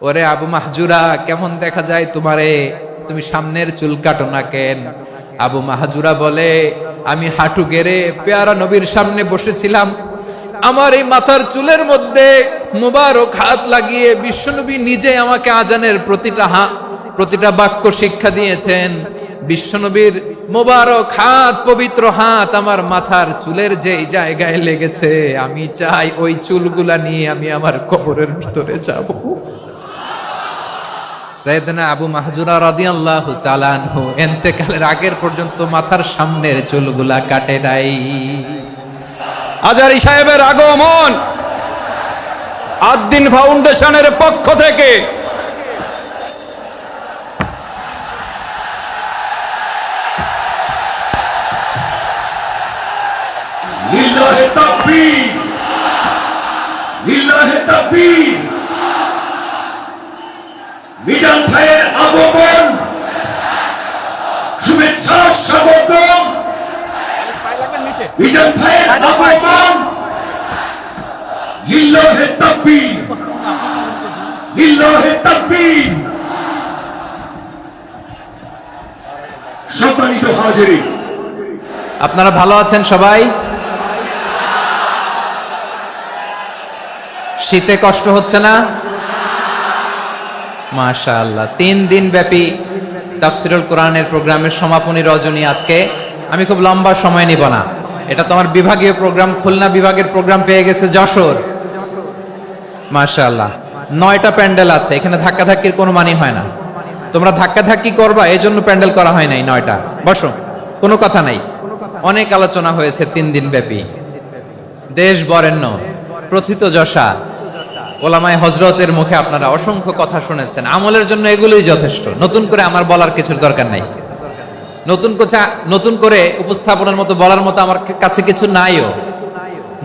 ওরে আবু মাহজুরা, কেমন দেখা যায় তোমারে? তুমি সামনের চুল কাটো না কেন? আবু মাহজুরা বলে, আমি হাঁটু গেড়ে পেয়ারা নবীর সামনে বসেছিলাম, আমার এই মাথার চুলের মধ্যে মুবারক হাত লাগিয়ে বিশ্বনবী নিজে আমাকে আজানের প্রতিটা বাক্য শিক্ষা দিয়েছেন। বিশ্বনবীর মোবারক হাত, পবিত্র হাত আমার মাথার চুলের যে জায়গায় লেগেছে, আমি চাই ওই চুলগুলা নিয়ে আমি আমার কবরের ভিতরে যাব। সাইয়েদনা আবু মাহজুরা রাদিয়াল্লাহু তাআলা আনহু ইন্তেকালের আগের পর্যন্ত মাথার সামনের চুলগুলা কাটে নাই। আজারি সাহেবের আগমন আদ-দ্বীন ফাউন্ডেশনের পক্ষ থেকে লিল্লাহে তাকবীর, লিল্লাহে তাকবীর। মিজান ভাইয়ের আগমন, শুভেচ্ছা স্বাগতম। মিজান ভাইয়ের আগমন, লিল্লাহে তাকবীর, লিল্লাহে তাকবীর। সম্মানিত হাজিরিন, আপনারা ভালো আছেন সবাই? শীতে কষ্ট হচ্ছে না? মাশাআল্লাহ। 3 দিন ব্যাপী তাফসীরুল কোরআনের প্রোগ্রামের সমাপনী রজনী আজকে। আমি খুব লম্বা সময় নিব না, এটা তো আমার বিভাগীয় প্রোগ্রাম, খুলনা বিভাগের প্রোগ্রাম পেয়ে গেছে যশোর। মাশাআল্লাহ, 9টা প্যান্ডেল আছে, এখানে ধাক্কাধাক্কির কোনো মানে হয় না। তোমরা ধাক্কাধাক্কি করবা, এই জন্য প্যান্ডেল করা হয় নাই 9টা। বসো, কোনো কথা নাই। অনেক আলোচনা হয়েছে 3 দিন ব্যাপী। দেশ বরেণ্য, প্রথিতযশা ওলামায়ে হযরতের মুখে আপনারা অসংখ্য কথা শুনেছেন। আমলের জন্য এগুলোই যথেষ্ট, নতুন করে আমার বলার কিছুর দরকার নাই। নতুন করে উপস্থাপনের মতো বলার মতো আমার কাছে কিছু নাইও।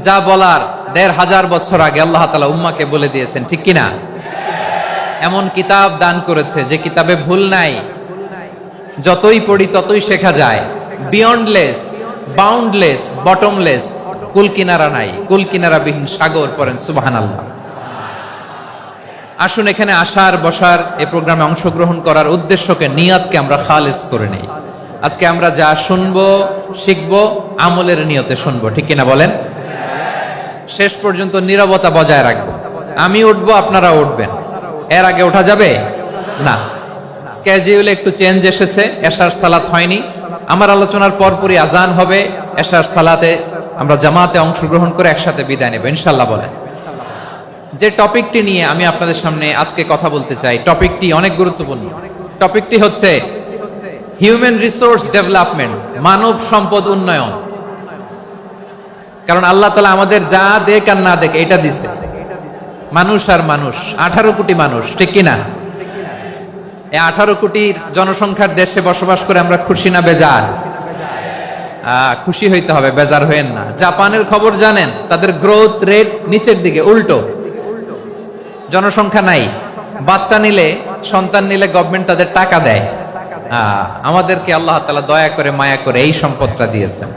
যা বলার 1500 বছর আগে আল্লাহ তাআলা উম্মাহকে বলে দিয়েছেন, ঠিক কিনা? এমন কিতাব দান করেছে যে কিতাবে ভুল নাই, যতই পড়ি ততই শেখা যায়। বিয়ন্ডলেস, বাউন্ডলেস, বটমলেস, কুল কিনারা নাই, কুল কিনারাবিহীন সাগর। পড়েন সুবহানাল্লাহ। আসুন এখানে আসার, বসার, এই প্রোগ্রামে অংশগ্রহণ করার উদ্দেশ্যকে, নিয়তকে আমরা খালেস করে নেই। আজকে আমরা যা শুনবো, শিখবো, আমলের নিয়তে শুনবো, ঠিক কিনা বলেন? শেষ পর্যন্ত নীরবতা বজায় রাখবো। আমি উঠবো, আপনারা উঠবেন। এর আগে ওঠা যাবে না। স্কেডিউলে একটু চেঞ্জ এসেছে, এশার সালাত হয়নি। আমার আলোচনার পরপরই আজান হবে, এশার সালাতে আমরা জামাতে অংশগ্রহণ করে একসাথে বিদায় নেব ইনশাআল্লাহ। বলেন, যে টপিকটি নিয়ে আমি আপনাদের সামনে আজকে কথা বলতে চাই, টপিকটি অনেক গুরুত্বপূর্ণ। টপিকটি হচ্ছে হিউম্যান রিসোর্স ডেভেলপমেন্ট, মানব সম্পদ উন্নয়ন। কারণ আল্লাহ তাআলা আমাদের যা দেখ আর না দেখ এটা দিছে। মানুষ আর মানুষ, 18 কোটি মানুষ, ঠিক কিনা? এই 18 কোটির জনসংখ্যার দেশে বসবাস করে আমরা খুশি না বেজার? খুশি হইতে হবে, বেজার হইেন না। জাপানের খবর জানেন? তাদের গ্রোথ রেট নিচের দিকে, উল্টো। জনসংখ্যা নাই, বাচ্চা নিলে, সন্তান নিলে গভর্নমেন্ট তাদের টাকা দেয়। আমাদেরকে আল্লাহ তাআলা দয়া করে, মায়া করে এই সম্পদটা দিয়েছেন।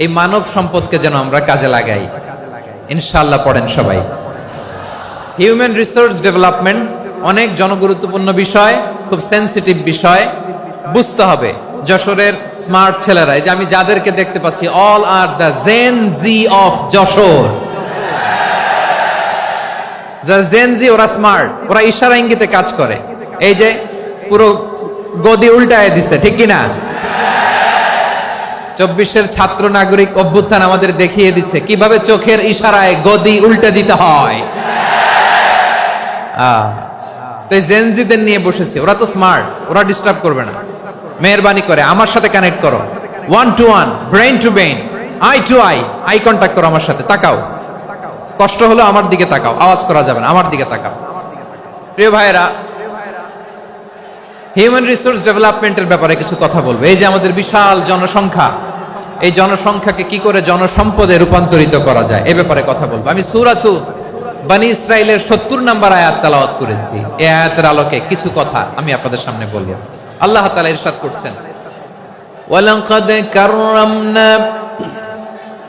এই মানব সম্পদকে যেন আমরা কাজে লাগাই ইনশাআল্লাহ। পড়েন সবাই। হিউম্যান রিসোর্স ডেভেলপমেন্ট অনেক জনগুরুত্বপূর্ণ বিষয়, খুব সেনসিটিভ বিষয়, বুঝতে হবে। যশোরের স্মার্ট ছেলেরা, এই যে আমি যাদেরকে দেখতে পাচ্ছি, all are the Gen Z of Jessore. Gen Z, ওরা স্মার্ট, ওরা ইশারা ইঙ্গিতে কাজ করে। এই যে পুরো গদি উল্টায় দিছে, ঠিক কিনা? 24-এর ছাত্র নাগরিক অভ্যুত্থান আমাদের দেখিয়ে দিচ্ছে কিভাবে চোখের ইশারায় গদি উল্টে দিতে হয়। তো জেনজিদের নিয়ে বসেছে, ওরা তো স্মার্ট, ওরা ডিস্টার্ব করবে না। মেহরবানি করে আমার সাথে কানেক্ট করো, 1 to 1, brain to brain, eye to eye, eye contact করো আমার সাথে। তাকাও, কষ্ট হলো আমার দিকে তাকাও, আওয়াজ করা যাবে না, আমার দিকে তাকাও। প্রিয় ভাইয়েরা, হিউম্যান রিসোর্স ডেভেলপমেন্টের ব্যাপারে কিছু কথা বলবো। এই যে আমাদের বিশাল জনসংখ্যা, এই জনসংখ্যাকে কি করে জনসম্পদে রূপান্তরিত করা যায়, এ ব্যাপারে কথা বলবো। আমি সূরাতু বনী ইসরাইলের 70 নম্বর আয়াত তেলাওয়াত করেছি। এই আয়াতের আলোকে কিছু কথা আমি আপনাদের সামনে বলবো। আল্লাহ তাআলা ইরশাদ করছেন, ওয়ালাকাদ কাররামনা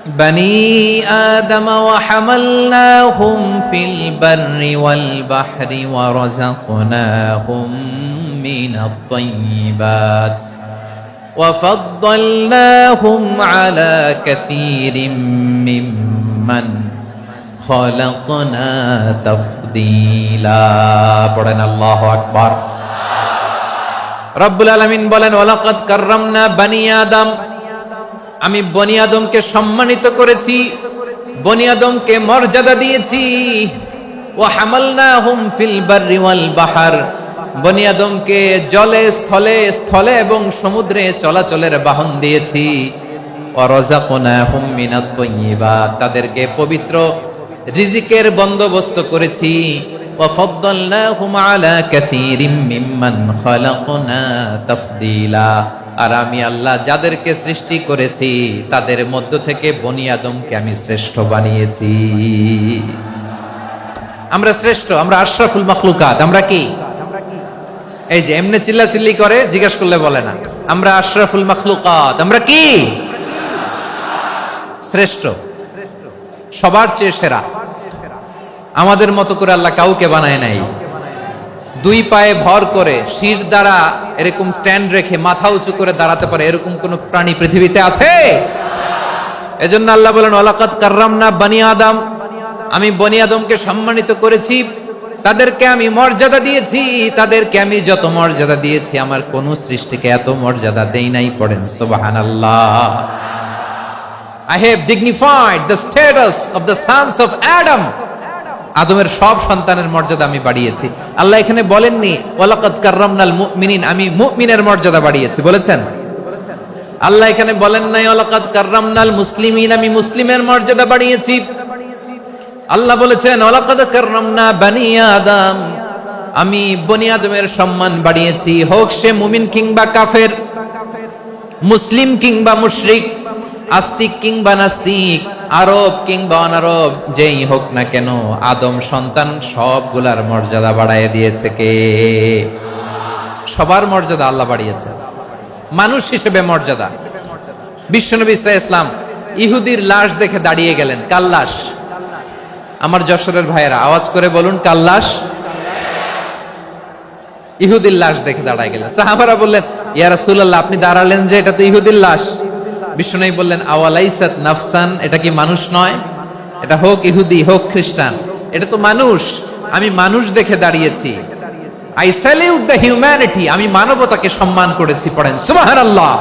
بني آدم وحملناهم في البر والبحر ورزقناهم من الطيبات وفضلناهم على كثير ممن خلقنا تفضيلا পড়েন আল্লাহু আকবার। রব্বুল আলামিন বলেন ওয়ালাকাদ কাররামনা বানি আদম, আমি বনি আদমকে সম্মানিত করেছি, বনি আদমকে মর্যাদা দিয়েছি। ওয়া হামালনাহুম ফিল বাররি ওয়াল বাহর, বনি আদমকে জলে স্থলে স্থলে এবং সমুদ্রে চলাচলের বাহন দিয়েছি। ওয়া রাযাকনাহুম মিনাত তাইয়্যিবাত, তাদেরকে পবিত্র রিজিকের বন্দোবস্ত করেছি। ওয়া ফাদ্দালনাহুম আলা কাসীরিম মিম্মান খালাকনা তাফদীলা, আর আমি আল্লাহ যাদেরকে সৃষ্টি করেছি তাদের মধ্য থেকে বনি আদমকে আমি শ্রেষ্ঠ বানিয়েছি। আমরা শ্রেষ্ঠ, আমরা আশরাফুল মাখলুকাত। আমরা কি এই যে এমনি চিল্লাচিল্লি করে জিজ্ঞাসা করলে বলে না, আমরা আশরাফুল মাখলুকাত। আমরা কি শ্রেষ্ঠ, সবার চেয়ে সেরা। আমাদের মতো করে আল্লাহ কাউকে বানায় নাই। দুই পায়ে ভর করে শির দ্বারা এরকম স্ট্যান্ড রেখে মাথা উঁচু করে দাঁড়াতে পারে এরকম কোন প্রাণী পৃথিবীতে আছে? এজন্য আল্লাহ বলেন ওয়ালাকাদ কাররামনা বানি আদম, আমি বনি আদমকে সম্মানিত করেছি, তাদেরকে আমি মর্যাদা দিয়েছি। তাদেরকে আমি যত মর্যাদা দিয়েছি আমার কোন সৃষ্টিকে এত মর্যাদা দেই নাই। পড়েন সুবহানাল্লাহ। I have dignified the status of the sons of Adam, আদমের সব সন্তানের মর্যাদা আমি বাড়িয়েছি। আল্লাহ এখানে বলেননি ওয়ালাকাদ কাররামনাল মুমিনিন, আমি মুমিনের মর্যাদা বাড়িয়েছি, বলেছেন? আল্লাহ এখানে বলেন নাই ওয়ালাকাদ কাররামনাল মুসলিমিন, আমি মুসলিমের মর্যাদা বাড়িয়েছি। আল্লাহ বলেছেন ওয়ালাকাদ কাররামনা বানি আদম, আমি বনি আদমের সম্মান বাড়িয়েছি। হোক সে মুমিন কিংবা কাফের, মুসলিম কিংবা মুশরিক, আস্তিক কিংবা নাস্তিক, আরব কিংবা অনারব, যেই হোক না কেন আদম সন্তান সবগুলার মর্যাদা বাড়ায় দিয়েছে কে? সবার মর্যাদা আল্লাহ বাড়িয়েছে। মানুষ হিসেবে মর্যাদা। বিশ্বনবী ইসলাম ইহুদির লাশ দেখে দাঁড়িয়ে গেলেন। কার লাশ? আমার যশোরের ভাইয়েরা আওয়াজ করে বলুন, কার লাশ? ইহুদির লাশ দেখে দাঁড়ায় গেলেন। সাহাবারা বললেন ইয়া রাসূলুল্লাহ, আপনি দাঁড়ালেন যে, এটা তো ইহুদির লাশ। বিশ্বনবী বললেন আওয়ালাইসাত নাফসান, এটা কি মানুষ নয়? এটা হোক ইহুদি হোক খ্রিস্টান, এটা তো মানুষ। আমি মানুষ দেখে দাঁড়িয়েছি। আই স্যালিউট দ্য হিউম্যানিটি, আমি মানবতাকে সম্মান করেছি। পড়েন সুবহানাল্লাহ।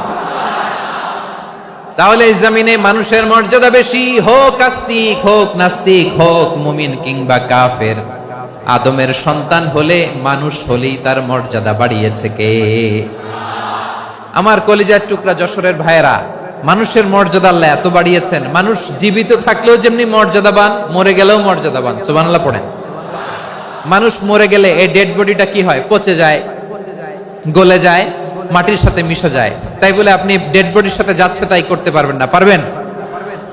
তাহলে এই জমিনে মানুষের মর্যাদা বেশি, হোক আস্তিক হোক নাস্তিক, হোক মুমিন কিংবা কাফের। আদমের সন্তান হলে, মানুষ হলেই তার মর্যাদা বাড়িয়েছে কে? আমার কলিজার টুকরা যশোরের ভাইয়েরা, মানুষের মর্যাদা আল্লাহ এত বাড়িয়েছেন, মানুষ জীবিত থাকলেও যেমনি মর্যাদাবান, মরে গেলেও মর্যাদাবান। সুবহানাল্লাহ পড়েন। মানুষ মরে গেলে এই ডেড বডিটা কি হয়? পচে যায়, গলে যায়, মাটির সাথে মিশে যায়। তাই বলে আপনি ডেড বডির সাথে যাচ্ছে তাই করতে পারবেন না। পারবেন?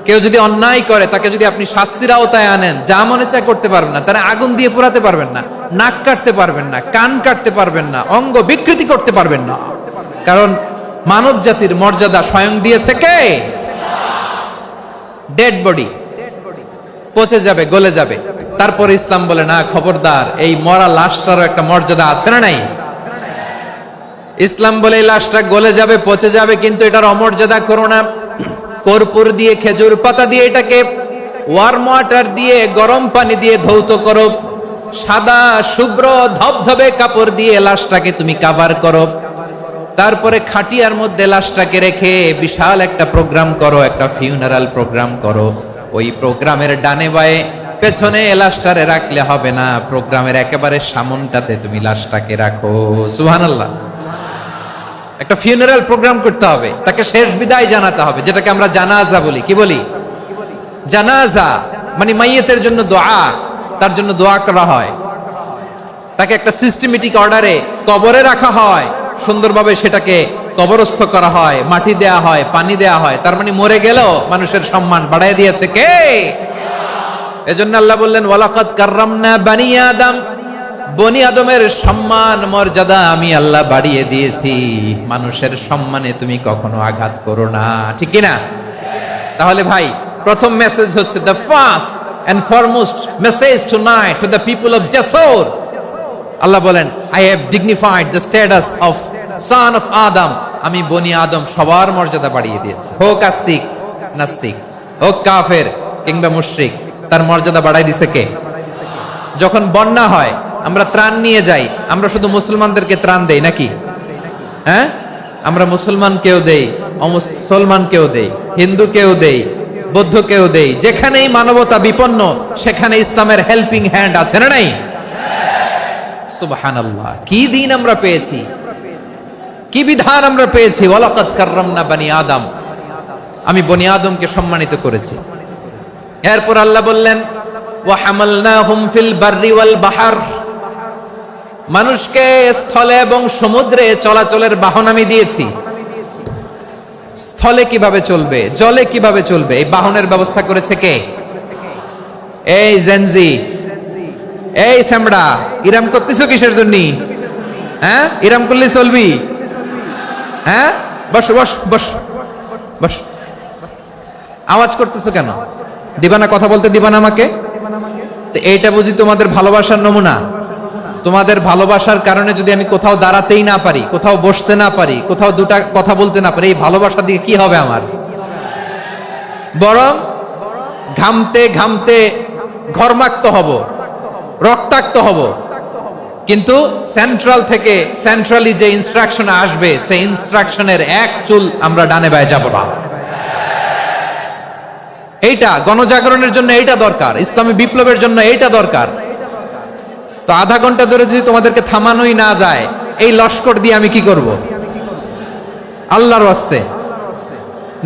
কেউ যদি অন্যায় করে তাকে যদি আপনি শাস্তির আওতায় আনেন, যা মনে চায় করতে পারবেন না। তারা আগুন দিয়ে পোড়াতে পারবেন না, নাক কাটতে পারবেন না, কান কাটতে পারবেন না, অঙ্গ বিকৃতি করতে পারবেন না। কারণ মানব জাতির মর্যাদা স্বয়ং দিয়েছে কে? ডেড বডি পচে যাবে, গলে যাবে। তারপরে ইসলাম বলে না, খবরদার, এই মরা লাশটারও একটা মর্যাদা আছে না নাই? ইসলাম বলে এই লাশটা গলে যাবে, পচে যাবে, কিন্তু এটার অমর্যাদা করো না। কর্পূর দিয়ে, খেজুর পাতা দিয়ে এটাকে ওয়ার্ম ওয়াটার দিয়ে, গরম পানি দিয়ে ধৌত করো। সাদা শুভ্র ধবধবে কাপড় দিয়ে লাশটাকে তুমি কাভার করো। তারপরে খাটিয়ার মধ্যে লাশটাকে রেখে বিশাল একটা প্রোগ্রাম করো, একটা ফিউনারাল প্রোগ্রাম করো। ওই প্রোগ্রামের ডানে বায়ে পেছনে লাশটারে রাখলে হবে না, প্রোগ্রামের একেবারে সামনটাতে তুমি লাশটাকে রাখো। সুবহানাল্লাহ। একটা ফিউনারাল প্রোগ্রাম করতে হবে, তাকে শেষ বিদায় জানাতে হবে, যেটাকে আমরা জানাজা বলি। কি বলি? জানাজা মানে মাইয়িতের জন্য দোয়া, তার জন্য দোয়া করা হয়। তাকে একটা সিস্টেমেটিক অর্ডারে কবরে রাখা হয়, সুন্দরভাবে সেটাকে কবরস্থ করা হয়, মাটি দেয়া হয়, পানি দেয়া হয়। তার মানে মরে গেলেও মানুষের সম্মান বাড়ায় দিয়েছে কে? এজন্য আল্লাহ বললেন ওয়ালাকাদ কাররামনা বানি আদম, বনি আদমের সম্মান মর্যাদা আমি আল্লাহ বাড়িয়ে দিয়েছি। মানুষের সম্মানে তুমি কখনো আঘাত করো না, ঠিক কিনা? তাহলে ভাই, প্রথম মেসেজ হচ্ছে the first and foremost message tonight to the people of Jessore. আল্লাহ বলেন, I have dignified the status of son of Adam. আমি বনি আদম সবার মর্যাদা বাড়িয়ে দিয়েছি, হোক আস্তিক নাস্তিক, হোক কাফের কিংবা মুশরিক, তার মর্যাদা বাড়াই দিছে কে? যখন বন্যা হয় আমরা ত্রাণ নিয়ে যাই, আমরা শুধু মুসলমানদেরকে ত্রাণ দেই নাকি? হ্যাঁ, আমরা মুসলমানকেও দেই, অমুসলমানকেও দেই, হিন্দুকেও দেই, বৌদ্ধকেও দেই। যেখানেই মানবতা বিপন্ন সেখানে ইসলামের হেল্পিং হ্যান্ড আছে না নাই? সুবহানাল্লাহ, কি দিন আমরা পেয়েছি, কি বিধান আমরা পেয়েছি। ওয়ালাকাদ কাররামনা বানি আদম, আমি বনি আদমকে সম্মানিত করেছি। এরপর আল্লাহ বললেন, ওয়া হামালনাহুম ফিল বাররি ওয়াল বাহর, মানুষকে স্থলে এবং সমুদ্রে চলাচলের বাহন আমি দিয়েছি। স্থলে কিভাবে চলবে, জলে কিভাবে চলবে, এই বাহনের ব্যবস্থা করেছে কে? এই জেনজি, এই স্যামড়া, ইরাম করতেছো কিসের জন্য? হ্যাঁ, ইরাম করলে চলবি? হ্যাঁ, বস বস বস বস, আওয়াজ করতেছো কেন? দিবা না, কথা বলতে দিবা না আমাকে? তো এইটা বুঝি তোমাদের ভালোবাসার নমুনা? তোমাদের ভালোবাসার কারণে যদি আমি কোথাও দাঁড়াতেই না পারি, কোথাও বসতে না পারি, কোথাও দুটা কথা বলতে না পারি, এই ভালোবাসা দিয়ে কি হবে আমার? বরং ঘামতে ঘামতে ঘর্মাক্ত হব, রক্তাক্ত হব। কিন্তু সেন্ট্রাল থেকে, সেন্ট্রালি যে ইনস্ট্রাকশন আসবে, সেই ইনস্ট্রাকশনের এক চুল আমরা ডানে বায়ে যাব না। এইটা গণজাগরণের জন্য এইটা দরকার, ইসলামী বিপ্লবের জন্য এইটা দরকার। তো আধা ঘন্টা ধরে যদি তোমাদেরকে থামানোই না যায়, এই লস্কর দিয়ে আমি কি করব? আল্লাহর ওয়াস্তে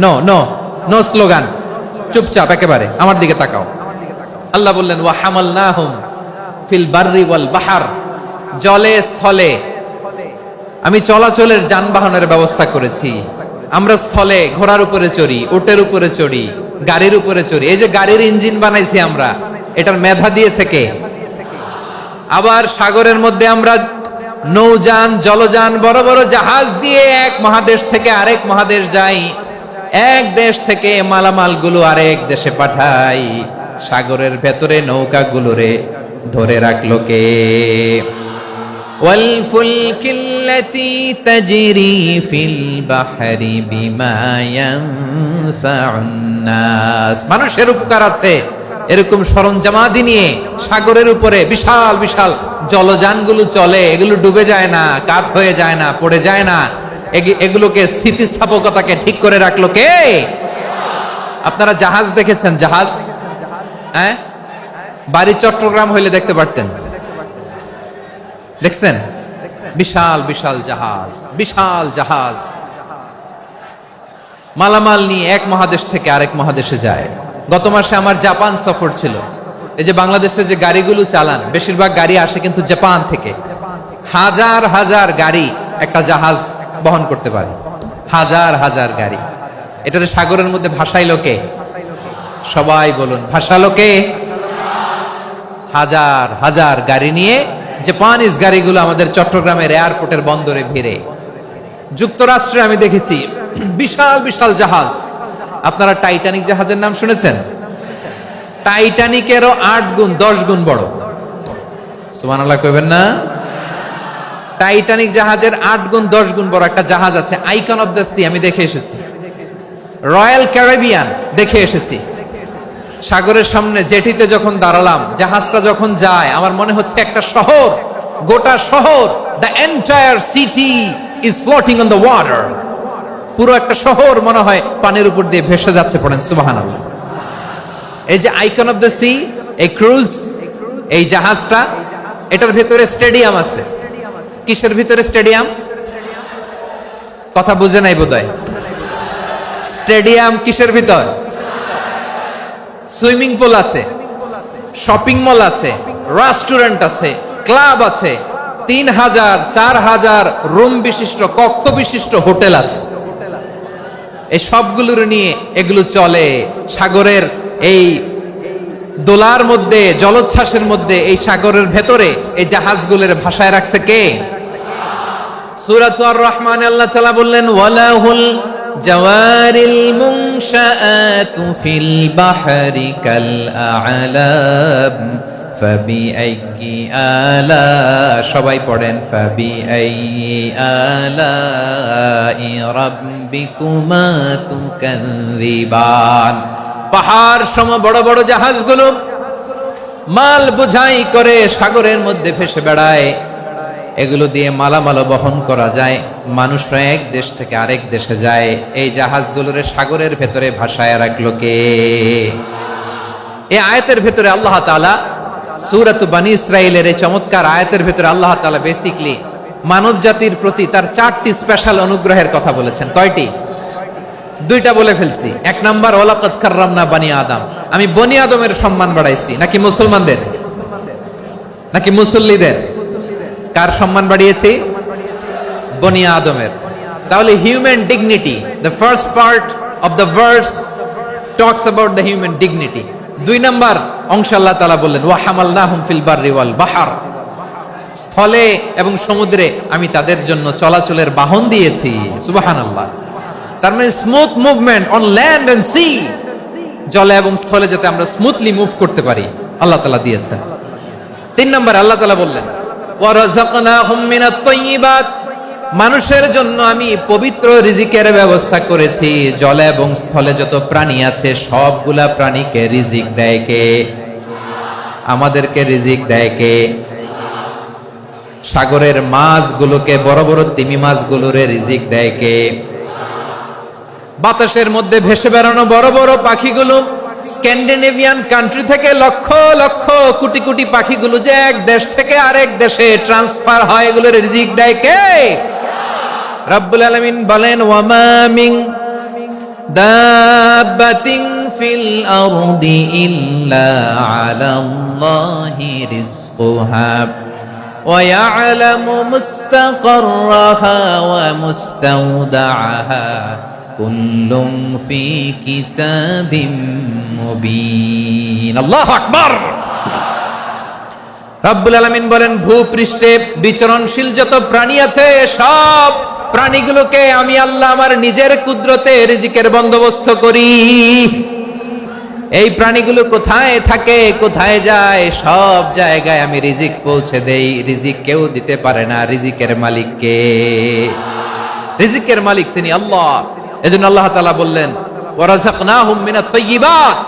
নো নো নো স্লোগান, চুপচাপ একেবারে আমার দিকে তাকাও। আল্লাহ বললেন, ওয়া হামালনাহুম ফিল বাররি ওয়াল বাহর, জলে স্থলে আমি চলাচলের যানবাহনের ব্যবস্থা করেছি। আমরা স্থলে ঘোড়ার উপরে চড়ি, উটের উপরে চড়ি, গাড়ির উপরে চড়ি। এই যে গাড়ির ইঞ্জিন বানাইছি আমরা, এটার মেধা দিয়েছে কে? আবার সাগরের মধ্যে আমরা নৌযান, জলযান, বড় বড় জাহাজ দিয়ে এক মহাদেশ থেকে আরেক মহাদেশ যাই, এক দেশ থেকে মালামাল গুলো আরেক দেশে পাঠাই। সাগরের ভেতরে নৌকাগুলোরে ধরে রাখলো কে? ওয়াল ফুলকিল্লাতী তাজরি ফিল বাহরি বিমা ইয়ানফাউন নাস, মানুষের উপকার আছে এরকম সরঞ্জামাদি নিয়ে সাগরের উপরে বিশাল বিশাল জলযানগুলো চলে। এগুলো ডুবে যায় না, কাত হয়ে যায় না, পড়ে যায় না। এগুলোকে স্থিতিস্থাপকতাকে ঠিক করে রাখলো কে? আপনারা জাহাজ দেখেছেন? জাহাজ, হ্যাঁ, বাড়ি চট্টগ্রাম হইলে দেখতে পারতেন। দেখছেন? বিশাল বিশাল জাহাজ, বিশাল জাহাজ মালামাল নিয়ে এক মহাদেশ থেকে আরেক মহাদেশে যায়। গত মাসে আমার জাপান সফর ছিল। এই যে বাংলাদেশে যে গাড়িগুলো চালান, বেশিরভাগ গাড়ি আসে কিন্তু জাপান থেকে। হাজার হাজার গাড়ি একটা জাহাজ বহন করতে পারে, হাজার হাজার গাড়ি। এটারে সাগরের মধ্যে ভাসাইলো কে? সবাই বলুন, ভাসালো কে? হাজার হাজার গাড়ি নিয়ে জাপানিজ গাড়িগুলো আমাদের চট্টগ্রামের এয়ারপোর্টের বন্দরে ভিড়ে। যুক্তরাষ্ট্রে আমি দেখেছি বিশাল বিশাল জাহাজ। আপনারা টাইটানিক জাহাজের নাম শুনেছেন? টাইটানিকেরও 8 গুণ 10 গুণ বড়। সুবহানাল্লাহ কইবেন না? টাইটানিক জাহাজের 8 গুণ 10 গুণ বড় একটা জাহাজ আছে, আইকন অফ দ্য সি, আমি দেখে এসেছি। রয়্যাল ক্যারিবিয়ান দেখে এসেছি। সাগরের সামনে জেটিতে যখন দাঁড়ালাম, জাহাজটা যখন যায়, আমার মনে হচ্ছে একটা শহর, গোটা শহর, the entire city is floating on the water. পুরো একটা শহর মনে হয় পানির উপর দিয়ে ভেসে যাচ্ছে। পড়েন সুবহানাল্লাহ। এই যে আইকন অফ দ্য সি, এই ক্রুজ, এই জাহাজটা, এটার ভিতরে স্টেডিয়াম আছে। কিসের ভিতরে স্টেডিয়াম? কথা বুঝে নাই বোধহয়। স্টেডিয়াম কিসের ভিতর? সুইমিং পুল আছে, শপিং মল আছে, রেস্টুরেন্ট আছে, ক্লাব আছে, 3000 4000 রুম বিশিষ্ট, কক্ষ বিশিষ্ট হোটেল আছে। এই সবগুলোর নিয়ে এগুলো চলে সাগরের এই দোলার মধ্যে, জলোচ্ছ্বাসের মধ্যে। এই সাগরের ভেতরে এই জাহাজগুলোর ভাষায় রাখছে কে? সূরা আর রহমানে আল্লাহ তাআলা বললেন, ওয়ালাহুল জাওয়ারিল মুনশাআতু ফিল বাহরি কাল আ'লাম ফাবিআইয়ি আলা, সবাই পড়েন ফাবিআইয়ি আলাই রাব্বিকুমা তুকাযযিবান। পাহাড় সম বড় বড় জাহাজগুলো মাল বোঝাই করে সাগরের মধ্যে ভেসে বেড়ায়, এগুলো দিয়ে মালামাল বহন করা যায়, মানুষরা এক দেশ থেকে আরেক দেশে যায়। এই জাহাজগুলোরে সাগরের ভেতরে ভাসায় রাখলো কে? এই আয়াতের ভেতরে আল্লাহ তাআলা সূরাত বনী ইসরাঈলের এই চমৎকার আয়াতের ভেতরে আল্লাহ তাআলা বেসিক্যালি মানব জাতির প্রতি তার 4টি স্পেশাল অনুগ্রহের কথা বলেছেন। কয়টি? 2টা বলে ফেলছি। 1 নাম্বার ওয়ালাকাদ কাররামনা বনী আদম, আমি বনী আদমের সম্মান বাড়াইছি। নাকি মুসলমানদের? নাকি মুসল্লিদের? কার সম্মান বাড়িয়েছি? বনী আদমের। তাহলে human dignity, the first part of the verse talks about the human dignity. 2 number অংশ আল্লাহ তাআলা বললেন ওয়া হামালনাহুম ফিল বাররি ওয়াল বাহর, স্থলে এবং সমুদ্রে আমি তাদের জন্য চলাচলের বাহন দিয়েছি। সুবহানাল্লাহ। তার মানে smooth movement on land and sea, জলে এবং স্থলে যাতে আমরা স্মুথলি মুভ করতে পারি আল্লাহ তাআলা দিয়েছেন। 3 নাম্বার আল্লাহ তাআলা বললেন ওয়া রাযাকনাহুম মিনাত তাইয়্যিবাত, মানুষের জন্য আমি পবিত্র রিজিকের ব্যবস্থা করেছি। জলে এবং স্থলে যত প্রাণী আছে সবগুলা প্রাণীকে রিজিক দেয় কে? আমাদেরকে রিজিক দেয় কে? সাগরের মাছগুলোকে, বড় বড় তিমি মাছগুলোরে রিজিক দেয় কে? বাতাসের মধ্যে ভেসে বেড়ানো বড় বড় পাখিগুলো, স্ক্যান্ডিনেভিয়ান কান্ট্রি থেকে লক্ষ লক্ষ কোটি কোটি পাখিগুলো যে এক দেশ থেকে আরেক দেশে ট্রান্সফার হয়, এগুলোর রিজিক দেয় কে? রব্বুল আলামিন বলেন ওয়ামা মিন দাব্বাতিন ফিল আরদি ইল্লা আলাল্লাহি রিজকুহা ওয়া ইয়ালামু মুস্তাকাররাহা ওয়া মুস্তাওদাআহা কুল্লুম ফি কিতাবিম মুবিন। আল্লাহু আকবার। রব্বুল আলামিন বলেন ভূপৃষ্ঠে বিচরণশীল যত প্রাণী আছে সব প্রাণীগুলোকে আমি আল্লাহ আমার নিজের কুদরতে রিজিকের বন্দোবস্ত করি। এই প্রাণীগুলো কোথায় থাকে, কোথায় যায়, সব জায়গায় আমি রিজিক পৌঁছে দেই। রিজিক কেউ দিতে পারে না, রিজিকের মালিক কে? রিজিকের মালিক তিনি আল্লাহ। এজন্য আল্লাহ তাআলা বললেন ওয়া রাযাকনাহুম মিনাত তাইয়্যিবাত।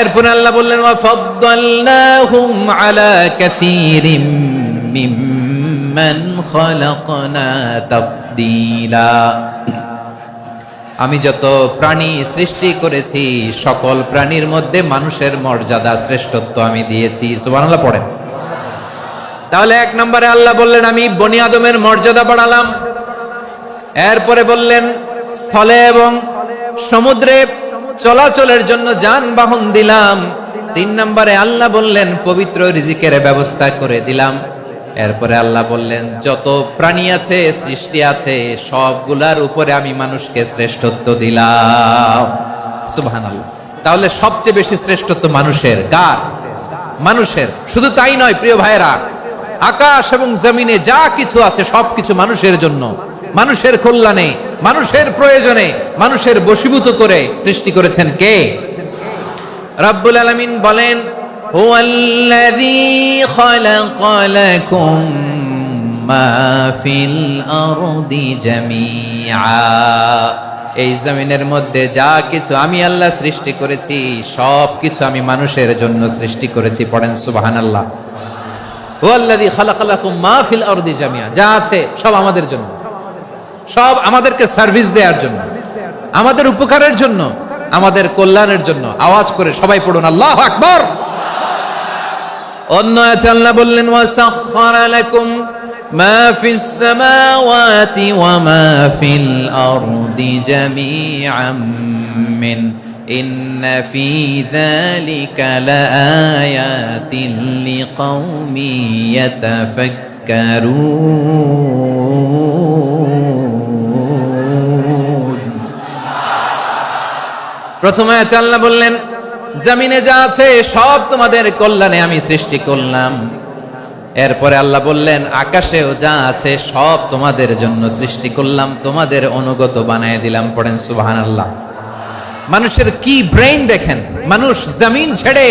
এরপর আল্লাহ বললেন ওয়া ফাদ্দালনাহুম আলা কাসীরিম মিম্মান খালাকনা তাফদীলা। আমি যত প্রাণী সৃষ্টি করেছি সকল প্রাণীর মধ্যে মানুষের মর্যাদা শ্রেষ্ঠত্ব আমি দিয়েছি। সুবহানাল্লাহ পড়েন। তাহলে 1 নম্বরে আল্লাহ বললেন আমি বনি আদমের মর্যাদা বাড়ালাম। এরপরে বললেন স্থলে এবং সমুদ্রে চলাচলের জন্য যানবাহন দিলাম। 3 নম্বরে আল্লাহ বললেন পবিত্র রিজিকের ব্যবস্থা করে দিলাম। এরপরে আল্লাহ বললেন যত প্রাণী আছে, সৃষ্টি আছে, সবগুলার উপরে আমি মানুষকে শ্রেষ্ঠত্ব দিলাম। সুবহানাল্লাহ। তাহলে সবচেয়ে বেশি শ্রেষ্ঠত্ব মানুষের। কার? মানুষের। শুধু তাই নয় প্রিয় ভাইরা, আকাশ এবং জমিনে যা কিছু আছে সবকিছু মানুষের জন্য, মানুষের কল্যাণে, মানুষের প্রয়োজনে, মানুষের বশীভূত করে সৃষ্টি করেছেন কে? রব্বুল আলামিন বলেন হুয়াল্লাযী খালাকা লাকুম মা ফিল আরদি জামিআ। এই জমিনের মধ্যে যা কিছু আমি আল্লাহ সৃষ্টি করেছি সব কিছু আমি মানুষের জন্য সৃষ্টি করেছি। পড়েন সুবহানাল্লাহ। হুয়াল্লাযী খালাকা লাকুম মা ফিল আরদি জামিআ, যা আছে সব আমাদের জন্য, সব আমাদেরকে সার্ভিস দেওয়ার জন্য, আমাদের উপকারের জন্য, আমাদের কল্যাণের জন্য। আওয়াজ করে সবাই পড়ুন আল্লাহু আকবার। অন্য আয়াতে আল্লাহ বললেন ওয়াসাখখারা লাকুম মা ফিস সামাওয়াতি ওয়া মা ফিল আরদি জামিআম মিন ইন্না ফি যালিকা লাআয়াতিন লিকাউমি ইয়াতাফাক্কারুন। প্রথম আয়াতে আল্লাহ বললেন জমিনে যা আছে সব তোমাদের কল্যাণে আমি সৃষ্টি করলাম। এরপরে আল্লাহ বললেন, আকাশেও যা আছে সব তোমাদের জন্য সৃষ্টি করলাম, তোমাদের অনুগত বানায় দিলাম। পড়েন সুবহানাল্লাহ। মানুষের কি ব্রেইন দেখেন, মানুষ জমিন ছেড়ে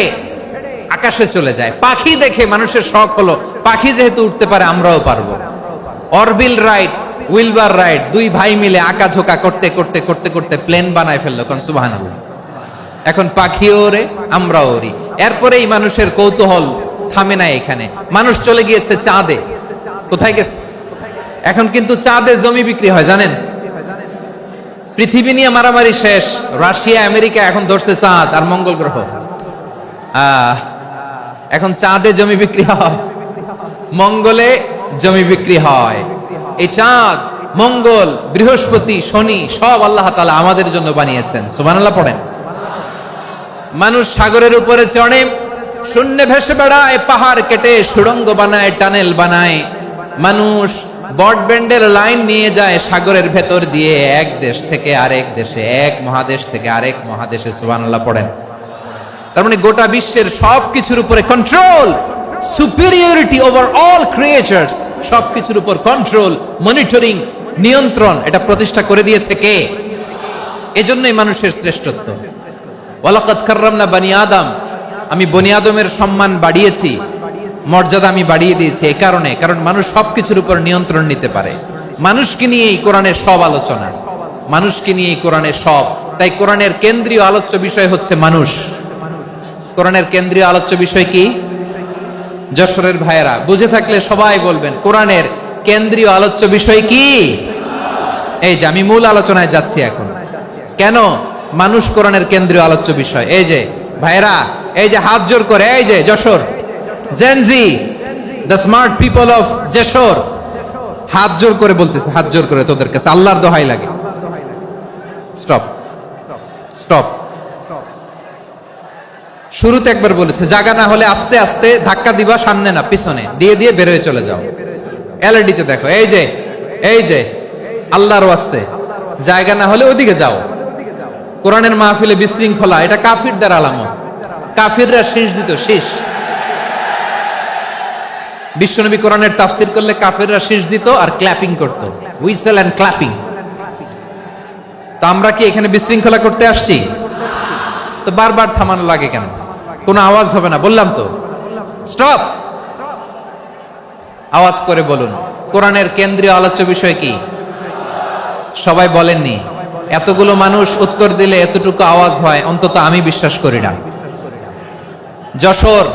আকাশে চলে যায়। পাখি দেখে মানুষের শখ হলো, পাখি যেহেতু উঠতে পারে আমরাও পারবো। অরবিল রাইট, উইলবার রাইট, দুই ভাই মিলে আঁকাঝোঁকা করতে করতে করতে করতে প্লেন বানায় ফেললো। কোন সুবহানাল্লাহ। এখন পাখিও ওরে, আমরাও ওরি। এরপরেই মানুষের কৌতূহল থামে না এখানে, মানুষ চলে গিয়েছে চাঁদে। কোথায় গেছে? এখন কিন্তু চাঁদে জমি বিক্রি হয় জানেন। পৃথিবী নিয়ে মারামারি শেষ, রাশিয়া আমেরিকা এখন ধরছে চাঁদ আর মঙ্গল গ্রহ। এখন চাঁদে জমি বিক্রি হয়, মঙ্গলে জমি বিক্রি হয়। এই চাঁদ, মঙ্গল, বৃহস্পতি, শনি সব আল্লাহ তাআলা আমাদের জন্য বানিয়েছেন। সুবহানাল্লাহ পড়েন। মানুষ সাগরের উপরে চড়ে, শূন্যে ভেসে বেড়ায়, পাহাড় কেটে সুড়ঙ্গ বানায়, টানেল বানায়। মানুষ ব্রডব্যান্ডের লাইন নিয়ে যায় সাগরের ভেতর দিয়ে, এক দেশ থেকে আরেক দেশে, এক মহাদেশ থেকে আরেক মহাদেশে। সুবহানাল্লাহ পড়েন। তার মানে গোটা বিশ্বের সবকিছুর উপরে control, superiority over all creatures, সবকিছুর উপর কন্ট্রোল, মনিটরিং, নিয়ন্ত্রণ, এটা প্রতিষ্ঠা করে দিয়েছে কে? এজন্যই মানুষের শ্রেষ্ঠত্ব। ওয়ালাকাদ কাররামনা বানি আদম, আমি বনি আদমের সম্মান বাড়িয়েছি, মর্যাদা আমি বাড়িয়ে দিয়েছি এই কারণে, কারণ মানুষ সবকিছুর উপর নিয়ন্ত্রণ নিতে পারে। মানুষকে নিয়েই কোরআনের সব আলোচনা, মানুষকে নিয়েই কোরআনের সব। তাই কোরআনের কেন্দ্রীয় আলোচ্য বিষয় হচ্ছে মানুষ। কোরআনের কেন্দ্রীয় আলোচ্য বিষয় কি? যশোরের ভাইয়েরা বুঝে থাকলে সবাই বলবেন, কোরআনের কেন্দ্রীয় আলোচ্য বিষয় কি? এই যে আমি মূল আলোচনায় যাচ্ছি এখন। কেন মানুষ কোরআনের কেন্দ্রীয় আলোচ্য বিষয়? এই যে ভাইয়েরা, এই যে হাত জোর করে, এই যে Jessore Gen Z, the smart people of Jessore, হাত জোর করে বলতেছে, হাত জোর করে তোদের কাছে আল্লাহর দোহাই লাগে, স্টপ স্টপ। শুরুতে একবার বলেছে, জায়গা না হলে আস্তে আস্তে ধাক্কা দিবা, সামনে না পিছনে, দিয়ে দিয়ে বের হয়ে চলে যাও। এলইডিতে দেখো, এই যে আল্লাহর ওয়াস্তে জায়গা না হলে ওদিকে যাও। কোরআনের মাহফিলে বিশৃঙ্খলা, এটা কাফিরদের আলামত। কাফিররা শীষ দিত, শীষ। বিশ্বনবী কোরআনের তাফসির করলে কাফিররা শীষ দিত আর ক্ল্যাপিং করত, হুইসেল এন্ড ক্ল্যাপিং। তো আমরা কি এখানে বিশৃঙ্খলা করতে আসছি? তো বারবার থামানো লাগে কেন? কোনো আওয়াজ হবে না, বললাম তো, স্টপ। আওয়াজ করে বলুন, কোরআনের কেন্দ্রীয় আলোচ্য বিষয় কি? সবাই বলেননি। এতগুলো মানুষ উত্তর দিলে এতটুকু আওয়াজ হয়, অন্তত আমি বিশ্বাস করি না। যশোর,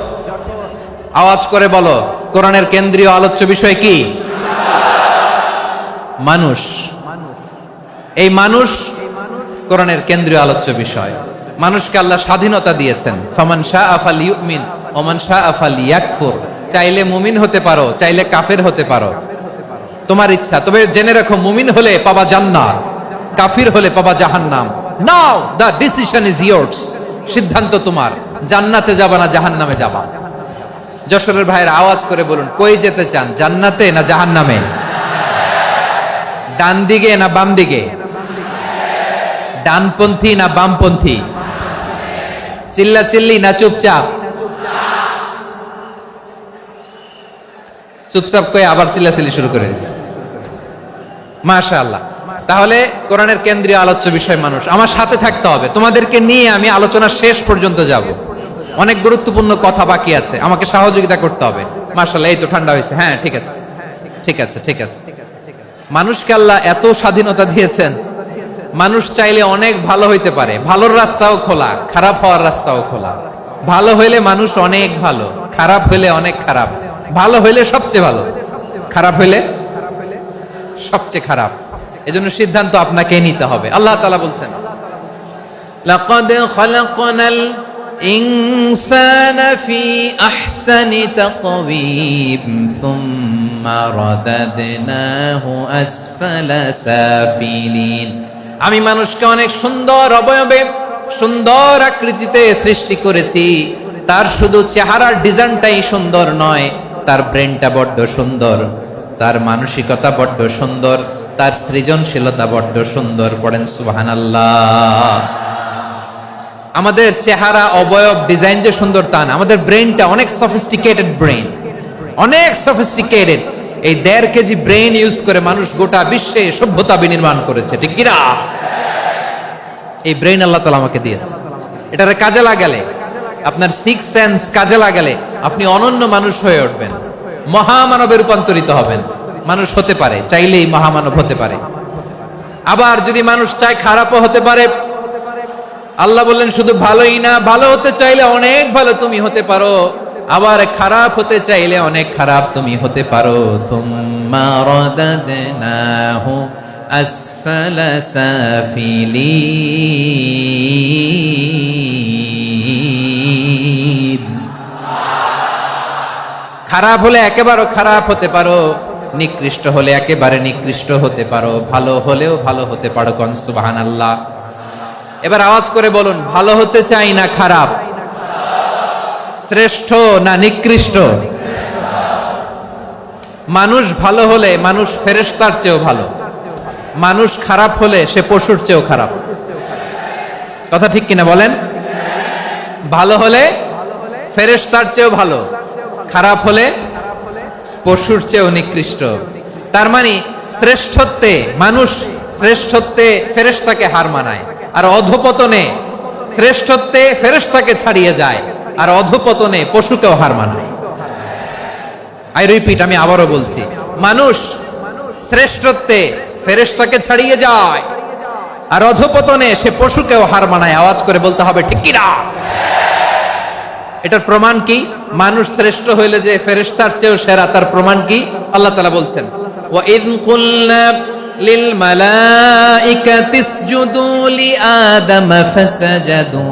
আওয়াজ করে বলো, কোরআনের কেন্দ্রীয় আলোচ্য বিষয় কি? মানুষ। এই মানুষ কোরআনের কেন্দ্রীয় আলোচ্য বিষয়। মানুষকে আল্লাহ স্বাধীনতা দিয়েছেন। ফামান শাআ ফালইউমিন ওয়া মান শাআ ফালইয়াকফুর। চাইলে মুমিন হতে পারো, চাইলে কাফের হতে পারো, তোমার ইচ্ছা। তবে জেনে রাখো, মুমিন হলে পাবা জান্নাত, কাফির হলে পাবা জাহান্নাম। নাও দ্য ডিসিশন ইজ ইয়ার্স। সিদ্ধান্ত তোমার, জান্নাতে যাবা না জাহান্নামে যাবা। যশোরের ভাইয়ের আওয়াজ করে বলুন, কই যেতে চান, জান্নাতে না জাহান্নামে? ডান দিকে না বাম দিকে? ডানপন্থী না বামপন্থী? চিল্লা চিল্লি না চুপচাপ? চুপচাপ কয়ে আবার চিল্লাচিল্লি শুরু করে দিচ্ছে। মাশাআল্লাহ। তাহলে কোরআনের কেন্দ্রীয় আলোচ্য বিষয় মানুষ। আমার সাথে থাকতে হবে, তোমাদেরকে নিয়ে আমি আলোচনা শেষ পর্যন্ত যাব। অনেক গুরুত্বপূর্ণ কথা বাকি আছে, আমাকে সহযোগিতা করতে হবে। মাশাআল্লাহ, এই তো ঠান্ডা হয়েছে। হ্যাঁ, ঠিক আছে ঠিক আছে ঠিক আছে। মানুষকে আল্লাহ এত স্বাধীনতা দিয়েছেন, মানুষ চাইলে অনেক ভালো হইতে পারে। ভালোর রাস্তাও খোলা, খারাপ হওয়ার রাস্তাও খোলা। ভালো হইলে মানুষ অনেক ভালো, খারাপ হইলে অনেক খারাপ। ভালো হইলে সবচেয়ে ভালো, খারাপ হইলে সবচেয়ে খারাপ। এজন্য সিদ্ধান্ত আপনাকে নিতে হবে। আল্লাহ তাআলা বলছেন, লাকাদ খালাকনাল ইনসানা ফি আহসানি তাকওয়িম সুম্মা রাদাদনাহু আসফালা সাফিলিন। আমি মানুষকে অনেক সুন্দর অবয়বে, সুন্দর আকৃতিতে সৃষ্টি করেছি। তার শুধু চেহারার ডিজাইনটাই সুন্দর নয়, তার ব্রেনটা বড্ড সুন্দর, তার মানসিকতা বড্ড সুন্দর, তার সৃজনশীলতা বড্ড সুন্দর। পড়েন সুবহানাল্লাহ। আমাদের চেহারা, অবয়ব, ডিজাইন যে সুন্দর তা না, আমাদের ব্রেনটা অনেক সফিস্টিকেটেড ব্রেন। অনেক সফিস্টিকেটেড। এই 1.5 কেজি ব্রেন ইউজ করে মানুষ গোটা বিশ্বে সভ্যতা বিনির্মাণ করেছে, ঠিক কিনা? এই ব্রেন আল্লাহ তাআলা আমাকে দিয়েছে। এটারে কাজে লাগালে, আপনার 6 সেন্স কাজে লাগালে আপনি অনন্য মানুষ হয়ে উঠবেন, মহামানবে রূপান্তরিত হবেন। মানুষ হতে পারে, চাইলেই মহামানব হতে পারে। আবার যদি মানুষ চায় খারাপও হতে পারে। আল্লাহ বললেন শুধু ভালোই না, ভালো হতে চাইলে অনেক ভালো তুমি হতে পারো, আবার খারাপ হতে চাইলে অনেক খারাপ তুমি হতে পারো। সুম্মা রাদাদনাহু আসফালা সাফিলিন। খারাপ হলে একেবারে খারাপ হতে পারো, নিকৃষ্ট হলে একেবারে নিকৃষ্ট হতে পারো, ভালো হলেও ভালো হতে পারো। কোন সুবহানাল্লাহ। এবার আওয়াজ করে বলুন, ভালো হতে চাই না খারাপ? শ্রেষ্ঠ না নিকৃষ্ট? মানুষ ভালো হলে মানুষ ফেরেশতার চেয়েও ভালো, মানুষ খারাপ হলে সে পশুর চেয়েও খারাপ। কথা ঠিক কিনা বলেন? ভালো হলে ফেরেশতার চেয়েও ভালো, খারাপ হলে পশুর চেয়েও নিকৃষ্ট। তার মানে শ্রেষ্ঠত্বে মানুষ, শ্রেষ্ঠত্বে ফেরেশতাকে হার মানায়, আর অধপতনে শ্রেষ্ঠত্বে ফেরেশতাকে ছাড়িয়ে যায়, আর অধপতনে পশুকেও হার মানায়। আই রিপিট, আমি আবারও বলছি, মানুষ শ্রেষ্ঠত্বে ফেরেশতাকে ছাড়িয়ে যায়, আর অধপতনে সে পশুকেও হার মানায়। আওয়াজ করে বলতে হবে ঠিক কি না? এটার প্রমাণ কি? মানুষ শ্রেষ্ঠ হইলে যে ফেরেশতার চেয়েও সেরা, তার প্রমাণ কি? আল্লাহ তাআলা বলছেন, ওয়া ইয কুলনা লিল মালাইকাতি ইসজুদু লি আদম ফাসাজাদু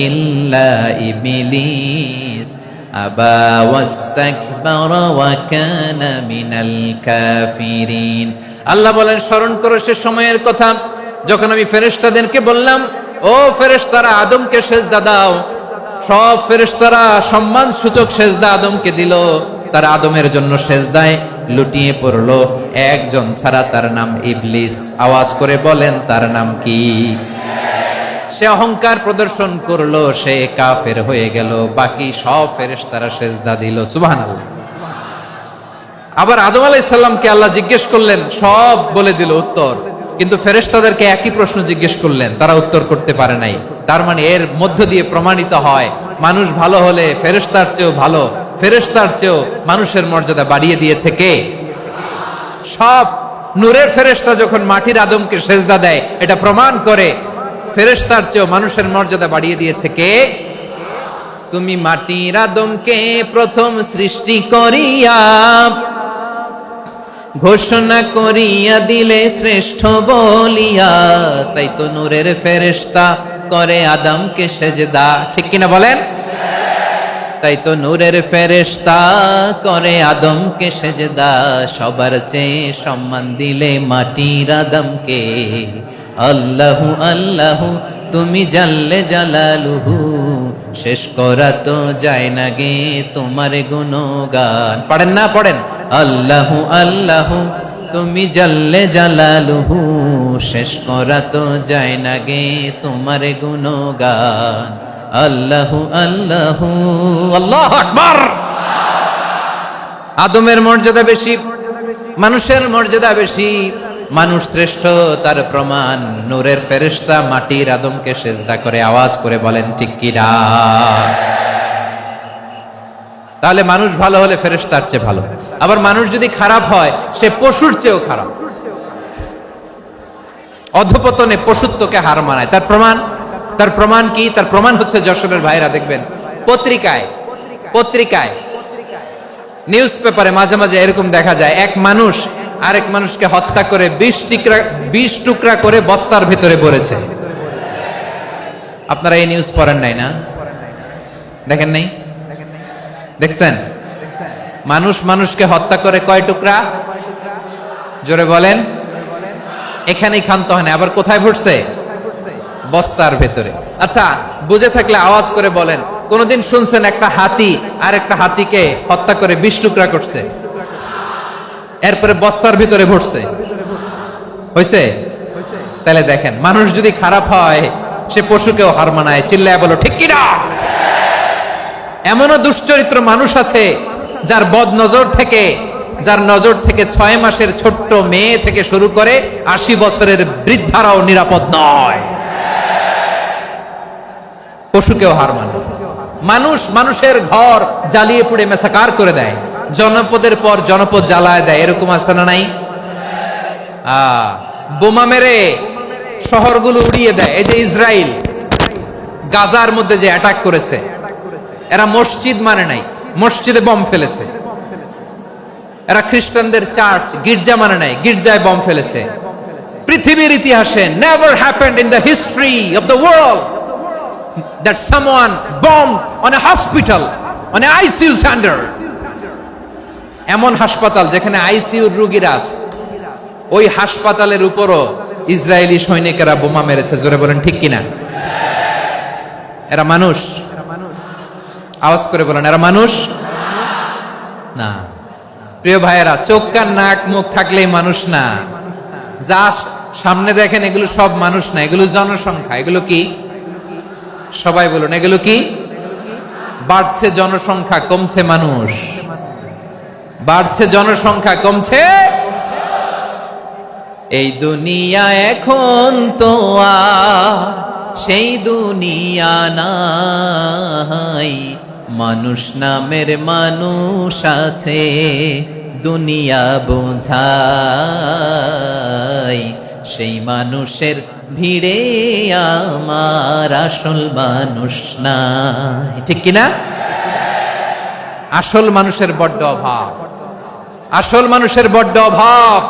ইল্লা ইবলিস আবা ওয়াস্তাকবারা ওয়া কানা মিনাল কাফিরিন। আল্লাহ বলেন, স্মরণ করো সে সময়ের কথা যখন আমি ফেরেশতাদেরকে বললাম, ও ফেরেশতারা আদমকে সেজদা দাও। সব ফেরেশতারা সম্মান সূচক সেজদা আদমকে দিল, তারা আদমের জন্য সেজদায় লুটিয়ে পড়লো, একজন ছাড়া, তার নাম ইবলিস। আওয়াজ করে বলেন তার নাম কি? সে অহংকার প্রদর্শন করলো, সে কাফের হয়ে গেল, বাকি সব ফেরেশতারা সেজদা দিল। সুবহানাল্লাহ। আবার আদম আলাইহিস সালামকে আল্লাহ জিজ্ঞেস করলেন, সব বলে দিল উত্তর, কিন্তু ফেরেশতাদেরকে একই প্রশ্ন জিজ্ঞেস করলেন, তারা উত্তর করতে পারে নাই। তার মানে এর মধ্য দিয়ে প্রমাণিত হয়, মানুষ ভালো হলে ফেরেশতার চেয়েও ভালো, ফেরেশতার চেয়েও মানুষের মর্যাদা বাড়িয়ে দিয়েছে কে? সব নূরের ফেরেশতা যখন মাটির আদমকে সেজদা দেয়, এটা প্রমাণ করে ফেরেশতার চেয়েও মানুষের মর্যাদা বাড়িয়ে দিয়েছে কে? তুমি মাটির আদমকে প্রথম সৃষ্টি করিয়া ঘোষণা করিয়া দিলে শ্রেষ্ঠ বলিয়া, তাই তো নূরের ফেরেশতা করে আদমকে সেজদা। ঠিক কিনা বলেন? তাই তো নূরের ফেরেশতা করে আদমকে সেজদা, সবার চেয়ে সম্মান দিলে মাটির আদমকে। আল্লাহু আল্লাহু তুমি জাল্লে জালালুহু, শেষ করা তো যায় না গে তোমার গুণগান। পড়েন না? পড়েন। আল্লাহু আল্লাহু তুমি জাল্লে জালালুহু, শেষ করা তো যায় না গে তোমার গুণগান। আল্লাহু আল্লাহু। আল্লাহু আকবার। আদমের মর্যাদা বেশি, মানুষের মর্যাদা বেশি, মানুষ শ্রেষ্ঠ, তার প্রমাণ নূরের ফেরেশতা মাটির আদমকে সেজদা করে। আওয়াজ করে বলেন ঠিক কি না? তাহলে মানুষ ভালো হলে ফেরেশতার চেয়ে ভালো, আবার মানুষ যদি খারাপ হয় সে পশুর চেয়েও খারাপ, অধপতনে পশুত্বকে হার মানায়। তার প্রমাণ, তার প্রমাণ কি? তার প্রমাণ হচ্ছে যশোরের ভাইরা দেখবেন পত্রিকায় নিউজ পেপারে মাঝে মাঝে এরকম দেখা যায়, এক মানুষ আরেক মানুষকে হত্যা করে 20 টুকরা করে বস্তার ভিতরে ভরেছে। আপনারা এই নিউজ পড়েন নাই না? দেখেন নাই? দেখছেন? মানুষ মানুষকে হত্যা করে কয় টুকরা? জোরে বলেন। এখানেই ক্ষান্ত হয় না, আবার কোথায় ভরছে? বস্তার ভেতরে। আচ্ছা, বুঝে থাকলে আওয়াজ করে বলেন, কোনদিন শুনছেন একটা হাতি আর একটা হাতিকে হত্যা করে 20 টুকরা করছে, এরপরে বস্তার ভিতরে ভরছে? হইছে? তাহলে দেখেন, মানুষ যদি খারাপ হয় সে পশুকেও হার মানায়। চিল্লায় বলো ঠিক কি না? এমনও দুশ্চরিত্র মানুষ আছে যার বদ নজর থেকে, যার নজর থেকে 6 মাসের ছোট্ট মেয়ে থেকে শুরু করে 80 বছরের বৃদ্ধারাও নিরাপদ নয়। পশুকেও হার মানে। মানুষ মানুষের ঘর জ্বালিয়ে পুড়ে মেসাকার করে দেয়, জনপদের পর জনপদ জ্বালায় দেয়, এরকম আছে না নাই? বোমা মেরে শহরগুলো উড়িয়ে দেয়। এই যে ইসরায়েল গাজার মধ্যে যে অ্যাটাক করেছে, এরা মসজিদ মানে নাই, মসজিদে বম ফেলেছে। এরা খ্রিস্টানদের চার্চ গির্জা মানে নাই, গির্জায় বম ফেলেছে। পৃথিবীর ইতিহাসে never happened in the history of the world that someone bombed on a hospital, on a ICU center. এমন হাসপাতাল যেখানে আইসিইউর রোগীরা আছে, ওই হাসপাতালের উপরও ইসরায়েলি সৈনিকেরা বোমা মেরেছে। জোরে বলেন ঠিক কিনা? এরা মানুষ? আওয়াজ করে বলেন, এরা মানুষ না। প্রিয় ভাইয়েরা, চোখ কান নাক মুখ থাকলেই মানুষ না। যা সামনে দেখেন এগুলো সব মানুষ না, এগুলো জনসংখ্যা। এগুলো কি? সবাই বলুন, এগুলো কি? বাড়ছে জনসংখ্যা, কমছে মানুষ। বাড়ছে জনসংখ্যা, কমছে। এই দুনিয়া এখন তো আর সেই দুনিয়া নাই, মানুষ নামের মানুষ আছে, দুনিয়া বোঝাই, সেই মানুষের ভিড়ে আমার আসল মানুষ নাই। ঠিক কিনা? আসল মানুষের বড্ড অভাব, আসল মানুষের বড্ড অভাব।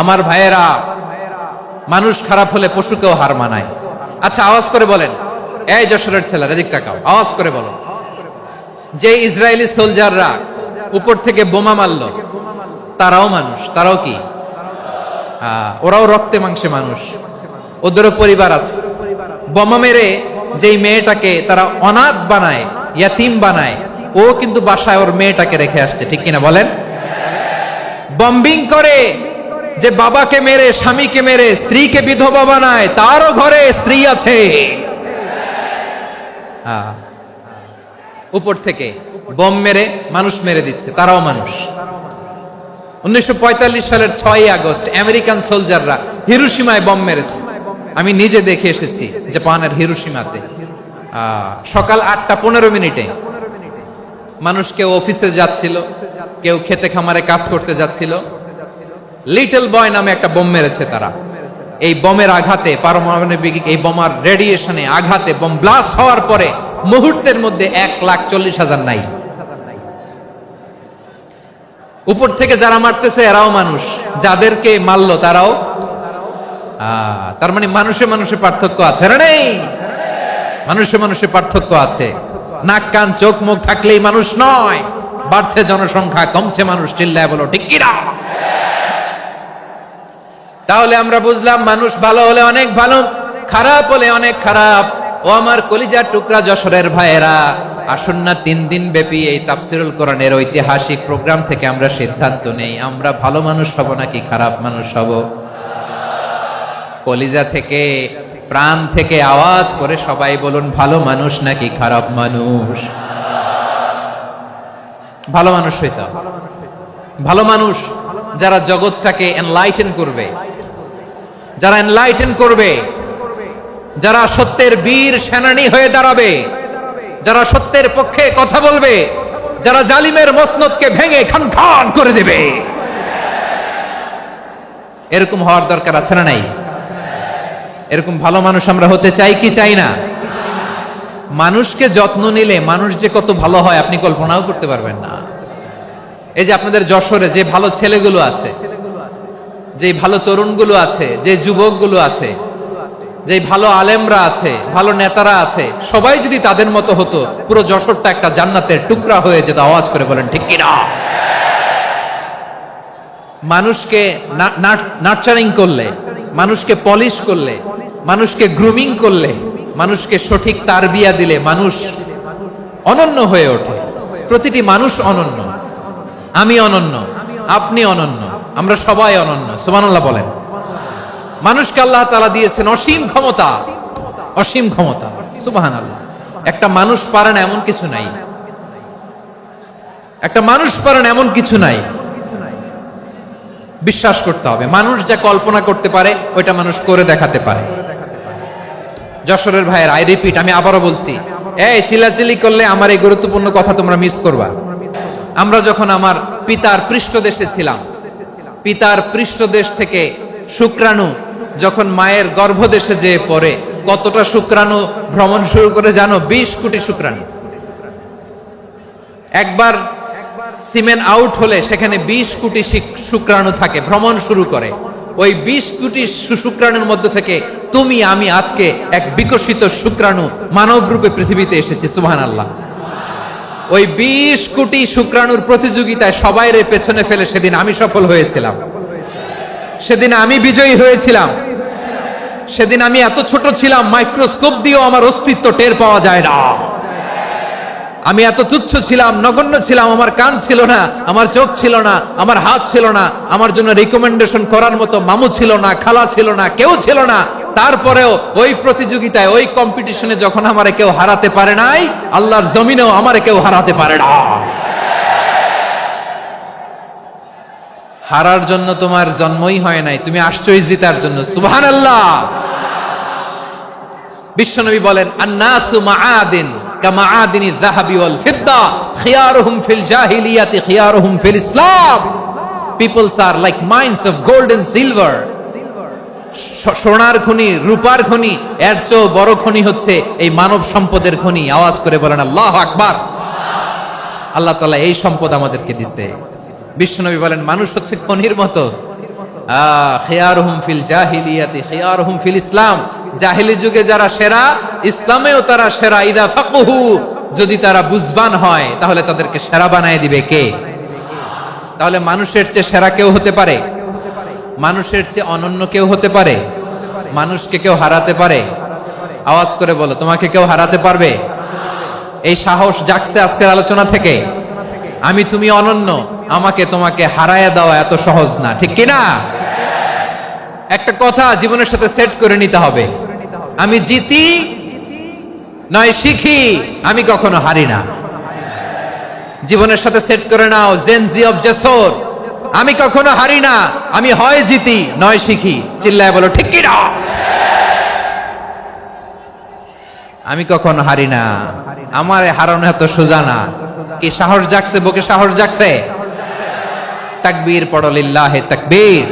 আমার ভাইয়েরা, মানুষ খারাপ হলে পশুকেও হার মানায়। আচ্ছা, আওয়াজ করে বলেন, এই যশোরের ছেলেরা এদিক তাকাও, আওয়াজ করে বলো, যে ইসরায়েলি সোলজাররা উপর থেকে বোমা মারলো, তারাও মানুষ? তারাও কি? ওরাও রক্তে মাংসে মানুষ, ওদেরও পরিবার আছে। বোমা মেরে যেই মেয়েটাকে তারা অনাথ বানায়, ইয়াতিম বানায়, ও কিন্তু বাসায় ওর মেয়েটাকে রেখে আসছে। ঠিক কিনা বলেন? বম্বিং করে যে বাবাকে মেরে, স্বামীকে মেরে স্ত্রীকে বিধবা বানায়, তারও ঘরে স্ত্রী আছে। উপর থেকে বম মেরে মানুষ মেরে দিচ্ছে, তারাও মানুষ। 1945 সালের 6 আগস্ট আমেরিকান সোলজাররা হিরোশিমায় বম মেরেছে। আমি নিজে দেখে এসেছি জাপানের হিরোশিমাতে। সকাল 8:15 মানুষ কেউ অফিসে যাচ্ছিল, কেউ খেতে খামারে কাজ করতে যাচ্ছিল। লিটল বয় নামে একটা বোম মেরেছে তারা। এই বোমের আঘাতে, পারমাণবিক এই বোমার রেডিয়েশনে আঘাতে, বোম ব্লাস্ট হওয়ার পরে মুহূর্তের মধ্যে 1,40,000 নাই। উপর থেকে যারা মারতেছে এরাও মানুষ, যাদেরকে মারলো তারাও। তার মানে মানুষে মানুষে পার্থক্য আছে না? নেই? মানুষে মানুষে পার্থক্য আছে। নাক কান চোখ মুখ থাকলেই মানুষ নয়। বাড়ছে জনসংখ্যা, কমছে মানুষ। চিল্লায় বলো ঠিক কিনা? তাহলে আমরা বুঝলাম, মানুষ ভালো হলে অনেক ভালো, খারাপ হলে অনেক খারাপ। ও আমার কলিজার টুকরা যশোরের ভাইয়েরা, আসুন না 3 দিন ব্যাপী এই তাফসিরুল কোরআনের ঐতিহাসিক প্রোগ্রাম থেকে আমরা সিদ্ধান্ত নেই, আমরা ভালো মানুষ হব নাকি খারাপ মানুষ হব। কলিজা থেকে, প্রাণ থেকে আওয়াজ করে সবাই বলুন, ভালো মানুষ নাকি খারাপ মানুষ? ভালো মানুষ হইতে হবে। ভালো মানুষ যারা জগৎটাকে এনলাইটেন করবে, যারা এনলাইটেন করবে, যারা সত্যের বীর সেনানী হয়ে দাঁড়াবে, যারা সত্যের পক্ষে কথা বলবে, যারা জালিমের মসনদকে ভেঙে খান খান করে দেবে। এরকম হওয়ার দরকার আছে না নাই? এরকম ভালো মানুষ আমরা হতে চাই কি চাই না? মানুষকে যত্ন নিলে মানুষ যে কত ভালো হয় আপনি কল্পনাও করতে পারবেন না। এই যে আপনাদের যশোরে যে ভালো ছেলেগুলো আছে, যে ভালো তরুণগুলো আছে, যে যুবকগুলো আছে, যে ভালো আলেমরা আছে, ভালো নেতারা আছে, সবাই যদি তাদের মতো হতো, পুরো যশোরটা একটা জান্নাতের টুকরা হয়ে যেত। আওয়াজ করে বলেন ঠিক কিনা? মানুষকে নার্চারিং করলে, মানুষকে পলিশ করলে, মানুষকে গ্রুমিং করলে, মানুষকে সঠিক তারবিয়া দিলে মানুষ অনন্য হয়ে ওঠে। প্রতিটি মানুষ অনন্য। আমি অনন্য, আপনি অনন্য, আমরা সবাই অনন্য। সুবহানাল্লাহ বলেন। মানুষকে আল্লাহ তাআলা দিয়েছেন অসীম ক্ষমতা, অসীম ক্ষমতা। সুবহানাল্লাহ। একটা মানুষ পারে না এমন কিছু নাই। একটা মানুষ পারেন এমন কিছু নাই, বিশ্বাস করতে হবে মানুষ যা কল্পনা করতে পারে ওইটা মানুষ করে দেখাতে পারে। যশোরের ভাইয়ের, আই রিপিট, আমি আবারও বলছি, এই চিল্লাচিল্লি করলে আমার এই গুরুত্বপূর্ণ কথা তোমরা মিস করবা। আমরা যখন আমার পিতার পৃষ্ঠদেশে ছিলাম, পিতার পৃষ্ঠদেশ থেকে শুক্রাণু যখন মায়ের গর্ভদেশে যেয়ে পড়ে, কতটা শুক্রাণু ভ্রমণ শুরু করে জানো? 20 কোটি শুক্রাণু। একবার সিমেন আউট হলে সেখানে 20 কোটি শুক্রাণু থাকে, ভ্রমণ শুরু করে। ওই 20 কোটি শুক্রাণুর মধ্যে থেকে তুমি আমি আজকে এক বিকশিত শুক্রাণু মানব রূপে পৃথিবীতে এসেছি। সুবহানাল্লাহ। ওই 20 কোটি শুক্রাণুর প্রতিযোগিতায় সবাইরে পেছনে ফেলে সেদিন আমি সফল হয়েছিলাম, সেদিন আমি বিজয়ী হয়েছিলাম। সেদিন আমি এত ছোট ছিলাম, মাইক্রোস্কোপ দিয়েও আমার অস্তিত্ব টের পাওয়া যায় না। আমি এত তুচ্ছ ছিলাম, নগণ্য ছিলাম, আমার কান ছিল না, আমার চোখ ছিল না, আমার হাত ছিল না, আমার জন্য রিকমেন্ডেশন করার মতো মামু ছিল না, খালা ছিল না, কেউ ছিল না। তারপরেও ওই প্রতিযোগিতায়, ওই কম্পিটিশনে যখন আমারে কেউ হারাতে পারে নাই, আল্লাহর জমিনেও আমারে কেউ হারাতে পারে না। হারার জন্য তোমার জন্মই হয় নাই, তুমি আসছই জিতার জন্য। সুবহানাল্লাহ। বিশ্বনবী বলেন, আন্নাসু মাআদিন কামাআদিনি যাহাবি ওয়াল ফিদ্দা খিয়ারুহুম ফিল জাহিলিয়াতি খিয়ারুহুম ফিল ইসলাম। Peoples are like mines of gold and silver. সোনার খনি, রূপার খনি, এর চেয়ে বড় খনি হচ্ছে এই মানব সম্পদের খনি। আওয়াজ করে বলেন আল্লাহু আকবার। আল্লাহ তাআলা এই সম্পদ আমাদেরকে দিয়েছে। বিশ্বনবী বলেন, মানুষ হচ্ছে খনির মতো। খিয়ারুহুম ফিল জাহিলিয়াতি খিয়ারুহুম ফিল ইসলাম। জাহিলি যুগে যারা সেরা, ইসলামেও তারা সেরা। ইদা ফাকুহু, যদি তারা বুঝবান হয় তাহলে তাদেরকে সেরা বানায় দিবে কে? তাহলে মানুষের চেয়ে সেরা কেউ হতে পারে? মানুষের চেয়ে অনন্য কেউ হতে পারে? মানুষকে কেউ হারাতে পারে? আওয়াজ করে বলো, তোমাকে কেউ হারাতে পারবে? এই সাহস জাগছে আজকের আলোচনা থেকে। আমি তুমি অনন্য, আমাকে তোমাকে হারায়া দেওয়া এত সহজ না, ঠিক কিনা? একটা কথা জীবনের সাথে সেট করে নিতে হবে, আমি জিতি নয় শিখি, আমি কখনো হারি না। জীবনের সাথে সেট করে নাও, জেনজি অফ জেসর, আমি কখনো হারি না, আমি হয় জিতি নয় শিখি। চিল্লায় বলো ঠিক কিনা? আমি কখনো হারি না, আমার হারানো এত সোজা না। কি সাহস জাগছে? বুকে সাহস জাগছে? তাকবীর পড়ো, লিল্লাহে তাকবীর।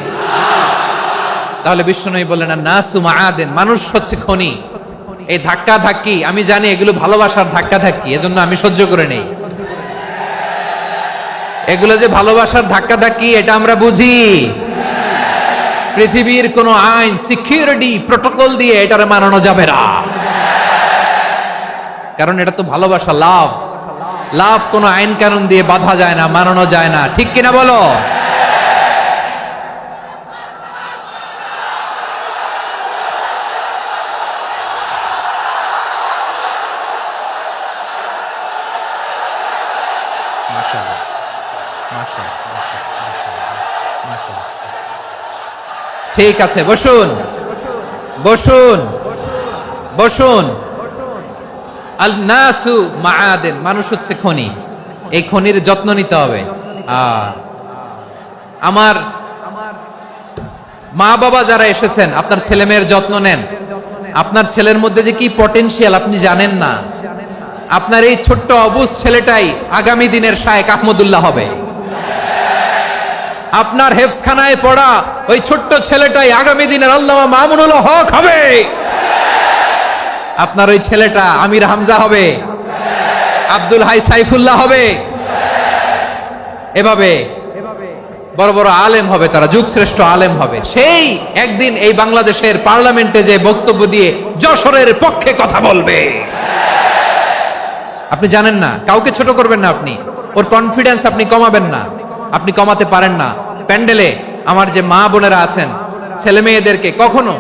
তাহলে বিশ্বনবী বললেন, নাসু মাআদিন, মানুষ হচ্ছে খনি। এই ধাক্কা ধাক্কি, আমি জানি এগুলো ভালোবাসার ধাক্কা ধাক্কি, এজন্য আমি সহ্য করে নেই। এগুলো যে ভালোবাসার ধাক্কা ধাক্কি, এটা আমরা বুঝি। পৃথিবীর কোন আইন, সিকিউরিটি প্রটোকল দিয়ে এটারে মানানো যাবে না, কারণ এটা তো ভালোবাসা, লাভ। লাভ কোন আইন কানুন দিয়ে বাধা যায় না, মানানো যায় না, ঠিক কিনা বলো? ঠিক আছে, বসুন বসুন বসুন। আল নাসু মাআদিন, মানুষ হচ্ছে খনি। এই খনির যত্ন নিতে হবে। আমার মা বাবা যারা এসেছেন, আপনার ছেলে মেয়ের যত্ন নেন। আপনার ছেলের মধ্যে যে কি পটেনশিয়াল আপনি জানেন না। আপনার এই ছোট্ট অবুজ ছেলেটাই আগামী দিনের শায়েখ আহমদুল্লাহ হবে। আপনার হেফজখানায় পড়া ওই ছোট্ট ছেলেটাই আগামী দিনের আল্লামা মামুনুল হক হবে। আপনার ওই ছেলেটা আমির হামজা হবে, আব্দুল হাই সাইফুল্লাহ হবে। এভাবে বড় বড় আলেম হবে, তারা যুগশ্রেষ্ঠ আলেম হবে। সেই একদিন এই বাংলাদেশের পার্লামেন্টে যে বক্তব্য দিয়ে যশোরের পক্ষে কথা বলবে। আপনি জানেন না, কাউকে ছোট করবেন না আপনি, ওর কনফিডেন্স আপনি কমাবেন না, আপনি কমাতে পারেন না। প্যান্ডেলে আমার যে মা বোনেরা আছেন, ছেলে মেয়েদেরকে কখনো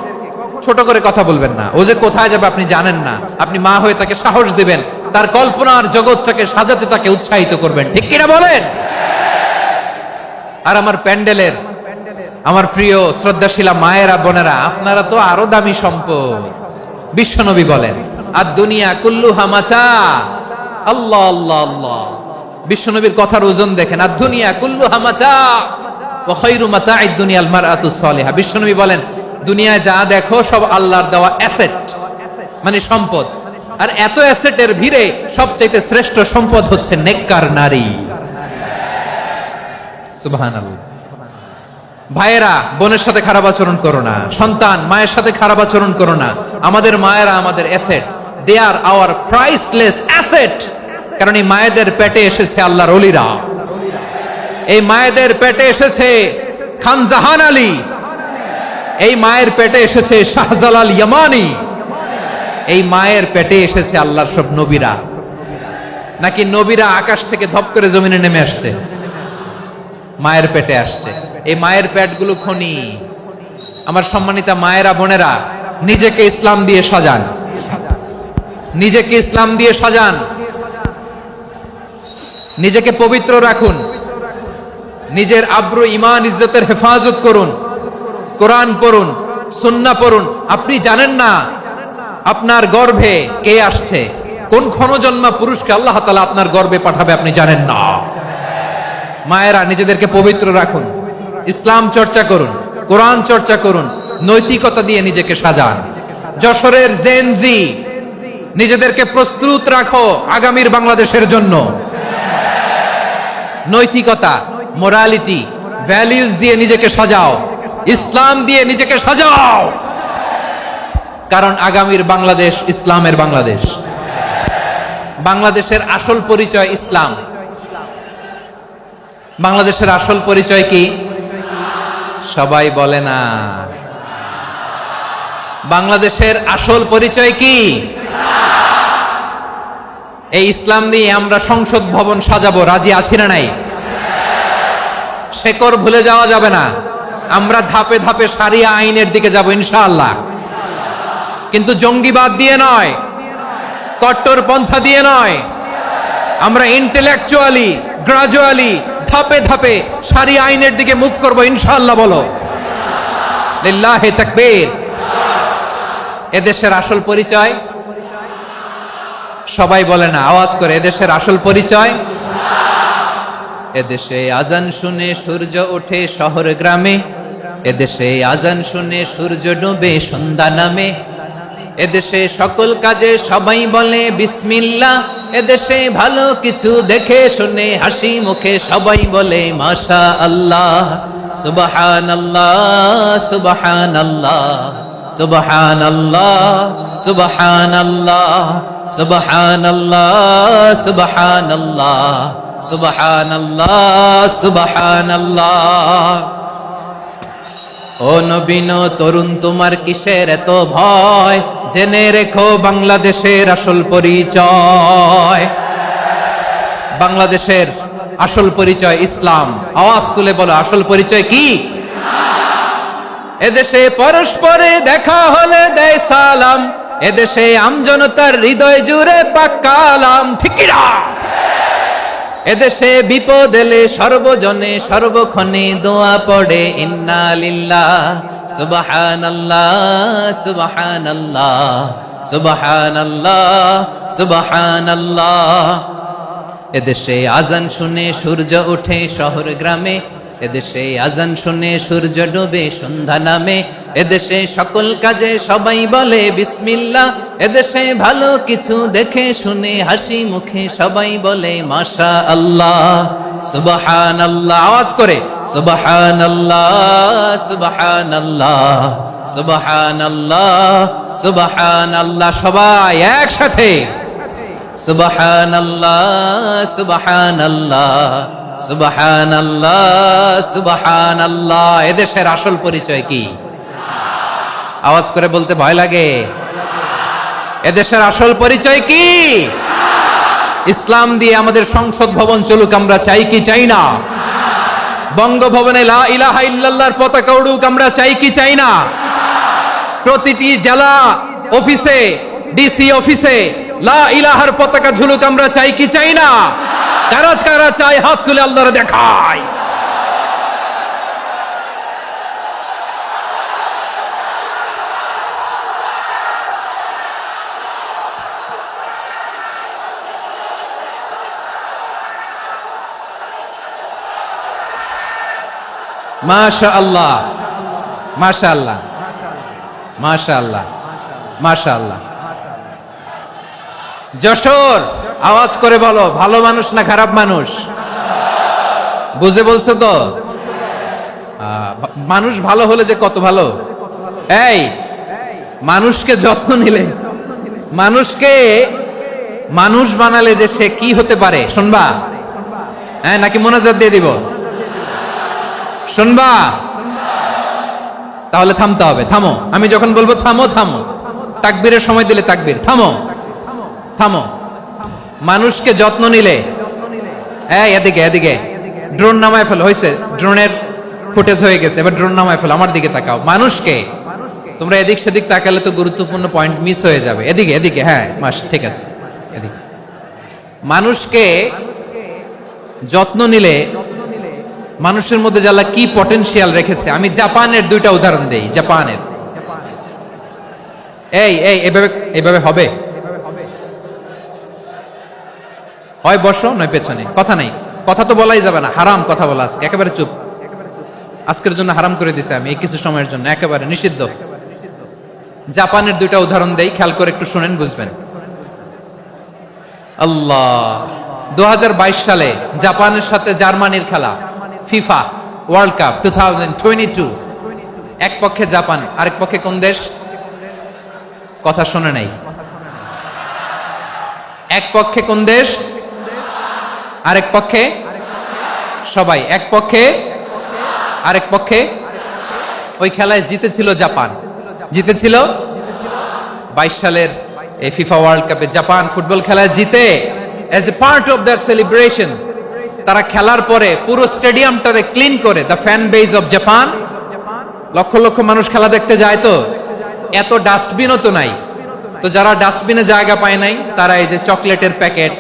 ছোট করে কথা বলবেন না। ও যে কোথায় যাবে আপনি জানেন না, আপনি মা হয়ে তাকে সাহস দিবেন, তার কল্পনার জগৎটাকে সাজাতে তাকে উৎসাহিত করবেন, ঠিক কিনা বলেন? আর আমার প্যান্ডেলের আমার প্রিয় শ্রদ্ধাশীলা মায়েরা বোনেরা, আপনারা তো আরো দামি সম্পদ। বিশ্বনবী বলেন, আর দুনিয়া কুল্লুহা মাতা। আল্লাহ আল্লাহ আল্লাহ, বিশ্বনবীর কথার ওজন দেখেন, আর দুনিয়া কুল্লুহা মাতা ওয়া খায়রু মাতা'আদ দুনিয়াল মারআতুস সালিহা। বিশ্বনবী বলেন, দুনিয়ায় যা দেখো সব আল্লাহর দেওয়া অ্যাসেট, মানে সম্পদ। আর এত অ্যাসেটের ভিড়ে সবচেয়ে শ্রেষ্ঠ সম্পদ হচ্ছে নেককার নারী। সুবহানাল্লাহ। ভাইয়েরা বোনের সাথে খারাপ আচরণ করো না, সন্তান মায়ের সাথে খারাপ আচরণ করো না। আমাদের মায়েরা আমাদের asset, they are our priceless asset. কারণ এই মায়েদের পেটে এসেছে আল্লাহর ওলিরা, এই মায়েদের পেটে এসেছে খান জাহান আলী, এই মায়ের পেটে এসেছে শাহজালাল ইয়ামানি, এই মায়ের পেটে এসেছে আল্লাহর সব নবীরা। নাকি নবীরা আকাশ থেকে ধপ করে জমিনে নেমে আসছে? মায়ের পেটে আসছে। এই মায়ের পেটগুলো খনি। আমার সম্মানিতা মায়েরা বোনেরা, নিজেকে ইসলাম দিয়ে সাজান, নিজেকে ইসলাম দিয়ে সাজান, নিজেকে পবিত্র রাখুন, নিজের আব্রু ইমান ইজ্জতের হেফাজত করুন, কোরআন পড়ুন, সুন্নাহ পড়ুন। আপনি জানেন না আপনার গর্ভে কে আসছে, কোন ক্ষণজন্মা পুরুষকে আল্লাহ তাআলা আপনার গর্ভে পাঠাবে আপনি জানেন না। মায়েরা নিজেদেরকে পবিত্র রাখুন, ইসলাম চর্চা করুন, কোরআন চর্চা করুন, নৈতিকতা দিয়ে নিজেকে সাজান। যশোরের জেনজি, নিজেদেরকে প্রস্তুত রাখো আগামীর বাংলাদেশের জন্য। নৈতিকতা, মোরালিটি, ভ্যালিউজ দিয়ে নিজেকে সাজাও, ইসলাম দিয়ে নিজেকে সাজাও। কারণ আগামীর বাংলাদেশ ইসলামের বাংলাদেশ। বাংলাদেশের আসল পরিচয় ইসলাম। বাংলাদেশের আসল পরিচয় কি? সবাই বলে না। বাংলাদেশের আসল পরিচয় কি? এই ইসলাম নিয়ে আমরা সংসদ ভবন সাজাবো, রাজি আছি না নাই? শেকড় ভুলে যাওয়া যাবে না। আমরা ধাপে ধাপে শারিয়া আইনের দিকে যাব ইনশাআল্লাহ, কিন্তু জঙ্গিবাদ দিয়ে নয়, কট্টর পন্থা দিয়ে নয়। আমরা ইন্টেলেকচুয়ালি, গ্রাজুয়ালি, ধাপে ধাপে শারিয়া আইনের দিকে মুভ করব ইনশাআল্লাহ। বলো লিল্লাহি তাকবীর। এদেশের আসল পরিচয় সবাই বলে না, আওয়াজ করে, এদেশের আসল পরিচয়। এদেশে আজান শুনে সূর্য ওঠে শহর গ্রামে, এদেশে আজান শুনে সূর্য ডুবে সন্ধ্যা নামে, এদেশে সকল কাজে সবাই বলে বিসমিল্লাহ, এদেশে ভালো কিছু দেখে শুনে হাসি মুখে সবাই বলে মাশা আল্লাহ, সুবহানাল্লাহ সুবহানাল্লাহ সুবহানাল্লাহ সুবহানাল্লাহ সুবহানাল্লাহ সুবহানাল্লাহ সুবহানাল্লাহ সুবহানাল্লাহ। ও নবীন তরুণ, তোমার কিসের এত ভয়? জেনে রেখো বাংলাদেশের আসল পরিচয়। বাংলাদেশের আসল পরিচয় ইসলাম। আওয়াজ তুলে বলো, আসল পরিচয় কি? এদেশে পরস্পরে দেখা হলে দেয় সালাম, এদেশে আমজনতার হৃদয় জুড়ে পাক্কালাম, ঠিক কি না? এদেশে বিপদ এলে সর্বজনে সর্বক্ষণে দোয়া পড়ে ইন্না লিল্লাহ সুবহানাল্লাহ সুবহানাল্লাহ সুবহানাল্লাহ সুবহানাল্লাহ। এদেশে আজান শুনে সূর্য ওঠে শহর গ্রামে, এদেশে আজান শুনে সূর্য ডুবে সন্ধ্যা নামে, এদেশে সকল কাজে সবাই বলে বিসমিল্লাহ, এদেশে ভালো কিছু দেখে শুনে হাসি মুখে সবাই বলে মাশা আল্লাহ সুবহানাল্লাহ। আওয়াজ করে সুবহানাল্লাহ সুবহানাল্লাহ সুবহানাল্লাহ সুবহানাল্লাহ। সবাই একসাথে সুবহানাল্লাহ সুবহানাল্লাহ সুবহানাল্লাহ সুবহানাল্লাহ। এদেশের আসল পরিচয় কি? আওয়াজ করে বলতে ভয় লাগে। এদেশের আসল পরিচয় কি? ইসলাম দিয়ে আমাদের সংসদ ভবন চলুক, আমরা চাই কি চাই না? বঙ্গভবনে লা ইলাহা ইল্লাল্লাহর পতাকা উড়ুক, আমরা চাই কি চাই না? প্রতিটি জেলা অফিসে, ডিসি অফিসে লা ইলাহার পতাকা ঝুলুক, আমরা চাই কি চাই না? কারা কারা চাই হাত তুলে আল্লাহরে দেখায়। মাশাআল্লাহ, মাশাআল্লাহ, মাশাআল্লাহ, মাশাআল্লাহ। যশোর, আওয়াজ করে বলো, ভালো মানুষ না খারাপ মানুষ? বুঝে বলছো তো? মানুষ ভালো হলে যে কত ভালো। এই মানুষকে যত্ন নিলে, মানুষকে মানুষ বানালে যে সে কি হতে পারে শুনবা? হ্যাঁ, নাকি মোনাজাত দিয়ে দিব? শুনবা? তাহলে থামতে হবে। থামো, আমি যখন বলবো থামো থামো, তাকবীরের সময় দিলে তাকবীর, থামো থামো। মানুষকে যত্ন নিলে, এই এদিকে এদিকে, ড্রোন নামায় ফেলো। হয়েছে, ড্রোনের ফুটেজ হয়ে গেছে, এবার ড্রোন নামায় ফেলো। আমার দিকে তাকাও। মানুষকে, তোমরা এদিক সেদিক তাকালে তো গুরুত্বপূর্ণ পয়েন্ট মিস হয়ে যাবে। এদিকে এদিকে, হ্যাঁ মাস, ঠিক আছে, এদিকে। মানুষকে যত্ন নিলে মানুষের মধ্যে যারা কি পটেনশিয়াল রেখেছে। আমি জাপানের দুইটা উদাহরণ দেই। জাপানের, এই এই এভাবে এভাবে হবে, হয় বসো নয় পেছনে, কথা নাই, কথা তো বলাই যাবে না, হারাম কথা বলা আছে, একেবারে চুপ। আজকের জন্য হারাম করে দিছে আমি, এই কিছু সময়ের জন্য একেবারে নিষিদ্ধ। জাপানের দুইটা উদাহরণ দেই, খেয়াল করে একটু শুনেন, বুঝবেন। আল্লাহ, 2022 সালে জাপানের সাথে জার্মানির খেলা, ফিফা ওয়ার্ল্ড কাপ 2022। এক পক্ষে জাপান, আরেক পক্ষে কোন দেশ? কথা শুনে নাই। এক পক্ষে কোন দেশ, আরেক পক্ষে সবাই। এক পক্ষে, আরেক পক্ষে। ওই খেলায় জিতেছিল জাপান, জিতেছিল 22 সালের এই ফিফা ওয়ার্ল্ড কাপে। জাপান ফুটবল খেলায় জিতে, as a part of their celebration, তারা খেলার পরে পুরো স্টেডিয়ামটারে ক্লিন করে। The fan base of Japan, লক্ষ লক্ষ মানুষ খেলা দেখতে যায়, তো এত ডাস্টবিনও তো নাই, তো যারা ডাস্টবিনে জায়গা পায় নাই তারা এই যে চকলেটের প্যাকেট,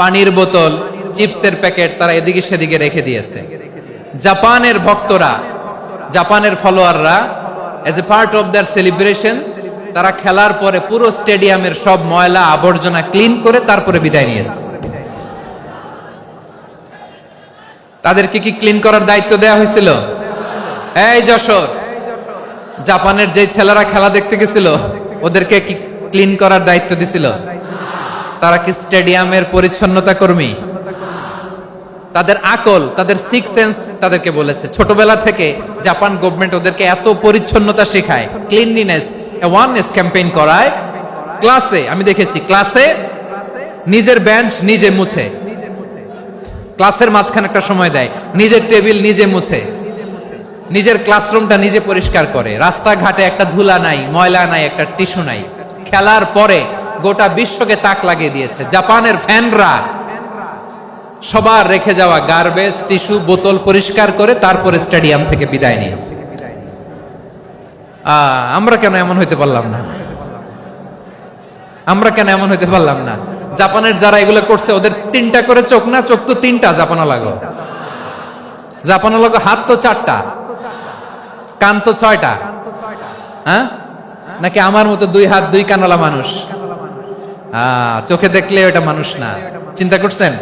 পানির বোতল, চিপসের প্যাকেট তারা এদিকে সেদিকে রেখে দিয়েছে। জাপানের ভক্তরা, জাপানের ফলোয়াররা, as a part of their celebration, তারা খেলার পরে পুরো স্টেডিয়ামের সব ময়লা আবর্জনা ক্লিন করে তারপরে বিদায় নিয়েছে। তাদেরকে কি ক্লিন করার দায়িত্ব দেওয়া হয়েছিল? এই যশোর, জাপানের যে ছেলেরা খেলা দেখতে গেছিল ওদেরকে কি ক্লিন করার দায়িত্ব দিছিল? তারা কি স্টেডিয়ামের পরিচ্ছন্নতা কর্মী? তাদের আকল, তাদের সিক্স সেন্স তাদেরকে বলেছে। ছোটবেলা থেকে জাপান গভর্নমেন্ট ওদেরকে এত পরিচ্ছন্নতা শেখায়, ক্লিনলিনেস অ্যাওয়ারনেস ক্যাম্পেইন করায়। ক্লাসে আমি দেখেছি, ক্লাসে নিজের বেঞ্চ নিজে মুছে, ক্লাসের মাঝখানে একটা সময় দেয়, নিজের টেবিল নিজে মুছে, নিজের ক্লাসরুমটা নিজে পরিষ্কার করে। রাস্তাঘাটে একটা ধুলা নাই, ময়লা নাই, একটা টিস্যু নাই। খেলার পরে গোটা বিশ্বকে তাক লাগিয়ে দিয়েছে। জাপানের ফ্যানরা সবার রেখে যাওয়া গার্বেজ, টিস্যু, বোতল পরিষ্কার করে তারপরে স্টেডিয়াম থেকে বিদায় নিয়েছে। আমরা কেন এমন হইতে পারলাম না? আমরা কেন এমন হইতে পারলাম না? জাপানের যারা এগুলো করছে ওদের 3টা করে চোখ না? চোখ তো 3টা জাপানা লাগো, জাপানা লাগো। হাত তো 4টা, কান তো 6টা। হ্যাঁ, নাকি আমার মতো 2 হাত 2 কানওয়ালা মানুষ? চোখে দেখলে ওটা মানুষ না। চিন্তা করছেন?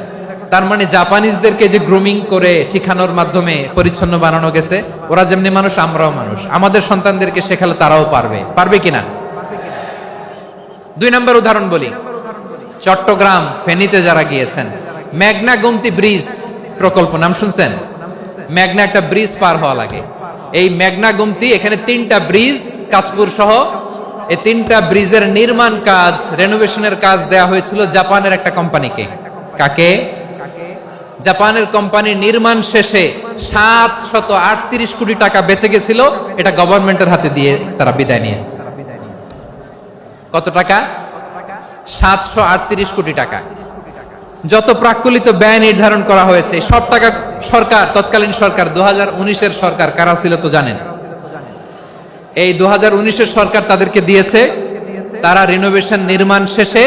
তার মানে জাপানিজদেরকে যে গ্রুমিং করে শিখানোর মাধ্যমে পরিচ্ছন্ন বানানো গেছে। ওরা যেমনি মানুষ, আমরাও মানুষ। আমাদের সন্তানদেরকে শেখালে তারাও পারবে, পারবে কিনা? 2 নম্বর উদাহরণ বলি। চট্টগ্রাম ফেনীতে যারা গিয়েছেন, মেঘনা গোমতী ব্রিজ প্রকল্প নাম শুনছেন? মেঘনা একটা ব্রিজ পার হওয়া লাগে। এই মেঘনা গোমতী, এখানে 3টা ব্রিজ, কাঁচপুর সহ, এই 3টা ব্রিজের নির্মাণ কাজ, রেনোভেশনের কাজ দেয়া হয়েছিল জাপানের একটা কোম্পানিকে। কাকে? জাপানের কোম্পানির নির্মাণ শেষে 738 কোটি টাকা বেঁচে গেছিল। এটা গভর্নমেন্টের হাতে দিয়ে তারা বিদায় নিয়েছে। কত টাকা? 738 কোটি টাকা। যত প্রাক্কলিত ব্যয় নির্ধারণ করা হয়েছে সব টাকা সরকার, তৎকালীন সরকার, 2019-এর সরকার কারা ছিল তো জানেন? এই 2019-এর সরকার তাদেরকে দিয়েছে। তারা রিনোভেশন নির্মাণ শেষে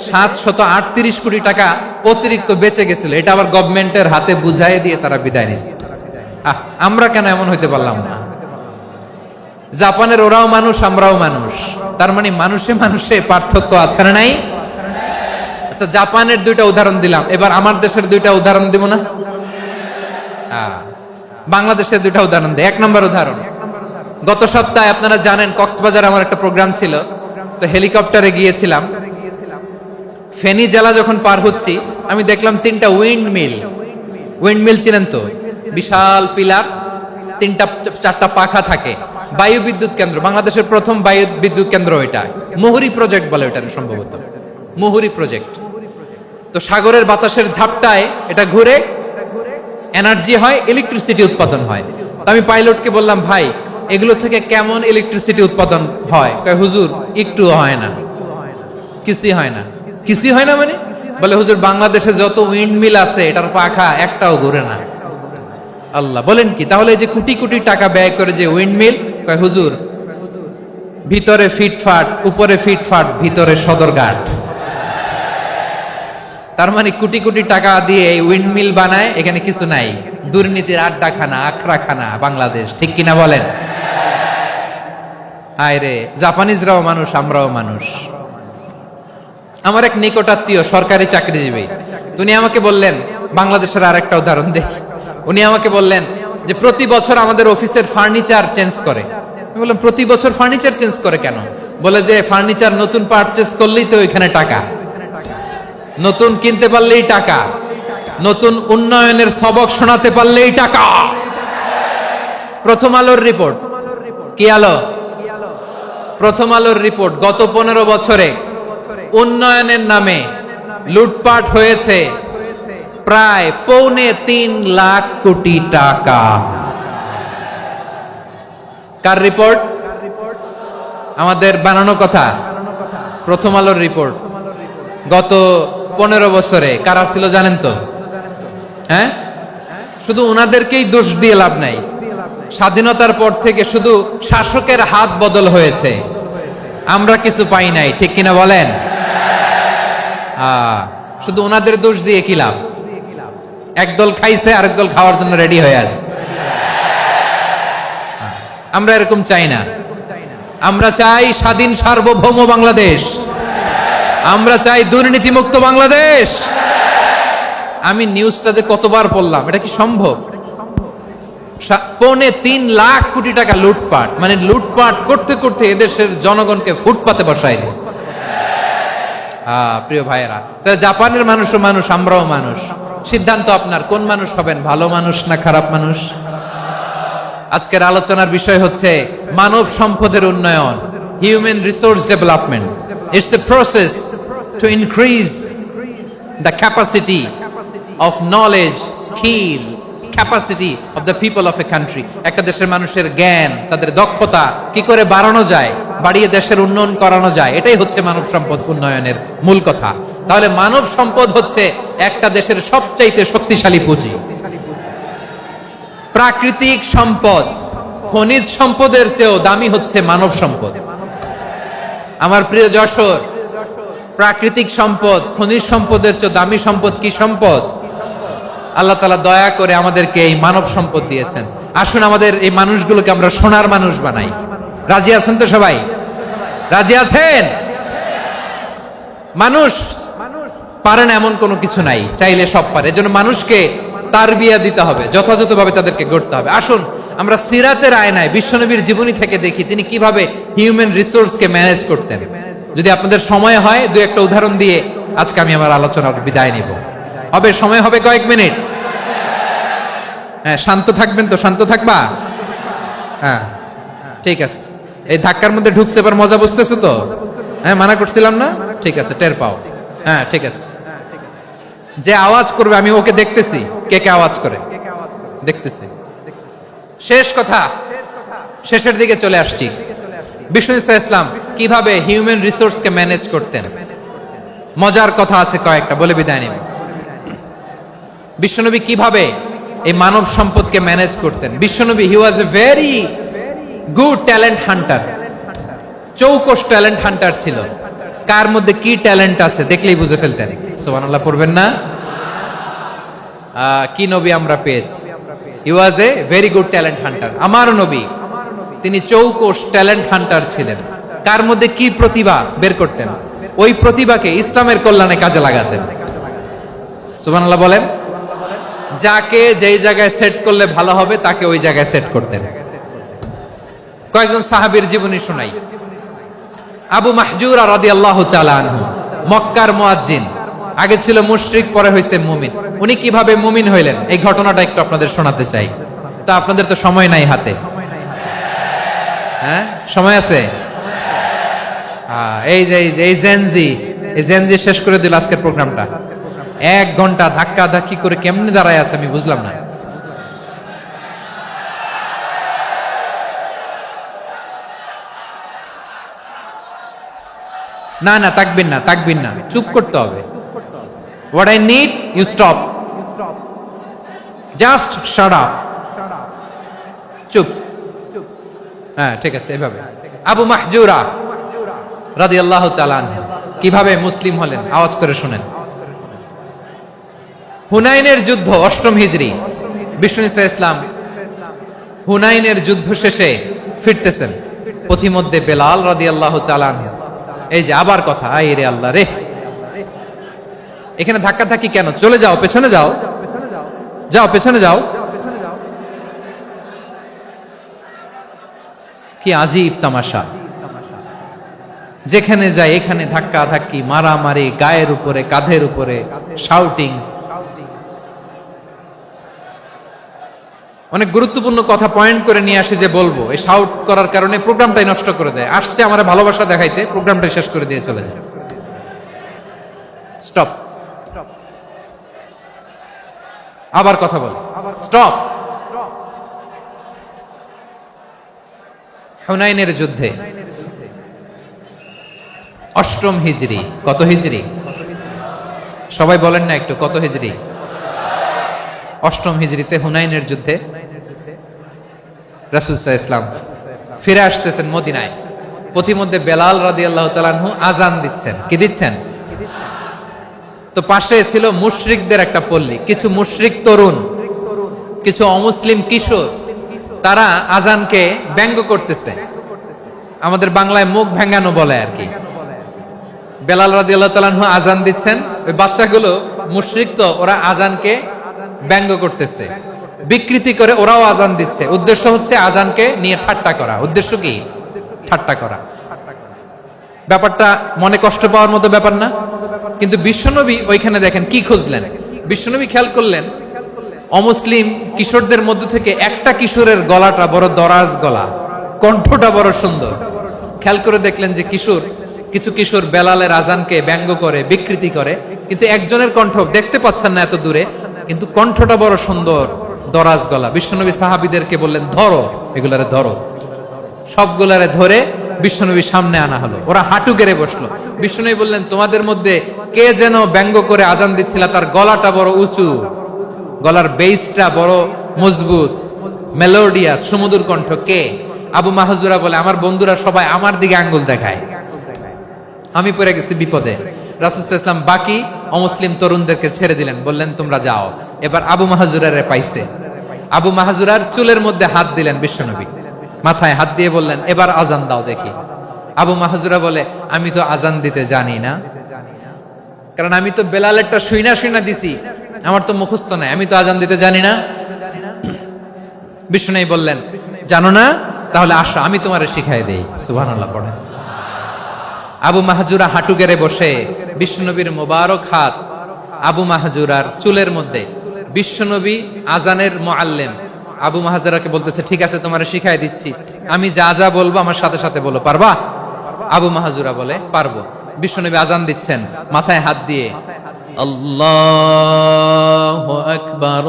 738 কোটি টাকা অতিরিক্ত বেঁচে গেছিল। এটা আবার গভর্নমেন্টের হাতে বুঝাই দিয়ে তারা বিদায় নিচ্ছে। আমরা কেন এমন হইতে পারলাম না? জাপানের ওরাও মানুষ, আমরাও মানুষ। তার মানে মানুষে মানুষে পার্থক্য আছে না নাই? আচ্ছা, জাপানের 2টা উদাহরণ দিলাম, এবার আমার দেশের 2টা উদাহরণ দিব না? বাংলাদেশের দুটা উদাহরণ দেয়। 1 নম্বর উদাহরণ, গত সপ্তাহে আপনারা জানেন কক্সবাজার আমার একটা প্রোগ্রাম ছিল, তো হেলিকপ্টারে গিয়েছিলাম। ফেনী জেলা যখন পার হচ্ছি আমি দেখলাম 3টা উইন্ডমিল ছিলেন তো, বিশাল পিলার, 3টা-4টা পাখা থাকে, বায়ু বিদ্যুৎ কেন্দ্র, বাংলাদেশের প্রথম বায়ু বিদ্যুৎ কেন্দ্র এটা, মুহুরী প্রজেক্ট বলে এটা সম্ভবত, মুহুরী প্রজেক্ট। তো সাগরের বাতাসের ঝাপটায় এটা ঘুরে এনার্জি হয়, ইলেকট্রিসিটি উৎপাদন হয়। তো আমি পাইলটকে বললাম, ভাই এগুলো থেকে কেমন ইলেকট্রিসিটি উৎপাদন হয়? কয় হুজুর একটু হয় না, কিছুই হয় না। কিছুই হয় না মানে? বলে হুজুর বাংলাদেশে যত উইন্ডমিল আছে এটার পাখা একটাও ঘুরে না। আল্লাহ, বলেন কি? তাহলে এই যে কোটি কোটি টাকা ব্যয় করে যে উইন্ডমিল, কয় হুজুর ভিতরে ফিটফাট, উপরে ফিটফাট, ভিতরে সদরঘাট। তার মানে কোটি কোটি টাকা দিয়ে এই উইন্ডমিল বানায়, এখানে কিছু নাই, দুর্নীতির আড্ডাখানা, আখড়াখানা বাংলাদেশ, ঠিক কিনা বলেন? হায় রে, জাপানিজরাও মানুষ, আমরাও মানুষ। আমার এক নিকটাত্মীয় সরকারি চাকরিজীবী, উনি আমাকে বললেন, বাংলাদেশের আর একটা উদাহরণ দেখ, উনি আমাকে বললেন যে প্রতি বছর আমাদের অফিসের ফার্নিচার চেঞ্জ করে। আমি বললাম প্রতি বছর ফার্নিচার চেঞ্জ করে কেন? বলে যে ফার্নিচার নতুন পারচেজ করলেই তো ওইখানে টাকা, নতুন কিনতে পারলেই টাকা, নতুন উন্নয়নের সবক শোনাতে পারলেই টাকা। প্রথম আলোর রিপোর্ট, কি আলো? প্রথম আলোর রিপোর্ট, গত 15 বছরে উন্নয়নের নামে লুটপাট হয়েছে প্রায় 3.25 লাখ কোটি টাকা। কার রিপোর্ট? আমাদের বানানো কথা, প্রথম আলোর রিপোর্ট। গত 15 বছরে কারা ছিল জানেন তো? হ্যাঁ, শুধু ওনাদেরকেই দোষ দিয়ে লাভ নাই। স্বাধীনতার পর থেকে শুধু শাসকের হাত বদল হয়েছে, আমরা কিছু পাই নাই, ঠিক কিনা বলেন? শুধু ওনাদের দোষ দিয়ে কি লাভ? একদল খাইছে, আরেক দল খাওয়ার জন্য রেডি হয়ে আছে। আমরা এরকম চাই না। আমরা চাই স্বাধীন সার্বভৌম বাংলাদেশ, আমরা চাই দুর্নীতিমুক্ত বাংলাদেশ। আমি নিউজটা যে কতবার পড়লাম, এটা কি সম্ভব? 3.25 লাখ কোটি টাকা লুটপাট, মানে লুটপাট করতে করতে এদেশের জনগণকে ফুটপাতে বসায় দিচ্ছে। প্রিয় ভাইয়েরা, জাপানের মানুষও মানুষ, আমরাও মানুষ। সিদ্ধান্ত আপনার, কোন মানুষ হবেন, ভালো মানুষ না খারাপ মানুষ? আজকের আলোচনার বিষয় হচ্ছে মানব সম্পদের উন্নয়ন, human resource development. It's a process to increase the capacity of knowledge, skill, capacity of the people of a country. একটা দেশের মানুষের জ্ঞান, তাদের দক্ষতা কি করে বাড়ানো যায়, বাড়িয়ে দেশের উন্নয়ন করানো যায়, এটাই হচ্ছে মানব সম্পদ উন্নয়নের মূল কথা। তাহলে মানব সম্পদ হচ্ছে একটা দেশের সবচাইতে শক্তিশালী পুঁজি। প্রাকৃতিক সম্পদ, খনিজ সম্পদের চেয়েও দামি হচ্ছে মানব সম্পদ। আমার প্রিয় যশোর, প্রাকৃতিক সম্পদ, খনিজ সম্পদের চেয়ে দামি সম্পদ কি সম্পদ? আল্লাহ তাআলা দয়া করে আমাদেরকে এই মানব সম্পদ দিয়েছেন। আসুন আমাদের এই মানুষগুলোকে আমরা সোনার মানুষ বানাই। রাজি আছেন তো সবাই? রাজি আছেন? মানুষ পারে না এমন কোনো কিছু নাই, চাইলে সব পারে। এজন্য মানুষকে তারবিয়া দিতে হবে, যথাযথভাবে তাদেরকে গড়তে হবে। আসুন আমরা সিরাতের আয়নায় বিশ্বনবীর জীবনী থেকে দেখি তিনি কিভাবে হিউম্যান রিসোর্সকে ম্যানেজ করতেন। যদি আপনাদের সময় হয়, দুই একটা উদাহরণ দিয়ে আজকে আমি আমার আলোচনার বিদায় নিব। হবে সময় হবে কয়েক মিনিট? হ্যাঁ, শান্ত থাকবেন তো? শান্ত থাকবা? হ্যাঁ, ঠিক আছে। এই ধাক্কার মধ্যে ঢুকছে, এবার মজা বুঝতেছো তো? হ্যাঁ, মানা করছিলাম না? ঠিক আছে, টের পাও। হ্যাঁ, ঠিক আছে। যে আওয়াজ করবে আমি ওকে দেখতেছি, কে কে আওয়াজ করে দেখতেছি। শেষ কথা, শেষের দিকে চলে আসছি। বিষ্ণু ইসলাম কিভাবে হিউম্যান রিসোর্সকে ম্যানেজ করতেন, মজার কথা আছে কয়েকটা, বলে বিদায় নিব। বিশ্বনবী কিভাবে এই মানব সম্পদকে ম্যানেজ করতেন? বিশ্বনবী, he was a very good talent hunter, চৌকস ট্যালেন্ট হান্টার ছিল। কার মধ্যে কি ট্যালেন্ট আছে দেখলেই বুঝে ফেলতেন। সুবহানাল্লাহ পড়বেন না? কি নবী আমরা পেয়েছি! He was a very good talent hunter. আমার নবী তিনি চৌকস ট্যালেন্ট হান্টার ছিলেন। কার মধ্যে কি প্রতিভা বের করতেন, ওই প্রতিভাকে ইসলামের কল্যাণে কাজে লাগাতেন। সুবহানাল্লাহ বলেন। যাকে যেই জায়গায় সেট করলে ভালো হবে তাকে ওই জায়গায় সেট করতেন। কয়েকজন সাহাবীর জীবনী শোনাই। আবু মাহজুরা রাদিয়াল্লাহু তাআলা আনহু, মক্কার মুয়াজ্জিন, আগে ছিল মুশরিক, পরে হইছে মুমিন। উনি কিভাবে মুমিন হইলেন এই ঘটনাটা একটু আপনাদের শোনাতে চাই। তা আপনাদের তো সময় নাই হাতে, হ্যাঁ সময় আছে? এই জেনজি শেষ করে দিল আজকের প্রোগ্রামটা। 1 ঘন্টা ধাক্কা ধাক্কি করে কেমনে দাঁড়ায় আছে আমি বুঝলাম না। না না তাকবিন না, চুপ করতে হবে। What I need, you stop. Just shut up. চুপ। হ্যাঁ ঠিক আছে, এভাবে। আবু মাহজুরা রাদিয়াল্লাহু তাআলা আনহু কিভাবে মুসলিম হলেন আওয়াজ করে শুনেন। হুনাইনের যুদ্ধ 8ম হিজরি, বিষ্ণু ইসলাম হুনাইনের যুদ্ধ শেষে ফিরতেছেন। পথিমধ্যে বেলাল রাদিয়াল্লাহু তাআলা আনহু, এই যে আবার কথা, আই রে আল্লাহ রে, এখানে ধাক্কা ধাক্কি কেন? চলে যাও, পেছনে যাও, পেছনে যাও। কি আজীব তামাশা! যেখানে যায় এখানে ধাক্কা ধাক্কি, মারামারি, গায়ের উপরে, কাঁধের উপরে, শাউটিং। অনেক গুরুত্বপূর্ণ কথা পয়েন্ট করে নিয়ে আসি যে বলবো, এই শাউট করার কারণে প্রোগ্রামটাই নষ্ট করে দেয়। আসছে আমার ভালোবাসা দেখাইতে, প্রোগ্রামটাই শেষ করে দিয়ে চলে যায়। স্টপ। আবার কথা বল, স্টপ। হুনাইনের যুদ্ধে 8ম হিজরি, কত হিজরি? সবাই বলেন না একটু, কত হিজরি? 8ম হিজরিতে হুনাইনের যুদ্ধে রাসূল সাল্লাল্লাহু আলাইহি ওয়াসাল্লাম ফিরে আসতেছেন মদিনায়। পথিমধ্যে বেলাল রাদিয়াল্লাহু তাআলা আনহু আযান দিচ্ছেন। কি দিচ্ছেন? তো পাশে ছিল মুশরিকদের একটা পল্লী, কিছু মুশরিক তরুণ, কিছু অমুসলিম কিশোর, তারা আযানকে ব্যঙ্গ করতেছে। আমাদের বাংলায় মুখ ভেঙ্গানো বলে আর কি। বেলাল রাদিয়াল্লাহু তাআলা আনহু আযান দিচ্ছেন, ওই বাচ্চাগুলো মুশরিক, তো ওরা আযানকে ব্যঙ্গ করতেছে, বিকৃতি করে ওরাও আযান দিচ্ছে। উদ্দেশ্য হচ্ছে আযানকে নিয়ে ঠাট্টা করা। উদ্দেশ্য কি? ঠাট্টা করা। ব্যাপারটা মনে কষ্ট পাওয়ার মতো ব্যাপার না? কিন্তু বিশ্বনবী ওইখানে দেখেন কি খুঁজলেন। বিশ্বনবী খেয়াল করলেন অমুসলিম কিশোরদের মধ্য থেকে একটা কিশোরের গলাটা বড় দরাজ গলা, কণ্ঠটা বড় সুন্দর। খেয়াল করে দেখলেন যে কিছু কিশোর বেলালের আযানকে ব্যঙ্গ করে, বিকৃতি করে, কিন্তু একজনের কণ্ঠ দেখতে পাচ্ছেন না এত দূরে, কিন্তু কণ্ঠটা বড় সুন্দর, দরাজ গলা। বিশ্বনবী সাহাবীদেরকে বললেন, ধরো এগুলারে, ধরো। সবগুলারে ধরে বিশ্বনবীর সামনে আনা হলো। ওরা হাঁটু গেড়ে বসলো। বিশ্বনবী বললেন, তোমাদের মধ্যে কে যেন ব্যঙ্গ করে আযান দিচ্ছিল, তার গলাটা বড় উঁচু, গলার বেসটা বড় মজবুত, মেলোডিয়াস, সুমধুর কণ্ঠ। কে? আবু মাহজুরা বলে, আমার বন্ধুরা সবাই আমার দিকে আঙ্গুল দেখায়, আমি পড়ে গেছি বিপদে। রাসূল সাল্লাল্লাহু আলাইহি ওয়াসাল্লাম বাকি অমুসলিম তরুণদেরকে ছেড়ে দিলেন, বললেন তোমরা যাও। এবার আবু মাহজুরারে পাইছে। আবু মাহজুরার চুলের মধ্যে হাত দিলেন বিশ্বনবী, মাথায় হাত দিয়ে বললেন, এবার আযান দাও দেখি। আবু মাহজুরা বলে, আমি তো আযান দিতে জানি না, কারণ আমি তো বেলালেরটা শুইনা দিছি, আমার তো মুখস্থ নাই, আমি তো আযান দিতে জানি না। বিশ্বনবী বললেন, জানো না? তাহলে আসো, আমি তোমারে শিখাই দেই। সুবহানাল্লাহ পড়েন। আবু মাহজুরা হাঁটু গেড়ে বসে, বিশ্বনবীর মোবারক হাত আবু মাহজুরার চুলের মধ্যে। বিশ্বনবী আযানের মুআল্লিম আবু মাহজুরাকে বলতেছে, ঠিক আছে তোমারে শিখাই দিচ্ছি, আমি যা যা বলবো আমার সাথে সাথে বলো, পারবা? আবু মাহজুরা বলে, পারবো। বিশ্বনবী আযান দিচ্ছেন, মাথায় হাত দিয়ে আল্লাহু আকবার,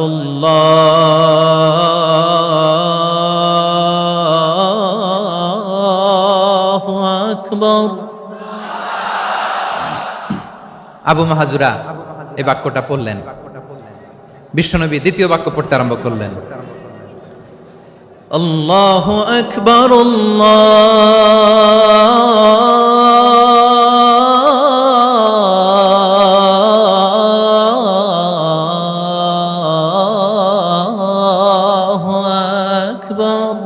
আল্লাহু আকবার। আবু মাহজুরা এই বাক্যটা পড়লেন। বিশ্বনবী দ্বিতীয় বাক্য পড়তে আরম্ভ করলেন, আল্লাহু আকবার, আল্লাহু আকবার।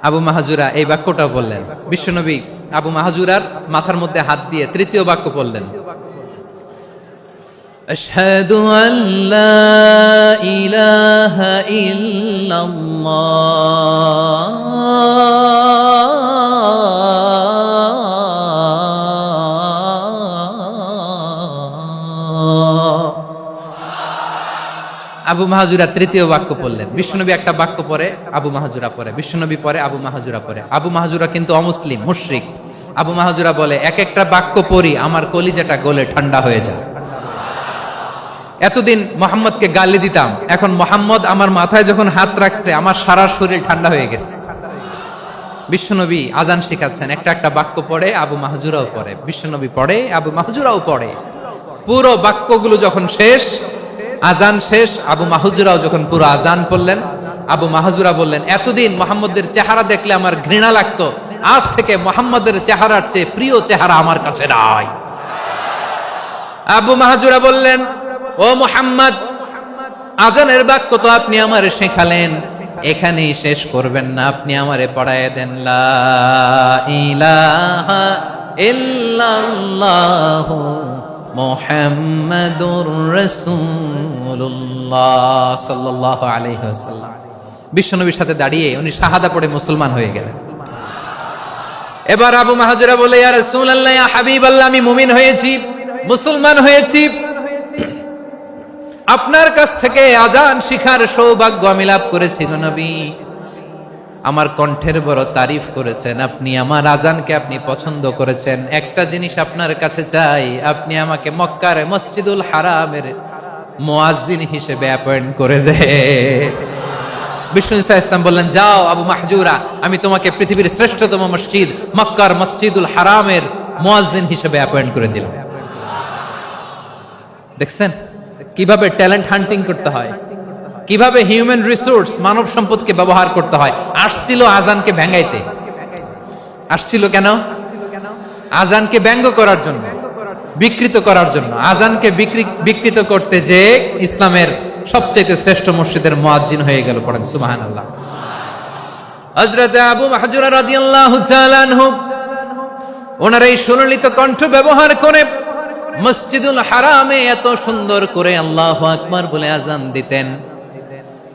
আবু মাহজুরা এই বাক্যটা বললেন। বিশ্বনবী আবু মাহজুরার মাথার মধ্যে হাত দিয়ে তৃতীয় বাক্য পড়লেন, আশহাদু আল্লা ইলাহা ইল্লাল্লাহ। আবু মাহাজুরা তৃতীয় বাক্য পড়লেন। বিশ্বনবী একটা বাক্য পরে আবু মাহাজুরা পরে, বিশ্বনবী পরে আবু মাহাজুরা পরে। আবু মাহাজুরা কিন্তু অমুসলিম, মুশরিক। আবু মাহাজুরা বলে, এক একটা বাক্য পড়ি আমার কলিজাটা গলে ঠান্ডা হয়ে যায়। এতদিন মোহাম্মদকে গালি দিতাম, এখন মোহাম্মদ আমার মাথায় যখন হাত রাখছে আমার সারা শরীর ঠান্ডা হয়ে গেছে। বিশ্বনবী আজান শিখাচ্ছেন, একটা একটা বাক্য পড়ে আবু মাহাজুরাও পড়ে, বিশ্বনবী পড়ে আবু মাহাজুরাও পড়ে। পুরো বাক্যগুলো যখন শেষ, আজান শেষ, আবু মাহাজুরাও যখন পুরো আজান পড়লেন, আবু মাহাজুরা বললেন, এতদিন মোহাম্মদের চেহারা দেখলে আমার ঘৃণা লাগতো, আজ থেকে মোহাম্মদের চেহারার চেয়ে প্রিয় চেহারা আমার কাছে নাই। আবু মাহাজুরা বললেন, ও মুহাম্মদ, আজানের বাক্য তো আপনি আমারে শেখালেন, এখানেই শেষ করবেন না, আপনি আমারে পড়ায় দেন লা ইলাহা ইল্লাল্লাহু মুহাম্মাদুর রাসূলুল্লাহ সাল্লাল্লাহু আলাইহি ওয়াসাল্লাম। বিশ্বনবীর সাথে দাঁড়িয়ে উনি শাহাদা পড়ে মুসলমান হয়ে গেলেন। এবার আবু মাহাজুরা বলে, ইয়া রাসূলুল্লাহ, ইয়া হাবিবাল্লাহ, আমি মুমিন হয়েছি, মুসলমান হয়েছি, আপনার কাছ থেকে আজান শিখার সৌভাগ্য আমি লাভ করেছি গো নবী। আমার কণ্ঠের বড় তারিফ করেছেন, আপনি আমার আজানকে আপনি পছন্দ করেছেন। একটা জিনিস আপনার কাছে চাই, আপনি আমাকে মক্কার মসজিদুল হারামের মুয়াজ্জিন হিসেবে অ্যাপয়েন্ট করে দেন। বিষ্ণু ইসা ইসলাম বললেন, যাও আবু মাহজুরা, আমি তোমাকে পৃথিবীর শ্রেষ্ঠতম মসজিদ মক্কার মসজিদুল হারামের মুয়াজ্জিন হিসেবে অ্যাপয়েন্ট করে দিলাম। দেখছেন কিভাবে ট্যালেন্ট হান্টিং করতে হয়, কিভাবে হিউম্যান রিসোর্স মানব সম্পদকে ব্যবহার করতে হয়। আসছিল আজানকে ভেঙাইতে, আসছিল কেন? আজানকে ব্যঙ্গ করার জন্য, বিকৃত করার জন্য। আজানকে বিকৃত করতে যে ইসলামের সবচেয়ে শ্রেষ্ঠ মসজিদের মুয়াজ্জিন হয়ে গেল। পড়েন সুবহানাল্লাহ। হযরত আবু মাহজুরা রাদিয়াল্লাহু তাআলা আনহু ওনার এই সুললিত কণ্ঠ ব্যবহার করে মসজিদুল হারামে এত সুন্দর করে আল্লাহু আকবার বলে আজান দিতেন,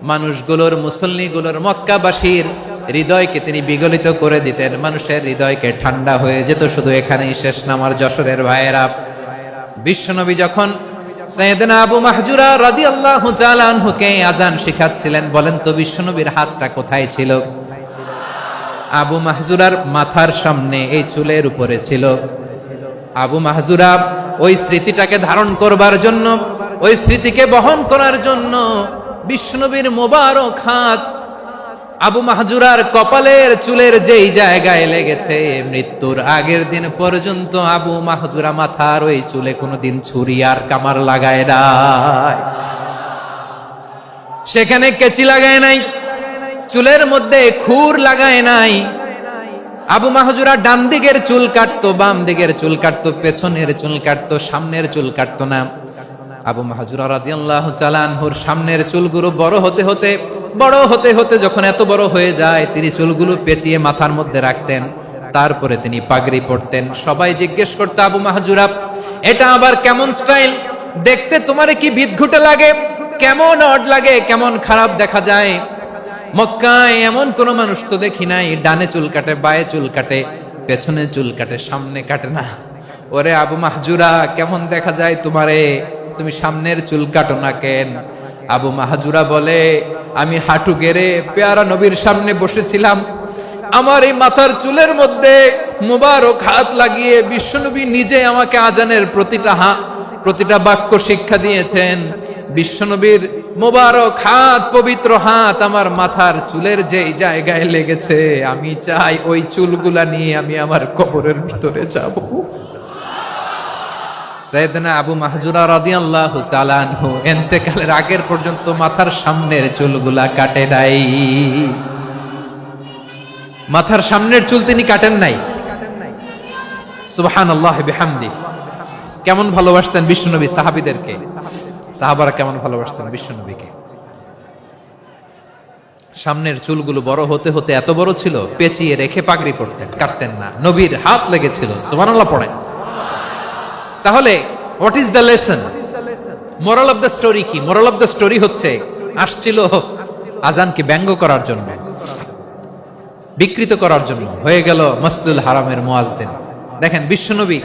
মানুষগুলোর, মুসল্লিগুলোর, মক্কাবাসীর হৃদয়কে তিনি বিগলিত করে দিতেন, মানুষের হৃদয়কে ঠান্ডা হয়ে যেত। শুধু এখানেই শেষ না আমার যশোরের ভাইয়েরা, বিশ্বনবী যখন সাইয়েদনা আবু মাহজুরা রাদিয়াল্লাহু তাআলা আনহুকে আজান শিখাচ্ছিলেন, বলেন তো বিশ্বনবীর হাতটা কোথায় ছিল? আবু মাহজুরার মাথার সামনে, এই চুলের উপরে ছিল। আবু মাহজুরা ওই স্মৃতিটাকে ধারণ করবার জন্য, ওই স্মৃতিকে বহন করার জন্য বিশ্বনবীর মোবারক হাত আবু মাহজুরার কপালের চুলের যেই জায়গায় লেগেছে, মৃত্যুর আগের দিন পর্যন্ত আবু মাহজুরা মাথার ওই চুলে কোনোদিন ছুরি আর কামার লাগায় নাই, সেখানে কেচি লাগায় নাই, চুলের মধ্যে খুর লাগায় নাই। আবু মাহজুরা ডান দিকের চুল কাটতো, বাম দিকের চুল কাটতো, পেছনের চুল কাটতো, সামনের চুল কাটতো না। আবু মাহজুরা রাদিয়াল্লাহু তাআলা আনহুর সামনের চুলগুলো বড় হতে হতে যখন এত বড় হয়ে যায়, তিনি চুলগুলো পেঁচিয়ে মাথার মধ্যে রাখতেন, তারপরে তিনি পাগড়ি পরতেন। সবাই জিজ্ঞেস করতো, আবু মাহজুরা, এটা আবার কেমন স্টাইল? দেখতে তোমারে কি বিদঘুটে লাগে, কেমন অড লাগে, কেমন খারাপ দেখা যায়। মক্কায় এমন কোন মানুষ তো দেখি নাই, ডানে চুল কাটে, বায়ে চুল কাটে, পেছনে চুল কাটে, সামনে কাটে না। ওরে আবু মাহজুরা, কেমন দেখা যায় তোমারে, তুমি সামনের চুল কাটো না কেন? আবু মাহজুরা বলে, আমি হাঁটু গেড়ে পেয়ারা নবীর সামনে বসেছিলাম, আমার এই মাথার চুলের মধ্যে মুবারক হাত লাগিয়ে বিশ্বনবী নিজে আমাকে আজানের প্রতিটা বাক্য শিক্ষা দিয়েছেন। বিশ্বনবীর মোবারক হাত, পবিত্র হাত আমার মাথার চুলের যেই জায়গায় লেগেছে, আমি চাই ওই চুলগুলা নিয়ে আমি আমার কবরের ভিতরে যাব। সাইয়েদনা আবু মাহজুরা রাদিয়াল্লাহু তাআলা আনহু ইন্তেকালের আগের পর্যন্ত মাথার সামনের চুলগুলা কাটে নাই, মাথার সামনের চুল তিনি কাটেন নাই। সুবহানাল্লাহ বিহামদি। কেমন ভালোবাসতেন বিশ্বনবী সাহাবীদেরকে, সাহাবারা কেমন ভালোবাসতেন বিশ্বনবীকে। সামনের চুলগুলো বড় হতে হতে এত বড় ছিল, পেঁচিয়ে রেখে পাগড়ি পরতেন, কাটতেন না। নবীর হাত লেগেছিল, সুবহানাল্লাহ পড়েন। তাহলে what is the lesson? Moral of the story কি? মোরাল অফ দ্য স্টোরি হচ্ছে, আসছিল আজানকে ব্যঙ্গ করার জন্য, বিকৃত করার জন্য, হয়ে গেল মসজিদুল হারামের মুয়াজ্জিন। দেখেন বিশ্বনবী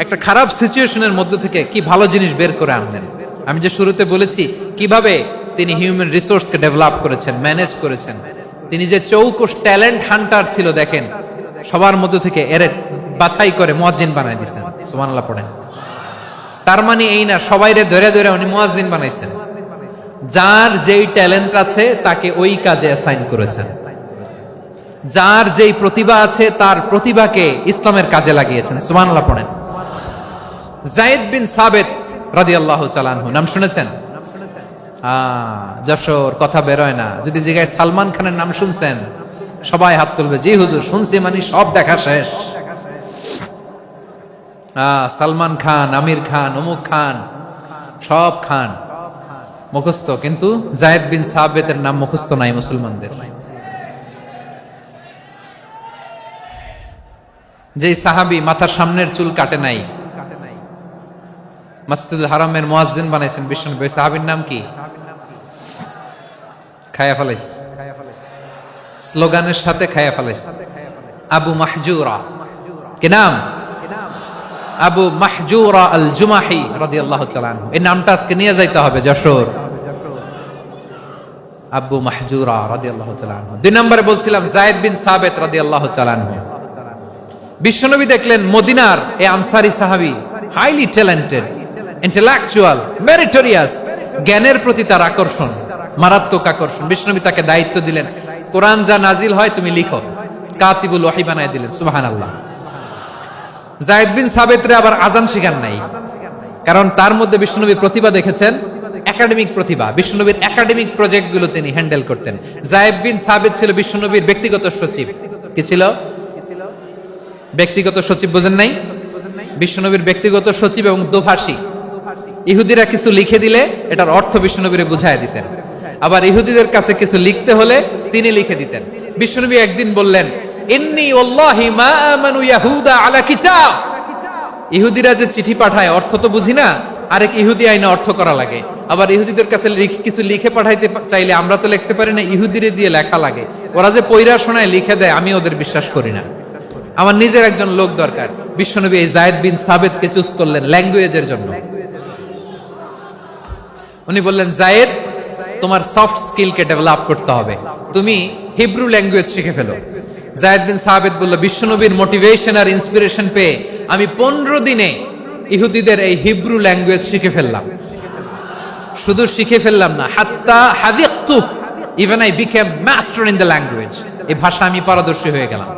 একটা খারাপ সিচুয়েশনের মধ্যে থেকে কি ভালো জিনিস বের করে আনলেন। আমি যে শুরুতে বলেছি কিভাবে তিনি হিউম্যান রিসোর্সকে ডেভেলপ করেছেন, ম্যানেজ করেছেন। তিনি যে চৌকস ট্যালেন্ট হান্টার ছিল, দেখেন সবার মধ্যে থেকে এর বাছাই করে মুয়াজ্জিন বানাই দিয়েছেন। সুবহানাল্লাহ পড়েন। তার মানে এই না সবাইরে ধরে ধরে উনি মুয়াজ্জিন বানাইছেন। যার যেই ট্যালেন্ট আছে তাকে ওই কাজে অ্যাসাইন করেছেন। যার যেই প্রতিভা আছে তার প্রতিভাকে ইসলামের কাজে লাগিয়েছেন। সুবহানাল্লাহ পড়েন। যায়েদ বিন সাবিত রাদিয়াল্লাহু তাআলা আনহু নাম শুনেছেন? যশোর কথা বেরোয় না। যদি জিগায় সালমান খানের নাম শুনছেন, সবাই হাত তুলবে, জি হুজুর শুনছি, মানে সব দেখা শেষ। সালমান খান, আমির খান, অমুক খান, সব খান মুখস্থ, কিন্তু যায়েদ বিন সাবিতের নাম মুখস্থ নাই মুসলমানদের। যে সাহাবী মাথার সামনের চুল কাটে নাই, মসজিদুল হারামের মুয়াজ্জিন বানাইছেন বিশ্বনবী, সাহাবীর নাম কি? খায়া ফেলাইস, স্লোগানের সাথে খায়া ফেলাইস। আবু মাহজুরা, কি নাম? আবু মাহজুরা আল জুমাহি রাদিয়াল্লাহু তাআলা আনহু। এই নামটা আজকে নিয়ে যাইতে হবে যশোর। আবু মাহজুরা রাদিয়াল্লাহু তাআলা আনহু। দুই নম্বরে বলছিলাম যায়েদ বিন সাবিত রাদিয়াল্লাহু তাআলা আনহু। বিশ্বনবী দেখলেন মদিনার এই আনসারী সাহাবী হাইলি ট্যালেন্টেড, ইন্টেলেকচুয়াল, মেরিটোরিয়াস, জ্ঞানের প্রতি তার আকর্ষণ, মারাত্মক আকর্ষণ। বিশ্বনবী তাকে দায়িত্ব দিলেন, কোরআন যা নাজিল হয় তুমি লিখো, কাতিবুল ওয়াহি বানায় দিলেন। সুবহানাল্লাহ। যায়েদ বিন সাবিতরে আবার আজান শিখান নাই, কারণ তার মধ্যে বিশ্বনবী প্রতিভা দেখেছেন, একাডেমিক প্রতিভা। বিশ্বনবীর একাডেমিক প্রজেক্ট গুলো তিনি হ্যান্ডেল করতেন। যায়েদ বিন সাবিত ছিল বিশ্বনবীর ব্যক্তিগত সচিব। কি ছিল? ব্যক্তিগত সচিব। বোঝেন নাই? বিশ্বনবীর ব্যক্তিগত সচিব এবং দোভাষী। ইহুদিরা কিছু লিখে দিলে এটার অর্থ বিশ্বনবীরে বুঝায় দিতেন, আবার ইহুদিদের কাছে কিছু লিখতে হলে তিনি লিখে দিতেন। বিশ্বনবী একদিন বললেন, ইন্নী ওয়াল্লাহি মা আমানু ইয়াহুদা আলা কিতাব। ইহুদিরা যে চিঠি পাঠায় অর্থ তো বুঝি না, আরেক ইহুদি আইনে অর্থ করা লাগে। আবার ইহুদিদের কাছে কিছু লিখে পাঠাইতে চাইলে আমরা তো লিখতে পারি না, ইহুদিরে দিয়ে লেখা লাগে। ওরা যে পয়রা শোনায় লিখে দেয়, আমি ওদের বিশ্বাস করি না। আমার নিজের একজন লোক দরকার। বিশ্বনবী এই যায়েদ বিন সাবিতকে চুজ করলেন ল্যাঙ্গুয়েজের জন্য। উনি বললেন, যায়েদ তোমার সফট স্কিলকে ডেভেলপ করতে হবে, তুমি হিব্রু ল্যাঙ্গুয়েজ শিখে ফেলো। যায়েদ বিন সাবিত বলল, বিশ্বনবীর মোটিভেশন আর ইন্সপিরেশন পেয়ে আমি 15 দিনে ইহুদিদের এই হিব্রু ল্যাঙ্গুয়েজ শিখে ফেললাম। শুধু শিখে ফেললাম না, হাত্তা হাদিকতু, even I became master in the language. এই ভাষা আমি পারদর্শী হয়ে গেলাম।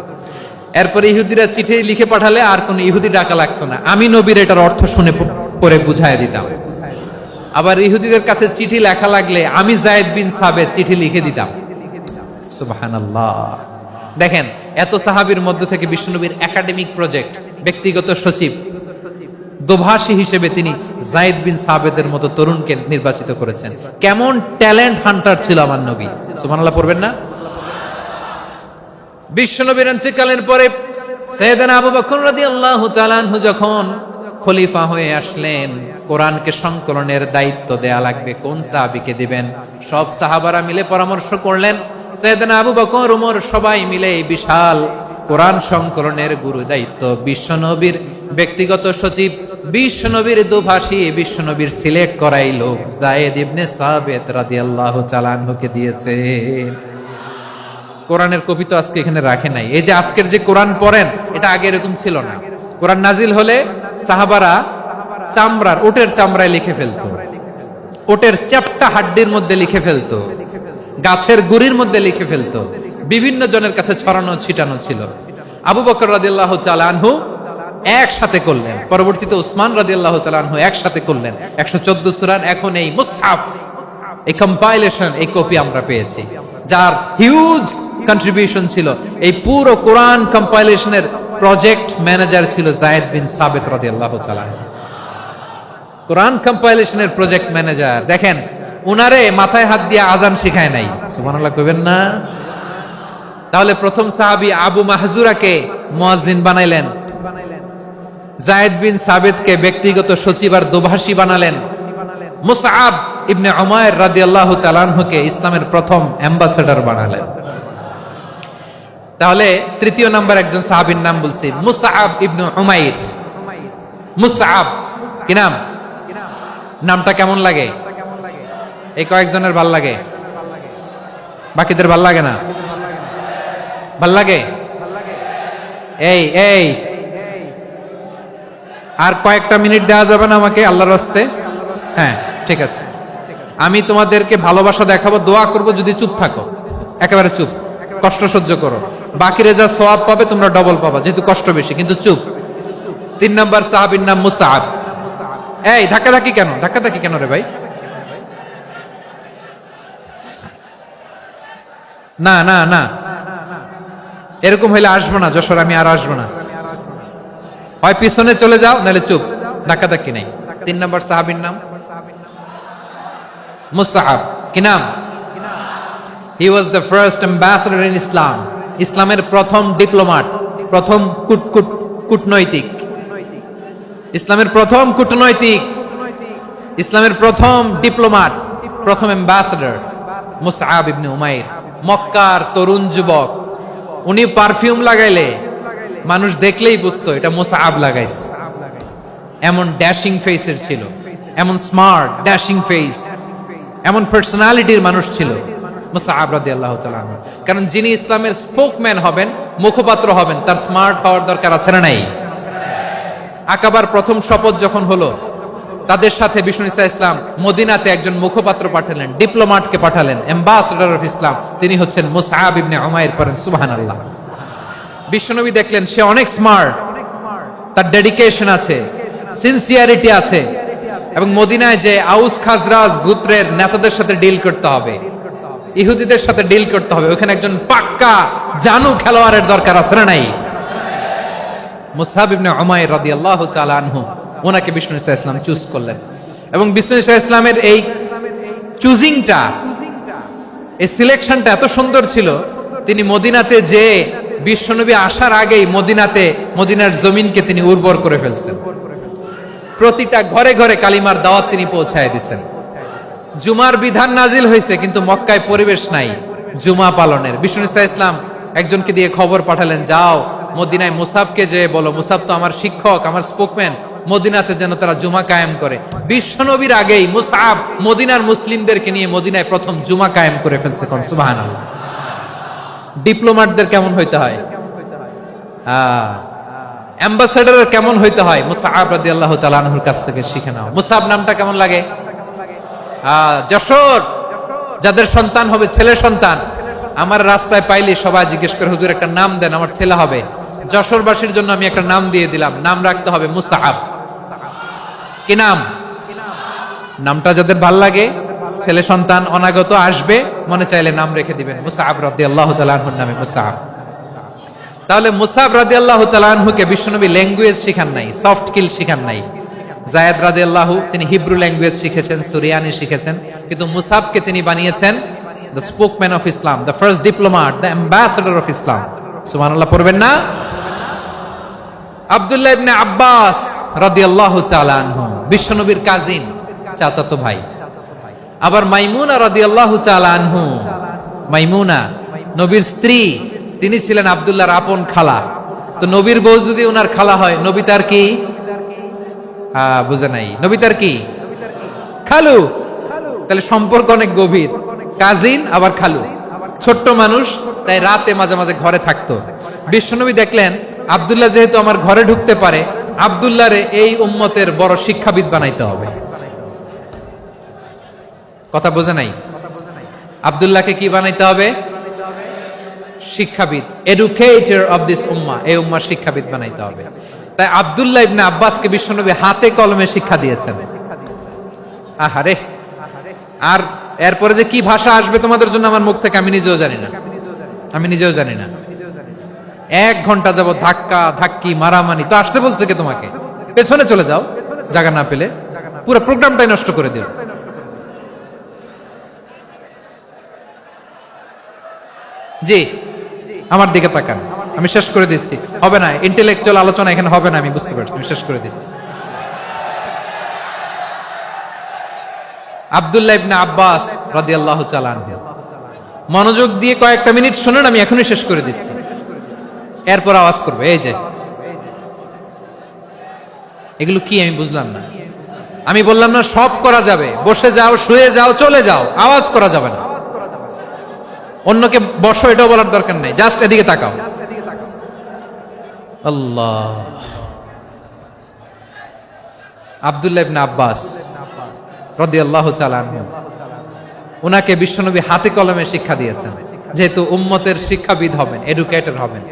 এরপরে ইহুদিরা চিঠি লিখে পাঠালে আর কোন ইহুদি ডাকা লাগতো না, আমি নবীর এটার অর্থ শুনে পরে বুঝায় দিতাম। আবার ইহুদিদের কাছে চিঠি লেখা লাগলে আমি যায়েদ বিন সাবিত চিঠি লিখে দিতাম। সুবহানাল্লাহ। দেখেন এত সাহাবীর মধ্য থেকে বিশ্বনবীর একাডেমিক প্রজেক্ট, ব্যক্তিগত সচিব, দোভাষী হিসেবে তিনি যায়েদ বিন সাবিতের মতো তরুণকে নির্বাচিত করেছেন। কেমন ট্যালেন্ট হান্টার ছিল আমার নবী। সুবহানাল্লাহ পড়বেন না? বিশ্বনবীর ইন্তেকালের পরে সাইয়েদনা আবু বকর রাদিয়াল্লাহু তাআলা আনহু যখন খলিফা হয়ে আসলেন, কোরআনকে সংকলনের দায়িত্ব দেয়া লাগবে, কোন সাহাবীকে দিবেন? সব সাহাবারা মিলে পরামর্শ করলেন। সাইয়েদনা আবু বকর, ওমর সবাই মিলে এই বিশাল কোরআন সংকলনের গুরু দায়িত্ব বিশ্বনবীর ব্যক্তিগত সচিব, বিশ্বনবীর দোভাষী, বিশ্বনবীর সিলেক্ট করাই লোক যায়েদ ইবনে সাবিত রাদিয়াল্লাহু তাআলা আনহুকে দিয়েছে। কোরআনের কপি তো আজকে এখানে রাখে নাই। এই যে আজকের যে কোরআন পড়েন, এটা আগে এরকম ছিল না। কোরআন নাজিল হলে সাহাবারা চামড়ার, ওটের চামড়ায় লিখে ফেলতো, ওটের চ্যাপ্টা হাড্ডির মধ্যে লিখে ফেলতো, গাছের গুড়ির মধ্যে লিখে ফেলতো। বিভিন্ন জনের কাছে ছড়ানো ছিটানো ছিল। আবু বকর রাদিয়াল্লাহু তাআলা আনহু একসাথে করলেন, পরবর্তীতে উসমান রাদিয়াল্লাহু তাআলা আনহু একসাথে করলেন। 114 সূরার এখন এই মুসহাফ, এই কম্পাইলেশন, এই কপি আমরা পেয়েছি, যার হিউজ কন্ট্রিবিউশন ছিল। এই পুরো কোরআন কম্পাইলেশনের প্রজেক্ট ম্যানেজার ছিল যায়েদ বিন সাবিত রাদিয়াল্লাহু তাআলা। কোরআন কম্পাইলেশনের প্রজেক্ট ম্যানেজার। দেখেন উনারে মাথায় হাত দিয়ে আজান শিখায় নাই। সুবহানাল্লাহ কইবেন না? তাহলে প্রথম সাহাবী আবু মাহজুরাকে মুয়াজ্জিন বানাইলেন, যায়েদ বিন সাবিতকে ব্যক্তিগত সচিব আর দোভাষী বানালেন। মুসআব ইবনে উমাইর রাদিয়াল্লাহু তাআলা আনহুকে ইসলামের প্রথম অ্যাম্বাসেডর বানালেন। তাহলে তৃতীয় নাম্বার একজন সাহাবীর নাম বলছি, মুসআব ইবনে উমাইর। মুসআব কি নাম? নামটা কেমন লাগে? এই কয়েকজনের ভাল লাগে, বাকিদের ভাল লাগে না? ভাল লাগে? এই এই আর কয়েকটা মিনিট দেওয়া যাবে না আমাকে আল্লাহর রাস্তে? হ্যাঁ ঠিক আছে, আমি তোমাদেরকে ভালোবাসা দেখাবো, দোয়া করব, যদি চুপ থাকো, একেবারে চুপ, কষ্ট সহ্য করো, বাকি রেজা সওয়াব পাবে, তোমরা ডবল পাবা, যেহেতু কষ্ট বেশি, কিন্তু চুপ। 3 নাম্বার সাহাবীর নাম মুসআব। এই ধাক্কাধাক্কি কেন? ধাক্কাধাক্কি কেন রে ভাই? না না না, এরকম হইলে আসবো না যশোর, আমি আর আসবো না। হয় পিছনে চলে যাও, নাহলে চুপ, ধাক্কাধাক্কি নেই। 3 নাম্বার সাহাবীর নাম মুসআব। কি নাম? He was the first ambassador in Islam. ইসলামের প্রথম ডিপ্লোম্যাট, প্রথম কূটনৈতিক, ইসলামের প্রথম কূটনৈতিক, ইসলামের প্রথম ডিপ্লোম্যাট, প্রথম অ্যাম্বাসেডর মুসআব ইবনে উমাইর। মক্কার তরুণ যুবক, উনি পারফিউম লাগাইলে মানুষ দেখলেই বুঝতো এটা মুসআব লাগাইছে। এমন ড্যাশিং ফেসের ছিল, এমন স্মার্ট ড্যাশিং ফেস, এমন পার্সোনালিটির মানুষ ছিল মুসআব রাদিয়াল্লাহু তাআলা আনহু। কারণ যিনি ইসলামের স্পোকম্যান হবেন, মুখপাত্র হবেন, তার স্মার্ট হওয়ার দরকার আছে না নাই? আকাবার প্রথম শপথ যখন হলো, তাদের সাথে বিষ্ণু ঈসা ইসলাম মদিনাতে একজন মুখপাত্র পাঠালেন, ডিপ্লোম্যাটকে পাঠালেন, অ্যাম্বাসেডর অফ ইসলাম, তিনি হচ্ছেন মুসআব ইবনে উমাইর। পড়েন সুবহানাল্লাহ। বিশ্বনবী দেখলেন সে অনেক স্মার্ট, তার ডেডিকেশন আছে, সিনসিয়ারিটি আছে, এবং মদিনায় যে আউস খাজরাজ গোত্রের নেতাদের সাথে ডিল করতে হবে, ইহুদিদের সাথে ডিল করতে হবে, ওখানে একজন পাক্কা জানু খেলোয়াড়ের দরকার আছে না নাই? মুসআব ইবনে উমাইর রাদিয়াল্লাহু তাআলা আনহু, ওনাকে বিষ্ণু ঈসা ইসলাম চুজ করলেন। এবং বিষ্ণু ঈসা ইসলামের এই চুজিংটা, এই সিলেকশনটা এত সুন্দর ছিল, তিনি মদিনাতে যে বিশ্বনবী আসার আগেই মদিনার জমিনকে তিনি উর্বর করে ফেলছেন। প্রতিটা ঘরে ঘরে কালিমার দাওয়াত তিনি পৌঁছায় দিচ্ছেন। জুমার বিধান নাজিল হয়েছে, কিন্তু মক্কায় পরিবেশ নাই জুমা পালনের। বিষ্ণু ঈসা ইসলাম একজনকে দিয়ে খবর পাঠালেন, যাও মদিনায় মুসাবকে যে বলো, মুসাব তো আমার শিক্ষক, আমার স্পোকম্যান, মদিনাতে যেন তারা জুমা কায়েম করে। বিশ্বনবীর আগেই মুসআব মদিনার মুসলিমদেরকে নিয়ে মদিনায় প্রথম জুমা কায়েম করে ফেলছে। কোন সুবহানাল্লাহ। ডিপ্লোম্যাটদের কেমন হইতে হয়, অ্যাম্বাসেডরের কেমন হইতে হয়, মুসআব রাদিয়াল্লাহু তাআলা আনহুর কাছ থেকে শিখে নাও। মুসআব নামটা কেমন লাগে? যশোর যাদের সন্তান হবে, ছেলে সন্তান, আমার রাস্তায় পাইলে সবাই জিজ্ঞেস করে, হুজুর একটা নাম দেন, আমার ছেলে হবে। যশোরবাসীর জন্য আমি একটা নাম দিয়ে দিলাম, নাম রাখতে হবে মুসআব। কি নাম? নামটা যাদের ভাল লাগে, ছেলে সন্তান অনাগত আসবে, মনে চাইলে নাম রেখে দিবেন মুসআব রাদিয়াল্লাহু তাআলা আনহুর নামে মুসআব। তাহলে মুসআব রাদিয়াল্লাহু তাআলা আনহুকে বিশ্বনবী ল্যাঙ্গুয়েজ শিখান নাই, সফট স্কিল শিখান নাই। যায়েদ রাদিয়াল্লাহু, তিনি হিব্রু ল্যাঙ্গুয়েজ শিখেছেন, সুরিয়ানি শিখেছেন, কিন্তু মুসআবকে তিনি বানিয়েছেন the spokesman of Islam, the first diplomat, the ambassador of Islam. সুবহানাল্লাহ পড়বেন না? আব্দুল্লাহ ইবনে আব্বাস রাদিয়াল্লাহু তাআলা আনহু, বিশ্বনবীর কাজিন, চাচাতো ভাই। আবার মাইমুনা রাদিয়াল্লাহু তাআলা আনহু, মাইমুনা নবীর স্ত্রী, তিনি ছিলেন আব্দুল্লাহর আপন খালা। তো নবীর বউ যদি ওনার খালা হয়, নবী তার কি? বুঝে নাই, নবী তার কি? খালু। তাহলে সম্পর্ক অনেক গভীর, কাজিন আবার খালু, ছোট্ট মানুষ, তাই রাতে মাঝে মাঝে ঘরে থাকতো। বিশ্বনবী দেখলেন আব্দুল্লাহ যেহেতু আমার ঘরে ঢুকতে পারে, আব্দুল্লাহরে এই উম্মতের বড় শিক্ষাবিদ বানাইতে হবে। কথা বোঝে নাই? আব্দুল্লাহকে কি বানাইতে হবে? শিক্ষাবিদ, এডুকেটর অফ দিস উম্মাহ, এই উম্মার শিক্ষাবিদ বানাইতে হবে। তাই আব্দুল্লাহ ইবনে আব্বাসকে বিশ্বনবী হাতে কলমে শিক্ষা দিয়েছেন। আহারে, আর এরপরে যে কি ভাষা আসবে তোমাদের জন্য আমার মুখ থেকে আমি নিজেও জানি না, আমি নিজেও জানি না। 1 ঘন্টা যাবত ধাক্কা ধাক্কি মারামারি। তো আসতে বলছে কে তোমাকে? পেছনে চলে যাও, জায়গা না পেলে। পুরো প্রোগ্রামটাই নষ্ট করে দিল। জি, আমার দিকে তাকান, আমি শেষ করে দিচ্ছি। হবে না, ইন্টেলেকচুয়াল আলোচনা এখানে হবে না, আমি বুঝতে পারছি, আমি শেষ করে দিচ্ছি। আব্দুল্লাহ ইবনে আব্বাস রাদিয়াল্লাহু তাআলা আনহু। মনোযোগ দিয়ে কয়েকটা মিনিট শুনুন, আমি এখনই শেষ করে দিচ্ছি, এরপর আওয়াজ করবে। এই যে এগুলো কি আমি বুঝলাম না। আমি বললাম না সব করা যাবে, বসে যাও, শুয়ে যাও, চলে যাও, আওয়াজ করা যাবে না। অন্যকে বসো এটাও বলার দরকার নেই, জাস্ট এদিকে তাকাও। আল্লাহ। আব্দুল্লাহ ইবনে আব্বাস রাদিয়াল্লাহু তাআলা আনহু, উনাকে বিশ্বনবী হাতে কলমে শিক্ষা দিয়েছেন, যেহেতু উম্মতের শিক্ষাবিদ হবেন, এডুকেটর হবেন।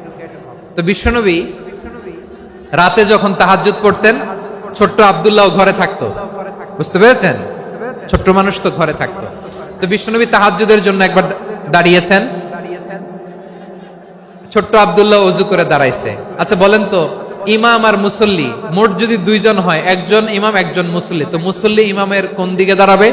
তো বিশ্বনবী রাতে যখন তাহাজ্জুদ পড়তেন, ছোট্ট আব্দুল্লাহ ঘরে থাকতো, বুঝতে পেরেছেন? ছোট্ট মানুষ তো ঘরে থাকতো। তো বিশ্বনবী তাহাজ্জুদের জন্য একবার দাঁড়িয়েছেন, ছোট্ট আব্দুল্লাহ ওযু করে দাঁড়াইছে। আচ্ছা বলেন তো, ইমাম আর মুসল্লি মোট যদি দুইজন হয়, একজন ইমাম একজন মুসল্লি, তো মুসল্লি ইমামের কোন দিকে দাঁড়াবে?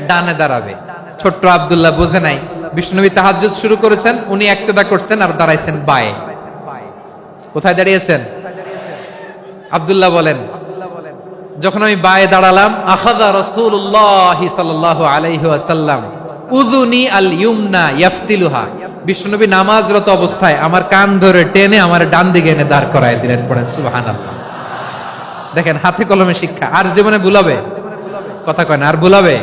ডানে দাঁড়াবে। ছোট্ট আব্দুল্লাহ বোঝে নাই, বিশ্বনবী তাহাজ্জুদ শুরু করেছেন, উনি একতেদা করছেন আর দাঁড়াইছেন বায়ে। কোথায় দাঁড়িয়েছেন? আব্দুল্লাহ বলেন, যখন আমি বায়ে দাঁড়ালাম, আখাযা রাসূলুল্লাহ সাল্লাল্লাহু আলাইহি ওয়াসাল্লাম উযুনি আল ইউমনা ইয়াফতিলুহা, বিশ্বনবী নামাজরত অবস্থায় আমার কান ধরে টেনে আমার ডান দিকে এনে দাঁড় করায় দিলেন। পড়েন সুবহানাল্লাহ। দেখেন হাতে কলমে শিক্ষা। আর জীবনে ভুল হবে? কথা কয় না, আর ভুল হবে?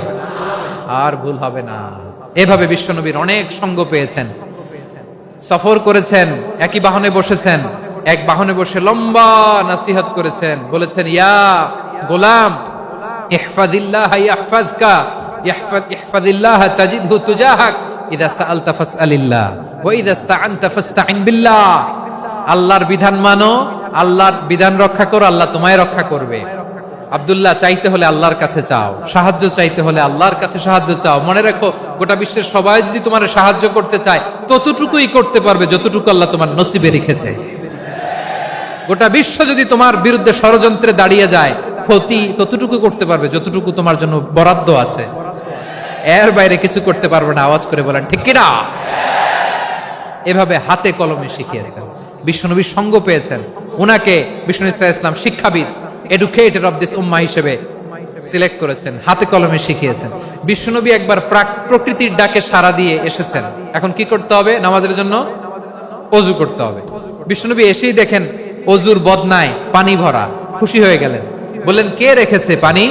আর ভুল হবে না। এভাবে বিশ্বনবীর অনেক সঙ্গ পেয়েছেন, সফর করেছেন, একই বাহনে বসেছেন, এক বাহনে বসে লম্বা নাসিহত করেছেন, বলেছেন, ইয়া গোলাম ইহফাজিল্লাহ ইয়াহফাজকা, ইহফাজিল্লাহ তাজিদহু তুজাহাক, ইযা সাআলতা ফাসআলিল্লাহ ওয়া ইযা ইসতাআনতা ফাসতাইন বিল্লাহ। আল্লাহর বিধান মানো, আল্লাহর বিধান রক্ষা করো, আল্লাহ তোমায় রক্ষা করবে। আব্দুল্লাহ, চাইতে হলে আল্লাহর কাছে চাও, সাহায্য চাইতে হলে আল্লাহর কাছে সাহায্য চাও। মনে রাখো, গোটা বিশ্বের সবাই যদি তোমার সাহায্য করতে চায়, ততটুকুই করতে পারবে যতটুকু আল্লাহ তোমার নসিবে রেখেছে। গোটা বিশ্ব যদি তোমার বিরুদ্ধে ষড়যন্ত্রে দাঁড়িয়ে যায়, ক্ষতি ততটুকু করতে পারবে যতটুকু তোমার জন্য বরাদ্দ আছে, এর বাইরে কিছু করতে পারবে না। আওয়াজ করে বলেন ঠিক কিনা? এভাবে হাতে কলমে শিখিয়েছেন, বিশ্বনবীর সঙ্গ পেয়েছেন। উনাকে বিষ্ণু ইসলাম শিক্ষাবিদ, এডুকেটর অফ দিস উম্মাহ হিসেবে সিলেক্ট করেছেন, হাতে কলমে শিখিয়েছেন। বিশ্বনবী একবার প্রকৃতির ডাকে সাড়া দিয়ে এসেছেন। এখন কি করতে হবে? নামাজের জন্য ওযু করতে হবে। বিশ্বনবী এসেই দেখেন ওযুর বদনায় পানি ভরা, খুশি হয়ে গেলেন, বললেন, কে রেখেছে পানি?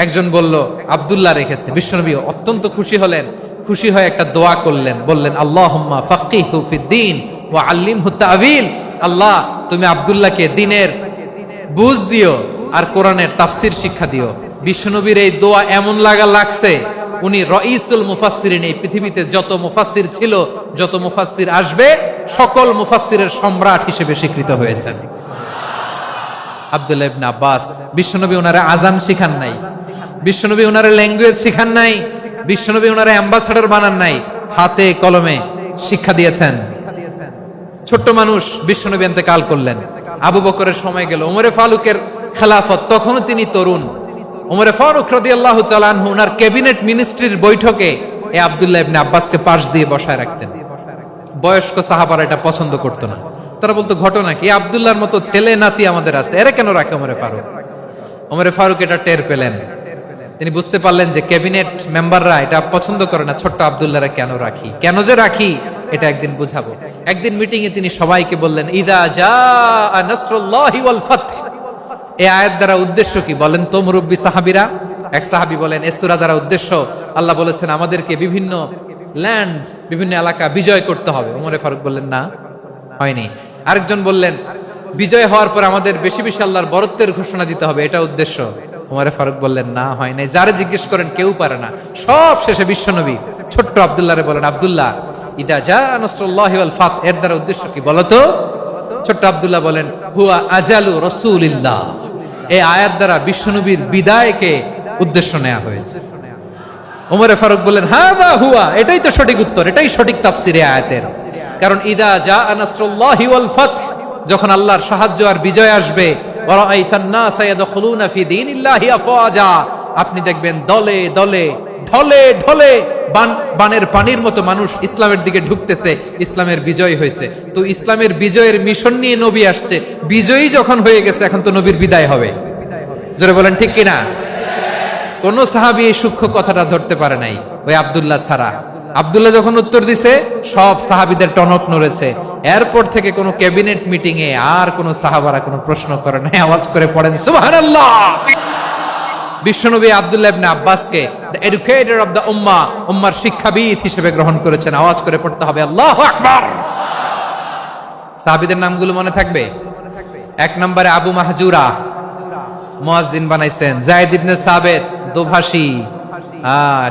একজন বলল, আব্দুল্লাহ রেখেছে। বিশ্বনবী অত্যন্ত খুশি হলেন, খুশি হয়ে একটা দোয়া করলেন, বললেন, আল্লাহুম্মা ফাক্কিহু ফিদ্দীন ওয়া আল্লিমহু তা'ওয়ীল। আল্লাহ, তুমি আব্দুল্লাহকে দ্বীনের বুঝ দিও আর কোরআনের তাফসীর শিক্ষা দিও। বিশ্বনবীর এই দোয়া এমন লাগছে, উনি রাইসুল মুফাসসিরিন, এই পৃথিবীতে যত মুফাসসির ছিল, যত মুফাসসির আসবে, সকল মুফাসসিরের সম্রাট হিসেবে স্বীকৃত হয়েছেন। আব্দুল্লাহ ইবনে আব্বাস, বিশ্বনবী ওনারে আজান শিখান নাই, বিশ্বনবী ওনারে ল্যাঙ্গুয়েজ শিখান নাই, বিশ্বনবী ওনারে অ্যাম্বাসাডর বানান নাই, হাতে কলমে শিক্ষা দিয়েছেন। ছোট্ট মানুষ, বিশ্বনবী ইন্তেকাল করলেন, আবু বকরের সময় গেল, ওমরে ফারুকের খেলাফত, তখনও তিনি তরুণ। ওমরে ফারুক রাদিয়াল্লাহু তাআলা আনহু ওনার ক্যাবিনেট মিনিস্ট্রির বৈঠকে এই আব্দুল্লাহ ইবনে আব্বাসকে পাশ দিয়ে বসায় রাখতেন। বয়স্ক সাহাবারা এটা পছন্দ করতো না, তারা বলতো, ঘটনা কি? আব্দুল্লাহর মতো ছেলে নাতি আমাদের আছে, এরা কেন রাখে ওমরে ফারুক? ওমরে ফারুক এটা টের পেলেন, তিনি বুঝতে পারলেন যে ক্যাবিনেট মেম্বাররা এটা পছন্দ করে না, ছোট্ট আব্দুল্লাহরা কেন রাখি, কেন যে রাখি, এটা একদিন বুঝাবো। একদিন মিটিং এ তিনি সবাইকে বললেন, ইযা জাআ নাসরুল্লাহি ওয়াল ফাতহ। এই আয়াত দ্বারা উদ্দেশ্য কি বলেন তো মুরব্বী সাহাবীরা? এক সাহাবী বলেন, এই সূরা দ্বারা উদ্দেশ্য, আল্লাহ বলেছেন আমাদেরকে বিভিন্ন ল্যান্ড, বিভিন্ন এলাকা বিজয় করতে হবে। ওমরে ফারুক বললেন, না, হয়নি। আরেকজন বললেন, বিজয় হওয়ার পর আমাদের বেশি বেশি আল্লাহর বরত্বের ঘোষণা দিতে হবে, এটা উদ্দেশ্য। ওমরে ফারুক বললেন, না, হয় নাই। যারে জিজ্ঞেস করেন কেউ পারে না। সব শেষে বিশ্বনবী ছোট্ট আব্দুল্লাহরে বলেন, আব্দুল্লাহ, ইদা জাআ নাসরুল্লাহি ওয়াল ফাতহ, এর দ্বারা উদ্দেশ্য কি বলো তো? ছোট্ট আব্দুল্লাহ বলেন, হুয়া আজালু রাসূলিল্লাহ। এই আয়াত দ্বারা বিশ্বনবীর বিদায়কে উদ্দেশ্য নেওয়া হয়েছে। ওমরে ফারুক বললেন, হাযা হুয়া, এটাই তো সঠিক উত্তর, এটাই সঠিক তাফসীর এই আয়াতের। কারণ ইদা জাআ নাসরুল্লাহি ওয়াল ফাতহ, যখন আল্লাহর সাহায্য আর বিজয় আসবে, ওয়া রাআইতান নাসা ইয়াদখুলুনা ফি দীনিল্লাহি আফওয়াজা, আপনি দেখবেন দলে দলে, ঢলে ঢলে, বানের পানির মতো মানুষ ইসলামের দিকে ঢুকতেছে, ইসলামের বিজয় হয়েছে। তো ইসলামের বিজয়ের মিশন নিয়ে নবী আসছে, বিজয়ী যখন হয়ে গেছে, এখন তো নবীর বিদায় হবে। জোরে বলেন ঠিক কিনা? কোন সাহাবী এই সূক্ষ্ম কথাটা ধরতে পারে নাই, ওই আব্দুল্লাহ ছাড়া। আব্দুল্লাহ যখন উত্তর দিছে, সব সাহাবীদের টনক নড়েছে। এরপর থেকে কোন ক্যাবিনেট মিটিং এ আর কোন সাহাবারা কোনো প্রশ্ন করে নাই, আওয়াজ করে পড়েন সুবহানাল্লাহ। বিশ্বনবী আব্দুল্লাহ ইবনে আব্বাসকে দ্য এডুকেটর অফ দ্য উম্মাহ, উম্মার শিক্ষাবিদ হিসেবে গ্রহণ করেছেন। আওয়াজ করে পড়তে হবে আল্লাহু আকবার। সাহাবীদের নামগুলো মনে থাকবে? এক নম্বরে আবু মাহজুরা, মুয়াজ্জিন বানাইছেন। যায়েদ ইবনে সাবিত, দোভাষী,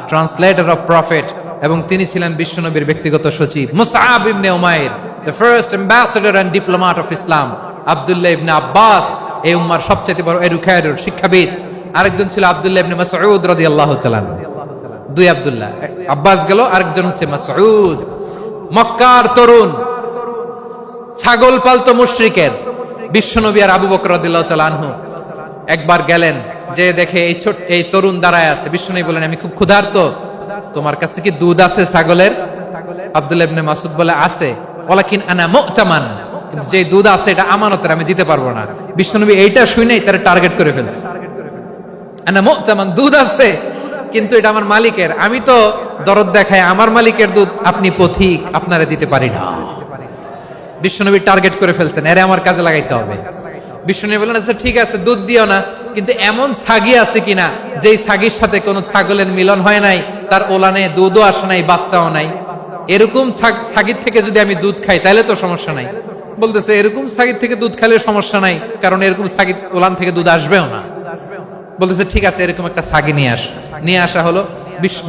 ট্রান্সলেটর অফ প্রফেট, এবং তিনি ছিলেন বিশ্বনবীর ব্যক্তিগত সচিব। মুসআব ইবনে উমাইর, the first ambassador and diplomat of Islam. আব্দুল্লাহ ইবনে আব্বাস, এই উম্মার সবচেয়ে বড় এডুকেটর, শিক্ষাবিদ। আরেকজন ছিল আব্দুল্লাহ ইবনে মাসউদ রাদিয়াল্লাহু তাআলা আনহু। দুই আব্দুল্লাহ, আব্বাস গেল, আরেকজন হচ্ছে মাসউদ। মক্কার তরুণ, ছাগল পালতো মুশরিকের বিশ্বনবী আর আবু বকর রাদিয়াল্লাহু তাআলা আনহু একবার গেলেন, যে দেখে এই তরুণ দাঁড়ায় আছে। বিশ্বনবী বলেন, আমি খুব ক্ষুধার্ত, তোমার কাছে কি দুধ আছে ছাগলের? আব্দুল্লাহ ইবনে মাসউদ বলে, আছে। ওয়ালাকিন আনা মুতামান, কিন্তু যে দুধ আছে এটা আমানতের, আমি দিতে পারবো না। বিশ্বনবী এইটা শুনেই তার টার্গেট করে ফেলছে। আনা মুতামান, দুধ আছে কিন্তু এটা আমার মালিকের, আমি তো দরদ দেখাই, আমার মালিকের দুধ আপনি পথিক, আপনারে দিতে পারি না। বিশ্বনবী টার্গেট করে ফেলছেন, এরে আমার কাজে লাগাইতে হবে। বিশ্বনবী বললেন, আচ্ছা ঠিক আছে, দুধ দিও না, কিন্তু এমন ছাগি আছে কিনা যেই ছাগির সাথে কোনো ছাগলের মিলন হয় নাই, তার ওলানে দুধও আসে নাই, বাচ্চাও নাই, এরকম ছাগির থেকে যদি আমি দুধ খাই তাহলে তো সমস্যা নাই। বলতেছে, এরকম ছাগির থেকে দুধ খাইলে সমস্যা নাই, কারণ এরকম ছাগির ওলান থেকে দুধ আসবেও না। বলতেছে, ঠিক আছে, এরকম একটা ছাগি নিয়ে আসা হলো।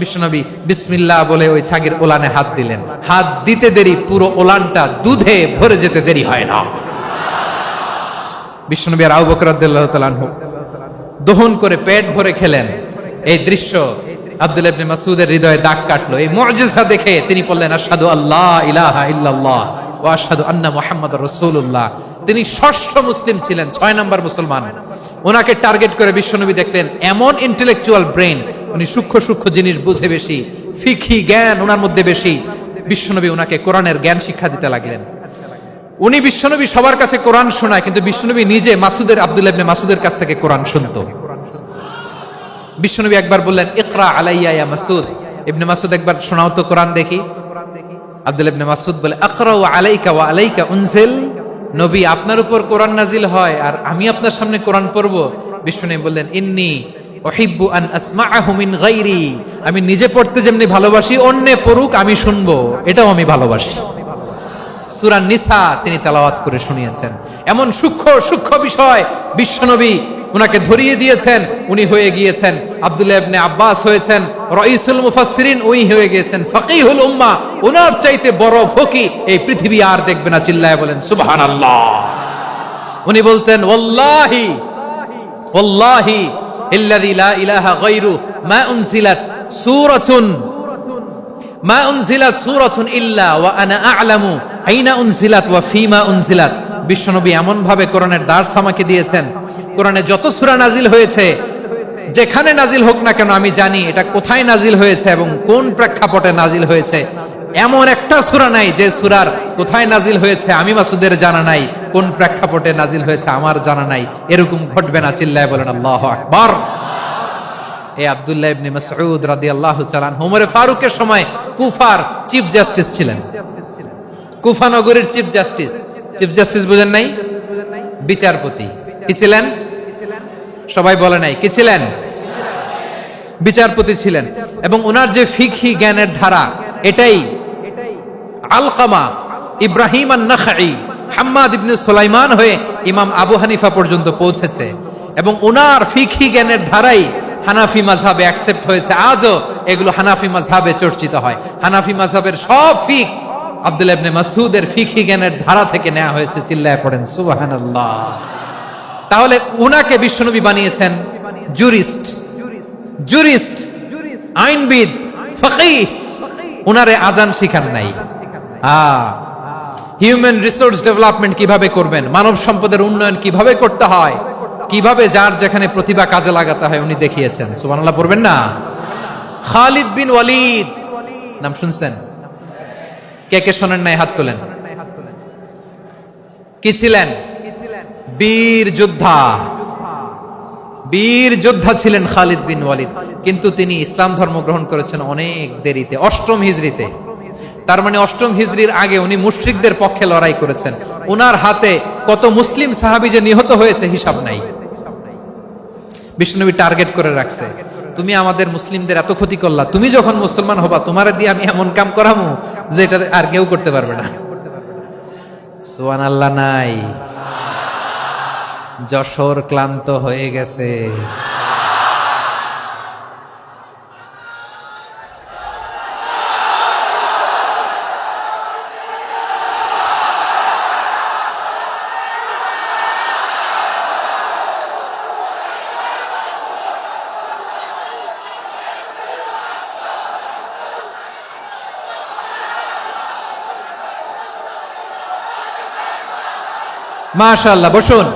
বিশ্বনবী বিসমিল্লাহ বলে ওই ছাগির ওলানে হাত দিলেন। হাত দিতে দেরি, পুরো ওলানটা দুধে ভরে যেতে দেরি হয় না। বিশ্বনবী আর আবু বকর রাদিয়াল্লাহু তাআলা আনহু দহন করে পেট ভরে খেলেন। এই দৃশ্য আব্দুল্লাহ ইবনে মাসউদের হৃদয়ে দাগ কাটলো। এই মুজিজা দেখে তিনি বললেন, আশহাদু আল্লা ইলাহা ইল্লাল্লাহ ওয়া আশহাদু আন্না মুহাম্মাদুর রাসূলুল্লাহ। তিনি ষষ্ঠ মুসলিম ছিলেন, 6 নম্বর মুসলমান। ওনাকে টার্গেট করে বিশ্বনবী দেখলেন এমন ইন্টেলেকচুয়াল ব্রেন, উনি সূক্ষ্ম সূক্ষ্ম জিনিস বুঝে বেশি, ফিকহি জ্ঞান ওনার মধ্যে বেশি। বিশ্বনবী ওনাকে কোরআনের জ্ঞান শিক্ষা দিতে লাগলেন। উনি বিশ্বনবী সবার কাছে কোরআন শোনায়, কিন্তু বিশ্বনবী নিজে আব্দুল্লাহ ইবনে মাসউদের কাছ থেকে কোরআন শুনতো। বিশ্বনবী একবার বললেন, ইকরা আলাইয়া ইয়া মাসউদ। ইবনে মাসউদ, একবার শোনাও তো কোরআন দেখি। আব্দুল্লাহ ইবনে মাসউদ বলে, আকরাউ আলাইকা ওয়া আলাইকা উনজিল। নবী, আপনার উপর কোরআন নাজিল হয় আর আমি আপনার সামনে কোরআন পড়বো। বিশ্বনবী বললেন, ইন্নী উহিব্বু আন আসমাআহু মিন গায়রি। আমি নিজে পড়তে যেমনি ভালোবাসি, অন্যে পড়ুক আমি শুনবো, এটাও আমি ভালোবাসি। সূরা নিসা তিনি তেলাওয়াত করে শুনিয়েছেন। এমন সূক্ষ্ম বিষয় বিশ্বনবী উনাকে ধরিয়ে দিয়েছেন। উনি হয়ে গিয়েছেন আব্দুল্লাহ ইবনে আব্বাস, হয়েছেন রাইসুল মুফাসসিরিন, উনি হয়ে গিয়েছেন ফাকিহুল উম্মাহ। ওনার চাইতে বড় ফকি এই পৃথিবী আর দেখবে না। চিল্লায় বলেন সুবহানাল্লাহ। উনি বলতেন, ওয়াল্লাহি ওয়াল্লাহি ইল্লাযী লা ইলাহা গায়রু মা উনজিলাত সূরাতুন ইল্লা ওয়া আনা আ'লামু আইনা উনজিলাত ওয়া ফীমা উনজিলাত। বিশ্বনবী এমন ভাবে কোরআনের দার্স আমাকে দিয়েছেন, কোরআনে যত সূরা নাজিল হয়েছে, যেখানে নাজিল হোক না কেন আমি জানি এটা কোথায় নাজিল হয়েছে এবং কোন প্রেক্ষাপটে নাজিল হয়েছে। এমন একটা সূরা নাই যে সূরার কোথায় নাজিল হয়েছে আমি মাসুদের জানা নাই, কোন প্রেক্ষাপটে নাজিল হয়েছে আমার জানা নাই। এরকম ঘটবে না। চিল্লায় বলেন আল্লাহু আকবার। এই আব্দুল্লাহ ইবনে মাসউদ রাদিয়াল্লাহু তাআলা আনহু ওমর ফারুকের সময় কুফার চিফ জাস্টিস ছিলেন। কুফা নগরীর চিফ জাস্টিস বুঝেন নাই? বিচারপতি। কি ছিলেন? সবাই বলে নাই, কি ছিলেন? বিচারপতি ছিলেন। এবং ওনার যে ফিকহি জ্ঞানের ধারা, এটাই আলকামা, ইব্রাহিম আন-নাখাই, হাম্মাদ ইবনে সুলাইমান হয়ে ইমাম আবু হানিফা পর্যন্ত পৌঁছেছে। এবং ওনার ফিকহি জ্ঞানের ধারাই হানাফি মাযহাবে অ্যাকসেপ্ট হয়েছে। আজও এগুলো হানাফি মাযহাবে চর্চিত হয়। হানাফি মাযহাবের সব ফিক আব্দুল্লাহ ইবনে মাসউদের ফিকহি জ্ঞানের ধারা থেকে নেওয়া হয়েছে। চিল্লায় পড়েন সুবহানাল্লাহ। তাহলে উনাকে বিশ্বনবী বানিয়েছেন জুরিস্ট, আইনবিদ, ফাকিহ। উনারে আজান শিখান নাই। হিউম্যান রিসোর্স ডেভেলপমেন্ট কিভাবে করবেন, মানব সম্পদের উন্নয়ন কিভাবে করতে হয়, কিভাবে যার যেখানে প্রতিভা কাজে লাগাতে হয় উনি দেখিয়েছেন। সুবহানাল্লাহ পড়বেন না? খালিদ বিন ওয়ালিদ নাম শুনছেন? কে কে শোনেন নাই? হাত তোলেন। কি ছিলেন? বীর যোদ্ধা, বীর যোদ্ধা ছিলেন খালিদ বিন ওয়ালিদ, কিন্তু তিনি ইসলাম ধর্ম গ্রহণ করেছেন অনেক দেরিতে, 8ম হিজরিতে। তার মানে 8ম হিজরির আগে উনি মুশরিকদের পক্ষে লড়াই করেছেন। ওনার হাতে কত মুসলিম সাহাবী যে নিহত হয়েছে হিসাব নাই। বিষ্ণুনবী টার্গেট করে রাখছে, তুমি আমাদের মুসলিমদের এত ক্ষতি করলা, তুমি যখন মুসলমান হবা তোমারে দিয়ে আমি এমন কাম করামু যে এটা আর কেউ করতে পারবে না। সুবহানাল্লাহ নাই? যশোর ক্লান্ত হয়ে গেছে। মাশাআল্লাহ, বসুন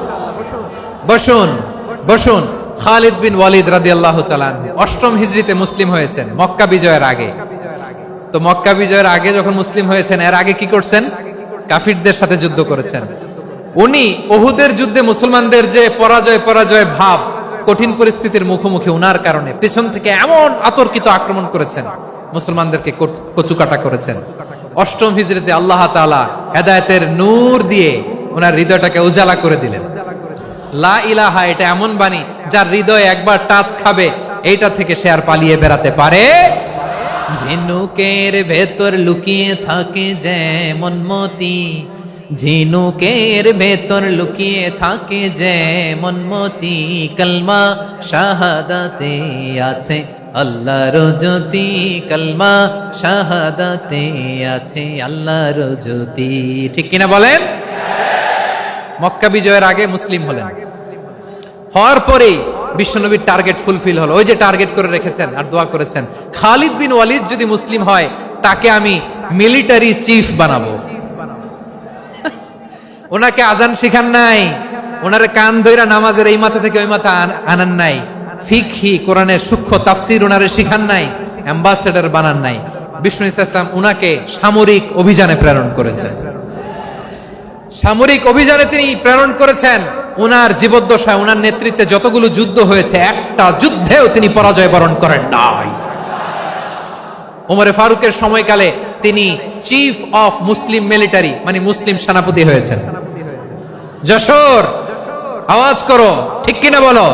বসুন বসুন। খালিদ বিন ওয়ালিদ রাদিয়াল্লাহু তাআলা 8ম হিজরিতে মুসলিম হয়েছেন, মক্কা বিজয়ের আগে। তো মক্কা বিজয়ের আগে যখন মুসলিম হয়েছেন, এর আগে কি করছেন? কাফিরদের সাথে যুদ্ধ করেছেন। উনি উহুদের যুদ্ধে মুসলমানদের যে পরাজয় ভাব, কঠিন পরিস্থিতির মুখোমুখি উনার কারণে পিছন থেকে এমন আতর্কিত আক্রমণ করেছেন, মুসলমানদেরকে কচুকাটা করেছেন। 8ম হিজরিতে আল্লাহ তাআলা হেদায়েতের নূর দিয়ে ওনার হৃদয়টাকে উজালা করে দিলেন। লা ইলাহা, এটা এমন বাণী যার হৃদয়ে একবার টাচ খাবে, এইটা থেকে সে আর পালিয়ে বেড়াতে পারে। ঝিনুকের ভেতর লুকিয়ে থাকে যেমন মতি, ঝিনুকের ভেতর লুকিয়ে থাকে যেমন মতি, কলমা শাহাদাতে আছে আল্লাহর জ্যোতি, কলমা শাহাদাতে আছে আল্লাহর জ্যোতি। ঠিক কিনা বলেন? মক্কা বিজয়ের আগে মুসলিম হলেন, হওয়ার পরেই বিশ্বনবীর টার্গেট ফুলফিল হলো। ওই যে টার্গেট করে রেখেছেন আর দোয়া করেছেন, খালিদ বিন ওয়ালিদ যদি মুসলিম হয় তাকে আমি মিলিটারি চিফ বানাবো। ওনাকে আজান শিখান নাই, ওনারে কান ধইরা নামাজের এই মাথা থেকে ওই মাথা আনান নাই, ফিকহি কোরআনের সূক্ষ্ম তাফসীর ওনারে শিখান নাই, অ্যাম্বাসেডর বানান নাই। বিষ্ণু ইসলাম উনাকে সামরিক অভিযানে প্রেরণ করেছেন। সামরিক অভিযানে তিনি প্রেরণ করেছেন। উনার জীবদ্দশায় উনার নেতৃত্বে যতগুলো যুদ্ধ হয়েছে, একটা যুদ্ধেও তিনি পরাজয় বরণ করেন নাই। ওমরে ফারুকের সময়কালে তিনি চিফ অফ মুসলিম মিলিটারি, মানে মুসলিম সেনাপতি হয়েছেন। যশোর আওয়াজ করো, ঠিক কিনা বলো?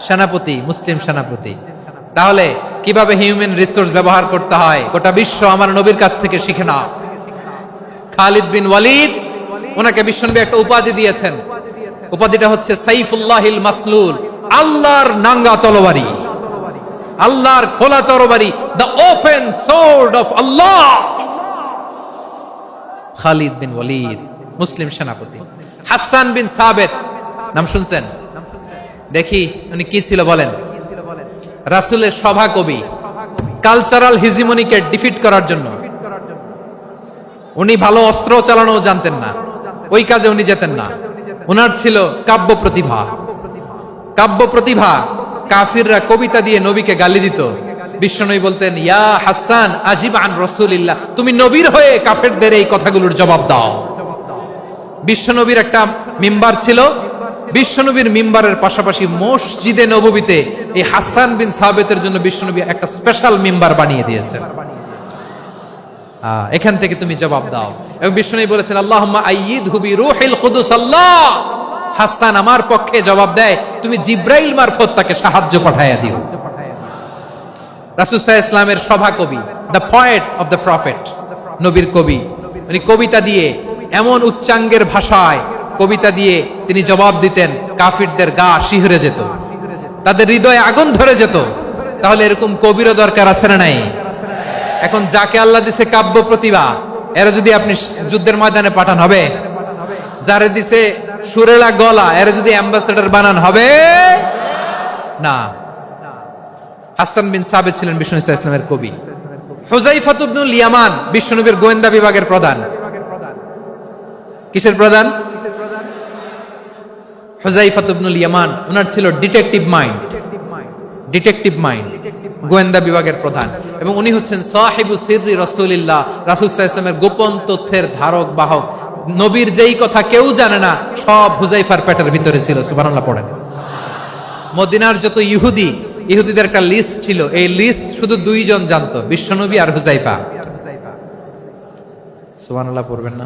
সেনাপতি, মুসলিম সেনাপতি। তাহলে কিভাবে হিউম্যান রিসোর্স ব্যবহার করতে হয় গোটা বিশ্ব আমার নবীর কাছ থেকে শিখে নাও। খালিদ বিন ওয়ালিদ, ওনাকে বিশ্বনবী একটা উপাধি দিয়েছেন। উপাধিটা হচ্ছে সাইফুল্লাহিল মাসলুল, আল্লাহর নাঙ্গা তরবারি, আল্লাহর খোলা তরবারি, দ্য ওপেন সোর্ড অফ আল্লাহ। খালিদ বিন ওয়ালিদ মুসলিম সেনাপতি। হাসান বিন সাবেত নাম শুনছেন? দেখি উনি কি ছিল বলেন। রাসূলের সভা কবি, কালচারাল হিজিমনিকে ডিফিট করার জন্য উনি ভালো অস্ত্র চালানো জানতেন না, ওই কাজে উনি যেতেন না। উনার ছিল কাব্য প্রতিভা। কাব্য প্রতিভা, কাফিররা কবিতা দিয়ে নবীকে গালি দিত। বিশ্বনবী বলতেন, ইয়া হাসান আজিব আন রাসূলিল্লাহ, তুমি নবীর হয়ে কাফেরদের এই কথাগুলোর জবাব দাও। বিশ্বনবীর একটা মিম্বার ছিল। বিশ্বনবীর মিম্বারের পাশাপাশি মসজিদে নববীতে এই হাসান বিন সাবেতের জন্য বিশ্বনবী একটা স্পেশাল মিম্বার বানিয়ে দিয়েছেন। এখান থেকে তুমি জবাব দাও। এবং বিষ্ণু বলেছেন, আল্লাহুম্মা আইয়িদহু বিরূহিল কুদুস, আল্লাহ হাসান আমার পক্ষে জবাব দেয়, তুমি জিব্রাইল মারফত তাকে সাহায্য পাঠায়া দিও। রাসূল সাল্লাল্লাহু আলাইহি ইসলামের সভা কবি, the poet of the prophet, নবীর কবি। উনি কবিতা দিয়ে এমন উচ্চাঙ্গের ভাষায় কবিতা দিয়ে তিনি জবাব দিতেন, কাফিরদের গা শিহরে যেত, তাদের হৃদয়ে আগুন ধরে যেত। তাহলে এরকম কবিরও দরকার আছে না নাই? এখন যাকে আল্লাহ দিছে কাব্য প্রতিভা, এরা যদি আপনি যুদ্ধের ময়দানে পাঠান হবে? যারে দিছে সুরেলা গলা, এরা যদি অ্যাম্বাসেডর বানান হবে না। হাসান বিন সাবেত ছিলেন বিষ্ণু ইসলামের কবি। হুযায়ফা ইবনুল ইয়ামান বিশ্বনবীর গোয়েন্দা বিভাগের প্রধান। কিসের প্রধান? হুযায়ফা ইবনুল ইয়ামান, ওনার ছিল ডিটেকটিভ মাইন্ড। ডিটেকটিভ মাইন্ড, গোয়েন্দা বিভাগের প্রধান। এবং উনি হচ্ছেন সাহিবু সিররি রাসূলিল্লাহ, রাসূল সাল্লাল্লাহু আলাইহি ওয়াসাল্লামের গোপন তথ্যের ধারক বাহক। নবীর যেই কথা কেউ জানে না সব হুজাইফার পেটের ভিতরে ছিল। সুবহানাল্লাহ পড়েন। মদিনার যত ইহুদিদের একটা লিস্ট ছিল, এই লিস্ট শুধু দুইজন জানতো, বিশ্বনবী আর হুজাইফা। সুবহানাল্লাহ পড়বেন না?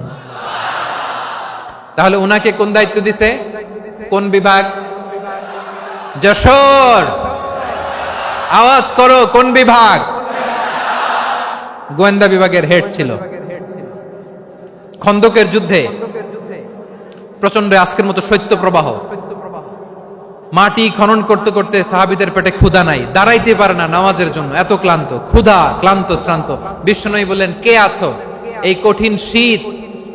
তাহলে উনাকে কোন দায়িত্ব দিছে? কোন বিভাগ? যশোর, আওয়াজ করো, কোন বিভাগ? গোয়েন্দা বিভাগের হেড ছিল। খন্দকের যুদ্ধে প্রচন্ড আজকের মতো শৈত্য প্রবাহ, মাটি খনন করতে করতে সাহাবীদের পেটে ক্ষুধা নাই, দাঁড়াইতে পারে না নামাজের জন্য, এত ক্লান্ত, ক্ষুধা, ক্লান্ত, শ্রান্ত। বিশ্বনবী বললেন, কে আছো এই কঠিন শীত,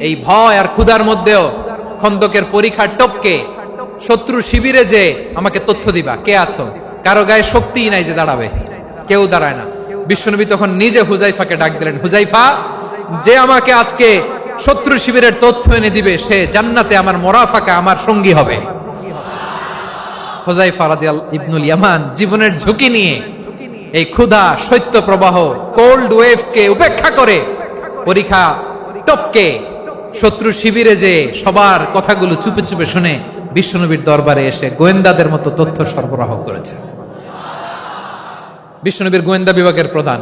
এই ভয় আর ক্ষুধার মধ্যেও খন্দকের পরীক্ষার টপকে শত্রু শিবিরে যে আমাকে তথ্য দিবা, কে আছো? কারো গায়ে শক্তিই নাই যে দাঁড়াবে, কেউ দাঁড়ায় না। বিশ্বনবী তখন নিজে হুজাইফাকে ডাক দিলেন, হুজাইফা, যে আমাকে আজকে শত্রু শিবিরের তথ্য এনে দিবে সে জান্নাতে আমার মোরাফাকা, আমার সঙ্গী হবে। হুজাইফা রাদিয়াল্লাহু ইবনুল ইয়ামান জীবনের ঝুঁকি নিয়ে এই ক্ষুধা, শৈত্য প্রবাহ, কোল্ড ওয়েভস কে উপেক্ষা করে পরীক্ষা টপকে শত্রু শিবিরে যে সবার কথাগুলো চুপে চুপে শুনে বিশ্বনবীর দরবারে এসে গোয়েন্দাদের মতো তথ্য সরবরাহ করেছে। বিশ্বনবীর গোয়েন্দা বিভাগের প্রধান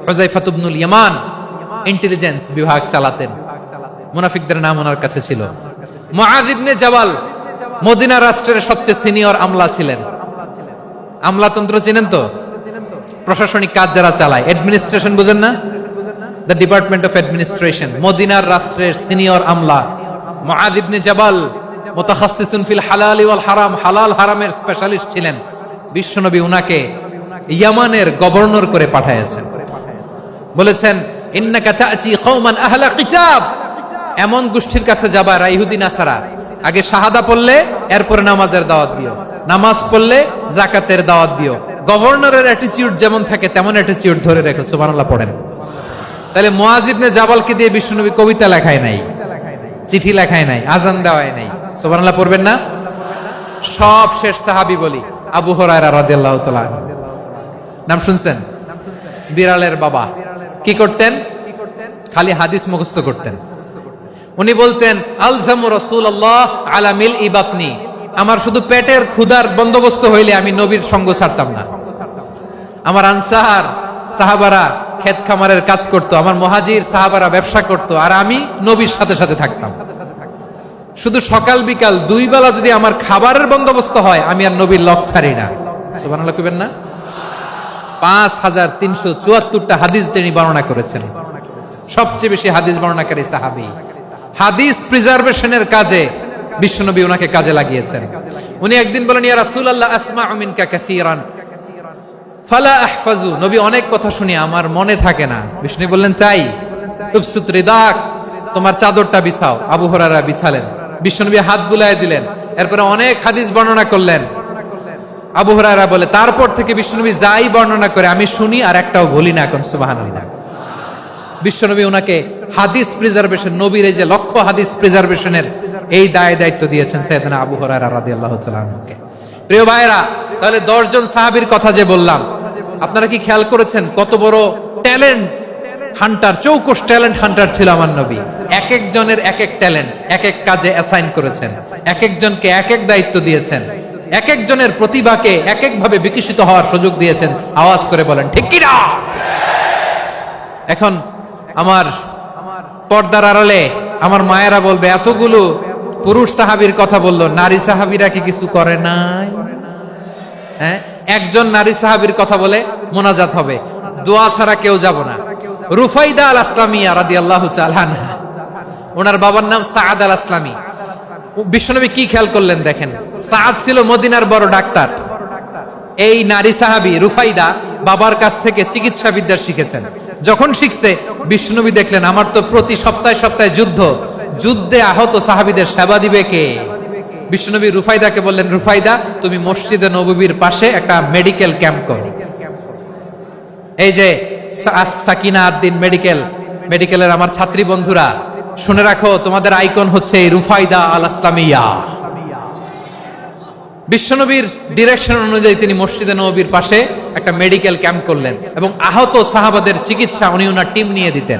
হুজাইফা ইবনুল ইয়ামান ইন্টেলিজেন্স বিভাগ চালাতেন। মুনাফিকদের নাম ওনার কাছে ছিল। মুআয ইবনে জাবাল মদিনা রাষ্ট্রের সবচেয়ে সিনিয়র আমলা ছিলেন। আমলাতন্ত্র চিনেন তো? প্রশাসনিক কাজ যারা চালায়, অ্যাডমিনিস্ট্রেশন বুঝেন না? The department of administration. মদিনার রাষ্ট্রের সিনিয়র আমলা মুআয ইবনে জাবাল মুতাখাসসিসুন ফিল হালাল ওয়াল হারাম, হালাল হারামের স্পেশালিস্ট ছিলেন। বিশ্বনবী উনাকে ইয়ামানের গভর্নর করে পাঠাইছেন। বলেছেন, ইন্নাকা তা'তি কওমান আহলা কিতাব, এমন গোষ্ঠীর কাছে যাবা এরা ইহুদি নাসারা, আগে শাহাদা পড়লে এরপরে নামাজের দাওয়াত দিও, নামাজ পড়লে যাকাতের দাওয়াত দিও। গভর্নরের অ্যাটিটিউড যেমন থাকে তেমন অ্যাটিটিউড ধরে রেখো। সুবহানাল্লাহ পড়েন। তাহলে মুআয ইবনে জাবালকে দিয়ে বিশ্বনবী কবিতা লেখায় নাই, চিঠি লেখায় নাই, আজান দেওয়ায় নাই। সুবহানাল্লাহ পড়বেন না? সব শেষ সাহাবী বলি আবু হুরায়রা রাদিয়াল্লাহু তাআলা, নাম শুনছেন? বিড়ালের বাবা। কি করতেন? খালি হাদিস মুখস্থ করতেন। উনি বলতেন, আলজামু রাসূলুল্লাহ আলা মিলই বাতনি, আমার শুধু পেটের ক্ষুধার বন্দোবস্ত হইলে আমি নবীর সঙ্গ ছাড়তাম না। আমার আনসার সাহাবারা ক্ষেত খামারের কাজ করত, আমার মুহাজির সাহাবারা ব্যবসা করত, আর আমি নবীর সাথে সাথে থাকতাম। শুধু সকাল বিকাল দুই বেলা যদি আমার খাবারের বন্দোবস্ত হয় আমি আর নবীর লক ছাড়ি না। সুবহানাল্লাহ কইবেন না? 5374টা হাদিস তিনি বর্ণনা করেছেন। সবচেয়ে বেশি হাদিস বর্ণনাকারী সাহাবী। হাদিস প্রিজার্ভেশনের কাজে বিশ্বনবী ওনাকে কাজে লাগিয়েছেন। উনি একদিন বলেন, ইয়া রাসূলুল্লাহ আসমাউ মিনকা কাসীরান ফালা আহফাজু, নবী অনেক কথা শুনি আমার মনে থাকে না। বিশ্বনবী বললেন, তাই? উবসুত রিদাক, তোমার চাদরটা বিছাও। আবু হুরায়রা বিছালেন, বিশ্বনবী হাত বুলায় দিলেন, এরপরে অনেক হাদিস বর্ণনা করলেন। আবু হুরায়রা বলে, তারপর থেকে বিশ্বনবী যাই বর্ণনা করে আমি শুনি আর একটাও বলি না। এখন সুবহানাল্লাহ। বিশ্বনবী ওনাকে হাদিস প্রিজার্ভেশন, নবীর এই যে লক্ষ্য হাদিস প্রিজার্ভেশনের এই দায়িত্ব দিয়েছেন সাইয়েদনা আবু হুরায়রা রাদিয়াল্লাহু তাআলা আনহুকে। প্রিয় ভাইরা, তাহলে 10 জন সাহাবীর কথা যে বললাম, আপনারা কি খেয়াল করেছেন কত বড় ট্যালেন্ট হান্টার, চৌকস ট্যালেন্ট হান্টার ছিল আমার নবী। এক একজনের এক এক ট্যালেন্ট, এক এক কাজে অ্যাসাইন করেছেন, এক একজনকে এক এক দায়িত্ব দিয়েছেন, এক একজনের প্রতিভাকে এক এক ভাবে বিকশিত হওয়ার সুযোগ দিয়েছেন। আওয়াজ করে বলেন ঠিক কি না? এখন আমার পর্দার আড়ালে আমার মায়েরা বলবে, এতগুলো পুরুষ সাহাবীর কথা বললো, নারী সাহাবীরা কি কিছু করে নাই? হ্যাঁ, একজন নারী সাহাবীর কথা বলে মোনাজাত হবে, দোয়া ছাড়া কেউ যাব না। রুফাইদা আল আসলামিয়া রাদিয়াল্লাহু তাআলা আনহা, ওনার বাবার নাম সাআদ আল আসলামি। বিশ্বনবী কি খেয়াল করলেন দেখেন, সাআদ ছিল মদিনার বড় ডাক্তার। এই নারী সাহাবী রুফাইদা বাবার কাছ থেকে চিকিৎসা বিদ্যা শিখেছেন। যখন শিখছে বিশ্বনবী দেখলেন, আমার তো প্রতি সপ্তাহে সপ্তাহে যুদ্ধে আহত সাহাবীদের সেবা দিবে কে? বিশ্বনবী রুফাইদাকে বললেন, রুফাইদা তুমি মসজিদে নববীর পাশে একটা মেডিকেল ক্যাম্প করো। এই যে সাকিনা আদ্দিন মেডিকেলের আমার ছাত্রী বন্ধুরা শুনে রাখো, তোমাদের আইকন হচ্ছে এই রুফাইদা আল আসলামিয়া। বিশ্বনবীর ডিরেকশন অনুযায়ী তিনি মসজিদে নববীর পাশে একটা মেডিকেল ক্যাম্প করলেন এবং আহত সাহাবাদের চিকিৎসা উনি ওনার টিম নিয়ে দিতেন।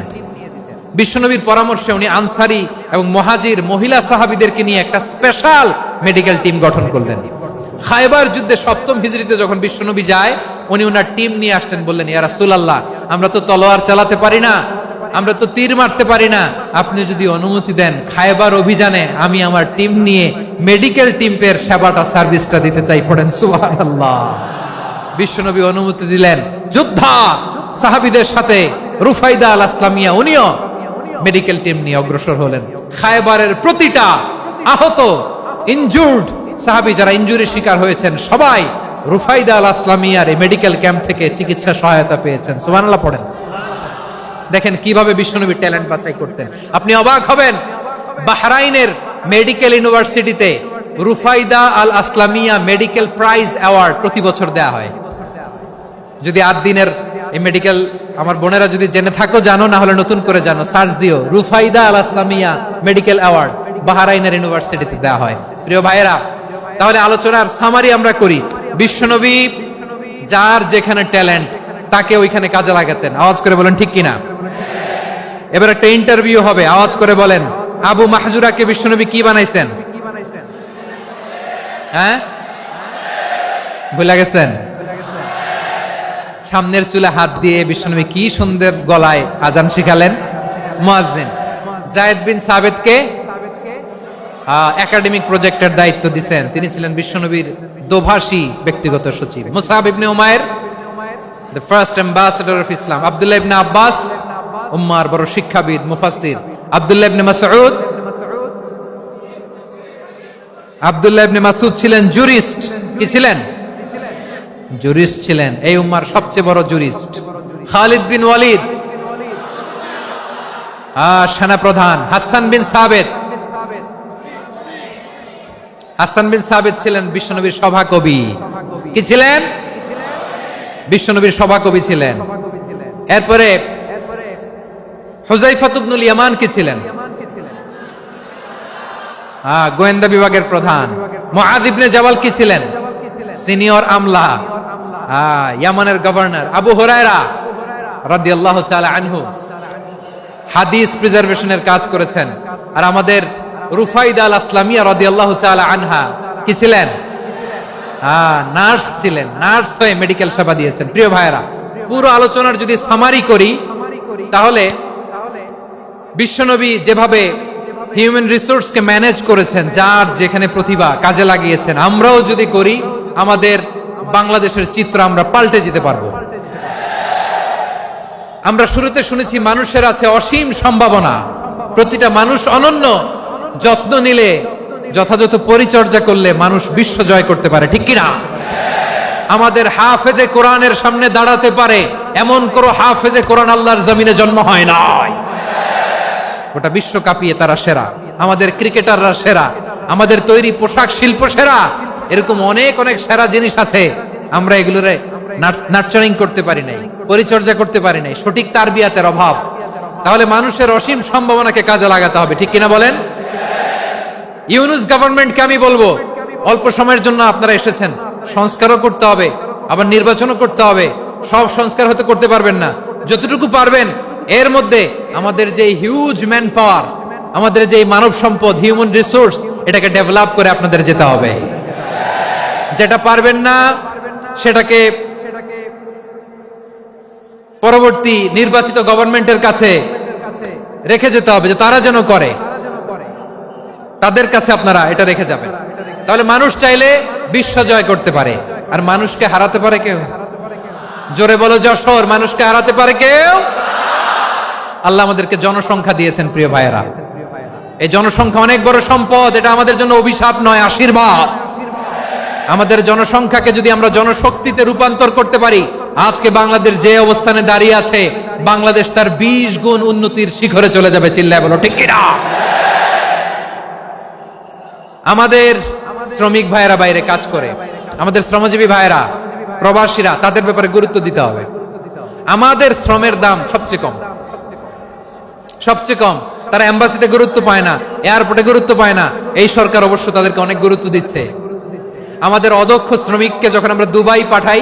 বিশ্বনবীর পরামর্শে উনি আনসারি এবং মুহাজির মহিলা সাহাবীদেরকে নিয়ে একটা স্পেশাল মেডিকেল টিম গঠন করলেন। খায়বার যুদ্ধে 7ম হিজরিতে যখন বিশ্বনবী যায়, উনি ওনার টিম নিয়ে আসলেন, বললেন, ইয়া রাসূলুল্লাহ, আমরা তো তলোয়ার চালাতে পারি না, আমরা তো তীর মারতে পারি না, আপনি যদি অনুমতি দেন খায়বার অভিযানে আমি আমার টিম নিয়ে মেডিকেল টিমের সেবাটা সার্ভিসটা দিতে চাই। পড়েন সুবহানাল্লাহ। বিশ্বনবী অনুমতি দিলেন। যোদ্ধা সাহাবীদের সাথে রুফাইদা আল আসলামিয়া উনিও মেডিকেল টিম নিয়ে অগ্রসর হলেন। খায়বারের প্রতিটা আহত ইনজুর্ড সাহাবী যারা ইনজুরির শিকার হয়েছেন সবাই রুফাইদা আল আসলামিয়ার এই মেডিকেল ক্যাম্প থেকে চিকিৎসা সহায়তা পেয়েছেন। সুবহানাল্লাহ পড়েন। দেখেন কিভাবে বিশ্বনবী ট্যালেন্ট বাছাই করতেন। আপনি অবাক হবেন, বাহরাইনের মেডিকেল ইউনিভার্সিটিতে রুফাইদা আল আসলামিয়া মেডিকেল প্রাইজ অ্যাওয়ার্ড প্রতি বছর দেয়া হয়। যদি 8 দিনের এই মেডিকেল আমার বোনেরা যদি জেনে থাকো জানো, না হলে নতুন করে জানো, সার্চ দিও রুফাইদা আল আসলামিয়া মেডিকেল অ্যাওয়ার্ড বাহরাইনের ইউনিভার্সিটিতে দেয়া হয়। প্রিয় ভাইয়েরা, তাহলে আলোচনার সামারি আমরা করি। বিশ্বনবী যার যেখানে ট্যালেন্ট তাকে ওইখানে কাজে লাগাতেন। আওয়াজ করে বলেন ঠিক কিনা? এবার একটা ইন্টারভিউ হবে, আওয়াজ করে বলেন, আবু মাহজুরাকে বিশ্বনবী কি বানাইছেন? হ্যাঁ, ভুলে গেছেন? সামনের চুলে হাত দিয়ে বিশ্বনবী কি সুন্দর গলায় আজান শিখালেন। মুয়াজ্জিন। যায়েদ বিন সাবিতকে একাডেমিক প্রজেক্টের দায়িত্ব দিয়েছেন, তিনি ছিলেন বিশ্বনবীর দোভাষী ব্যক্তিগত সচিব। মুসআব ইবনে Umair the first ambassador of Islam. Abdullah ইবনে আব্বাস উম্মার বড় শিক্ষাবিদ মুফাসসির। আব্দুল্লাহ ইবনে মাসউদ, আব্দুল্লাহ ইবনে মাসউদ ছিলেন জুরিস্ট। কি ছিলেন? জুরিস্ট ছিলেন, এই উম্মার সবচেয়ে বড় জুরিস্ট। খালিদ বিন ওয়ালিদ সেনাপ্রধান। হাসান বিন সাবিত, হাসান বিন সাবিত ছিলেন বিশ্বনবীর সভাকবি। কি ছিলেন? বিশ্বনবীর সভাকবি ছিলেন। এরপরে হুযায়ফা ইবনুল ইয়ামান কি ছিলেন? গোয়েন্দা বিভাগের প্রধান। মুআয ইবনে জাবাল কি ছিলেন? সিনিয়র আমলা, ইয়ামানের গভর্নর। আবু হুরায়রা রাদিয়াল্লাহু তাআলা আনহু হাদিস প্রিজার্ভেশনের কাজ করেছেন। আর আমাদের রুফাইদা আল আসলামিয়া রাদিয়াল্লাহু তাআলা আনহা কি ছিলেন? নার্স ছিলেন। নার্স হয়ে মেডিকেল সেবা দিয়েছেন। প্রিয় ভাইয়েরা, পুরো আলোচনার যদি সামারি করি তাহলে বিশ্বনবী যেভাবে হিউম্যান রিসোর্সকে ম্যানেজ করেছেন, যার যেখানে প্রতিভা কাজে লাগিয়েছেন, আমরাও যদি করি আমাদের বাংলাদেশের চিত্র আমরা পাল্টে যেতে পারবো। আমরা শুরুতে শুনেছি মানুষের আছে অসীম সম্ভাবনা, প্রতিটা মানুষ অনন্য, যত্ন নিলে, যথাযথ পরিচর্যা করলে মানুষ বিশ্ব জয় করতে পারে। ঠিক কিনা? আমাদের হাফেজে কোরআনের সামনে দাঁড়াতে পারে এমন কোন হাফেজে কোরআন আল্লাহর জমিনে জন্ম হয় নাই। গোটা বিশ্ব কাঁপিয়ে তারা সেরা, আমাদের ক্রিকেটাররা সেরা, আমাদের তৈরি পোশাক শিল্প সেরা। এরকম অনেক অনেক সেরা জিনিস আছে, আমরা এগুলোরে নার্চারিং করতে পারি নাই, পরিচর্যা করতে পারি নাই, সঠিক তারবিয়াতের অভাব। তাহলে মানুষের অসীম সম্ভাবনাকে কাজে লাগাতে হবে। ঠিক কিনা বলেন? ইউনুস গভর্নমেন্টকে আমি বলবো, অল্প সময়ের জন্য আপনারা এসেছেন, সংস্কারও করতে হবে, আবার নির্বাচনও করতে হবে। সব সংস্কার হতে করতে পারবেন না, যতটুকু পারবেন এর মধ্যে আমাদের যে হিউজ ম্যান পাওয়ার, আমাদের যে মানব সম্পদ, হিউম্যান রিসোর্স, এটাকে ডেভেলপ করে আপনাদের যেতে হবে। যেটা পারবেন না সেটাকে পরবর্তী নির্বাচিত গভর্নমেন্টের কাছে রেখে যেতে হবে, যে তারা যেন করে, তাদের কাছে আপনারা এটা রেখে যাবেন। তাহলে মানুষ চাইলে বিশ্ব জয় করতে পারে। আর মানুষকে হারাতে পারে কেউ? জোরে বলো যশোর, মানুষকে হারাতে পারে কেউ? আল্লাহ আমাদেরকে জনসংখ্যা দিয়েছেন। প্রিয় ভাইয়েরা, এই জনসংখ্যা অনেক বড় সম্পদ, এটা আমাদের জন্য অভিশাপ নয়, আশীর্বাদ। আমাদের জনসংখ্যাকে যদি আমরা জনশক্তিতে রূপান্তর করতে পারি, আজকে বাংলাদেশ যে অবস্থানে দাঁড়িয়ে আছে, বাংলাদেশ তার 20 গুণ উন্নতির শিখরে চলে যাবে। চিল্লায় বলো ঠিক কিনা? আমাদের শ্রমিক ভাইয়েরা বাইরে কাজ করে, আমাদের শ্রমজীবী ভাইয়েরা, প্রবাসীরা, তাদের ব্যাপারে গুরুত্ব দিতে হবে। আমাদের শ্রমের দাম সবচেয়ে কম, সবচেয়ে কম। তারা এম্বাসিতে গুরুত্ব পায় না, এয়ারপোর্টে গুরুত্ব পায় না। এই সরকার অবশ্য তাদেরকে অনেক গুরুত্ব দিচ্ছে। আমাদের অদক্ষ শ্রমিককে যখন আমরা দুবাই পাঠাই,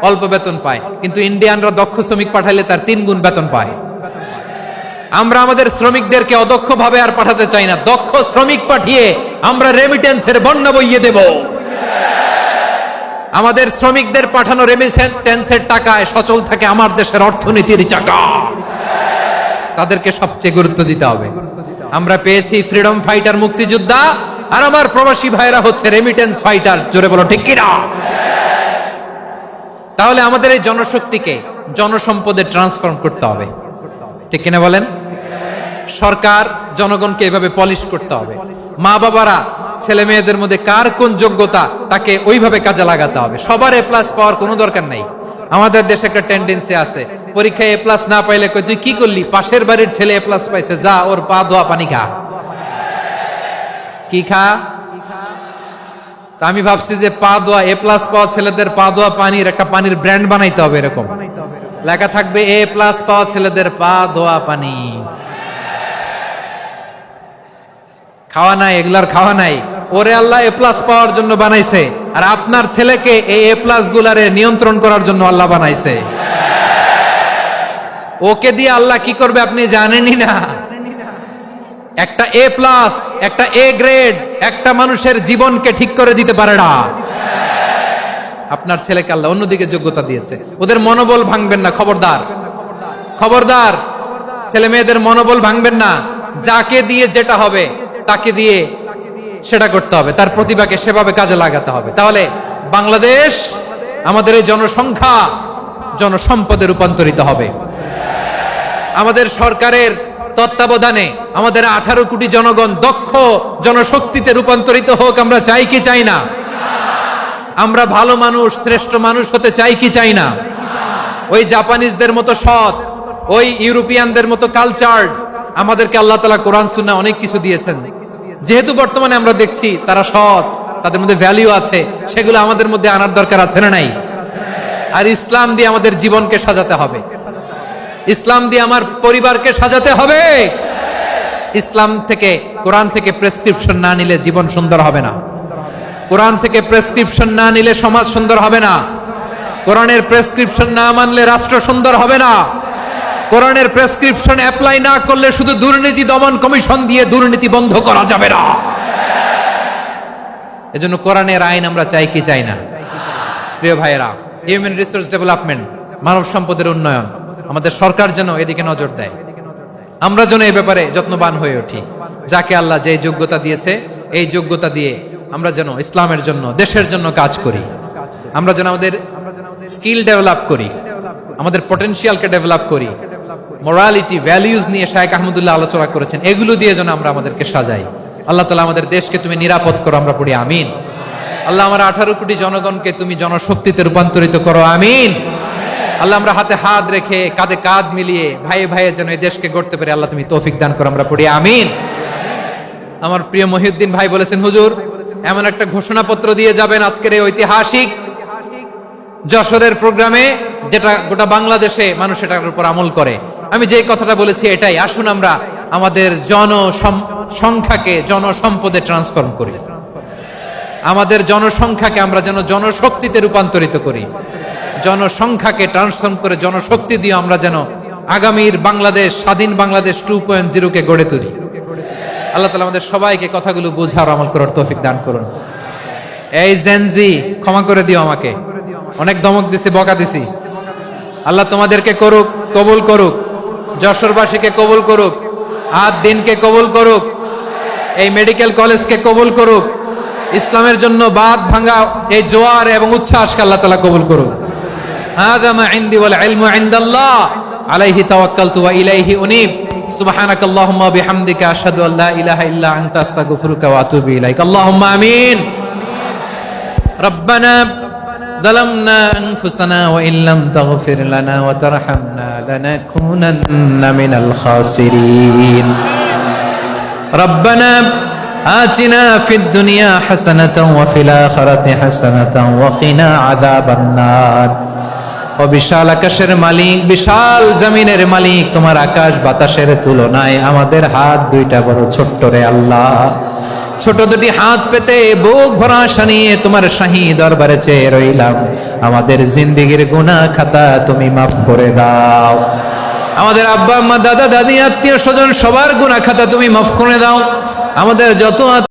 অল্প বেতন পায়, কিন্তু ইন্ডিয়ানরা দক্ষ শ্রমিক পাঠাইলে তার 3 গুণ বেতন পায়। আমরা আমাদের শ্রমিকদেরকে অদক্ষভাবে আর পাঠাতে চাই না, দক্ষ শ্রমিক পাঠিয়ে আমরা রেমিটেন্সের বন্যা বইয়ে দেব। আমাদের শ্রমিকদের পাঠানো রেমিটেন্সের টাকায় সচল থাকে আমার দেশের অর্থনীতির চাকা। তাদেরকে সবচেয়ে গুরুত্ব দিতে হবে। আমরা পেয়েছি ফ্রিডম ফাইটার, মুক্তিযোদ্ধা, আর আমার প্রবাসী ভাইরা হচ্ছে রেমিটেন্স ফাইটার। জোরে বলো ঠিক কিনা? তাহলে আমাদের এই জনশক্তিকে জনসম্পদে ট্রান্সফর্ম করতে হবে, ঠিক কিনা বলেন? সরকার জনগণকে এভাবে পলিশ করতে হবে। মা বাবারা ছেলে মেয়েদের মধ্যে কার কোন যোগ্যতা তাকে ওইভাবে কাজে লাগাতে হবে। সবার এ প্লাস পাওয়ার কোনো দরকার নাই। আমাদের দেশে একটা টেন্ডেন্সি আছে, পরীক্ষায় এ প্লাস না পাইলে কই তুই কি করলি, পাশের বাড়ির ছেলে এ প্লাস পাইছে, যা ওর পা ধোয়া পানি খা। কি খা? তা আমি ভাবছি যে পা ধোয়া, এ প্লাস পাওয়া ছেলেদের পা ধোয়া পানির একটা পানির ব্র্যান্ড বানাইতে হবে। এরকম লেখা থাকবে, এ প্লাস পাওয়া ছেলেদের পা ধোয়া পানি। খাওয়া নাই, এগুলার খাওয়া নাই। ওরে আল্লাহ এ প্লাস পাওয়ার জন্য বানাইছে, আর আপনার ছেলেকে এই এ প্লাস গুলারে নিয়ন্ত্রণ করার জন্য আল্লাহ বানাইছে। ওকে দিয়ে আল্লাহ কি করবে আপনি জানেনই না। একটা এ প্লাস, একটা এ গ্রেড একটা মানুষের জীবনকে ঠিক করে দিতে পারে না। আপনার ছেলেকে আল্লাহ অন্যদিকে যোগ্যতা দিয়েছে। ওদের মনোবল ভাঙবেন না, খবরদার, খবরদার। ছেলে মেয়েদের মনোবল ভাঙবেন না। যাকে দিয়ে যেটা হবে তাকে দিয়ে সেটা করতে হবে, তার প্রতিভাকে সেভাবে কাজে লাগাতে হবে। তাহলে বাংলাদেশ, আমাদের এই জনসংখ্যা জনসম্পদে রূপান্তরিত হবে। আমাদের সরকারের তত্ত্বাবধানে আমাদের 18 কোটি জনগণ দক্ষ জনশক্তিতে রূপান্তরিত হোক। আমরা চাই কি চাই না? আমরা ভালো মানুষ, শ্রেষ্ঠ মানুষ হতে চাই কি চাই না? ওই জাপানিজদের মতো সৎ, ওই ইউরোপিয়ানদের মতো কালচার্ড। আমাদেরকে আল্লাহ তাআলা কোরআন সুন্নাহ অনেক কিছু দিয়েছেন। যেহেতু বর্তমানে আমরা দেখছি তারা সৎ, তাদের মধ্যে ভ্যালু আছে, সেগুলো আমাদের মধ্যে আনার দরকার আছে না নাই? আর ইসলাম দিয়ে আমাদের জীবনকে সাজাতে হবে, ইসলাম দিয়ে আমার পরিবারকে সাজাতে হবে। ইসলাম থেকে, কোরআন থেকে প্রেসক্রিপশন না নিলে জীবন সুন্দর হবে না। কোরআন থেকে প্রেসক্রিপশন না নিলে সমাজ সুন্দর হবে না। কোরআনের প্রেসক্রিপশন না মানলে রাষ্ট্র সুন্দর হবে না। কোরআনের প্রেসক্রিপশন অ্যাপ্লাই না করলে শুধু দুর্নীতি দমন কমিশন দিয়ে দুর্নীতি বন্ধ করা যাবে না। এজন্য কোরআনের আইন আমরা চাই কি চাই না? প্রিয় ভাইয়েরা, হিউম্যান রিসোর্স ডেভেলপমেন্ট, মানব সম্পদের উন্নয়ন, আমাদের সরকার যেন এদিকে নজর দেয়। আমরা যেন এই ব্যাপারে যত্নবান হয়ে উঠি। যাকে আল্লাহ যে যোগ্যতা দিয়েছে, এই যোগ্যতা দিয়ে আমরা যেন ইসলামের জন্য, দেশের জন্য কাজ করি। আমরা যেন আমাদের স্কিল ডেভেলপ করি, আমাদের পটেনশিয়ালকে ডেভেলপ করি। মোরালিটি, ভ্যালিউজ নিয়ে শায়েখ আহমদুল্লাহ আলোচনা করেছেন, এগুলো দিয়ে যেন আমরা আমাদেরকে সাজাই। আল্লাহ তাআলা আমাদের দেশকে তুমি নিরাপদ করো, আমরা পড়ি আমিন। আল্লাহ আমার 18 কোটি জনগণকে তুমি জনশক্তিতে রূপান্তরিত করো, আমিন। আল্লাহ আমরা হাতে হাত রেখে, কাঁধে কাঁধ মিলিয়ে, ভাইয়ে ভাইয়ে যেন এই দেশকে গড়তে পারি, আল্লাহ তুমি তৌফিক দান করো, আমরা পড়ি আমিন। আমার প্রিয় মহিউদ্দিন ভাই বলেছেন, হুজুর এমন একটা ঘোষণাপত্র দিয়ে যাবেন আজকের এই ঐতিহাসিক যশোরের প্রোগ্রামে, যেটা গোটা বাংলাদেশে মানুষ এটার উপর আমল করে। আমি যে কথাটা বলেছি এটাই, আসুন আমরা আমাদের জনসংখ্যাকে জনসম্পদে ট্রান্সফর্ম করি। আমাদের জনসংখ্যাকে আমরা যেন জনশক্তিতে রূপান্তরিত করি। জনসংখ্যাকে ট্রান্সফর্ম করে জনশক্তি দিয়ে আমরা যেন আগামীর বাংলাদেশ, স্বাধীন বাংলাদেশ 2.0 কে গড়ে তুলি। আল্লাহ তাআলা আমাদের সবাইকে কথাগুলো বোঝার, আমল করার তৌফিক দান করুন। এই জেনজি, ক্ষমা করে দিও আমাকে, অনেক ধমক দিছি, বকা দিছি। আল্লাহ তোমাদেরকে করুক, কবুল করুক, যশোরবাসীকে কবুল করুক, আদ দিনকে কবুল করুক, এই মেডিকেল কলেজকে কবুল করুক, ইসলামের জন্য বাঁধ ভাঙা এই জোয়ার এবং উচ্ছ্বাসকে আল্লাহ তাআলা কবুল করুক। হাযা মা ইনদি ওয়াল ইলমু ইনদাল্লাহ আলাইহি তাওয়াক্কালতু ওয়া ইলাইহি উনীব। সুবহানাকাল্লাহুম্মা ওয়া বিহামদিকা আশহাদু আল্লা ইলাহা ইল্লা আনতা আস্তাগফিরুকা ওয়া আতুবু ইলাইক। আল্লাহুম্মা আমিন। রব্বানা ظلمنا أنفسنا وإن لم تغفر لنا وترحمنا لنكونن من الخاسرين. ربنا آتنا في الدنيا حسنة وفي الآخرة حسنة وقنا عذاب النار. ও বিশাল আকাশের মালিক, বিশাল জমিনের মালিক, তোমার আকাশ বাতাসের তুলনায় আমাদের হাত দুইটা বড় ছোট্ট রে আল্লাহ। ছোট দুটি হাত পেতে বুক ভরা আশা নিয়ে তোমার শাহী দরবারে চেয়ে রইলাম। আমাদের জিন্দেগীর গুনাহ খাতা তুমি মাফ করে দাও। আমাদের আব্বা আম্মা দাদা দাদি আত্মীয় স্বজন সবার গুনাহ খাতা তুমি মাফ করে দাও। আমাদের যত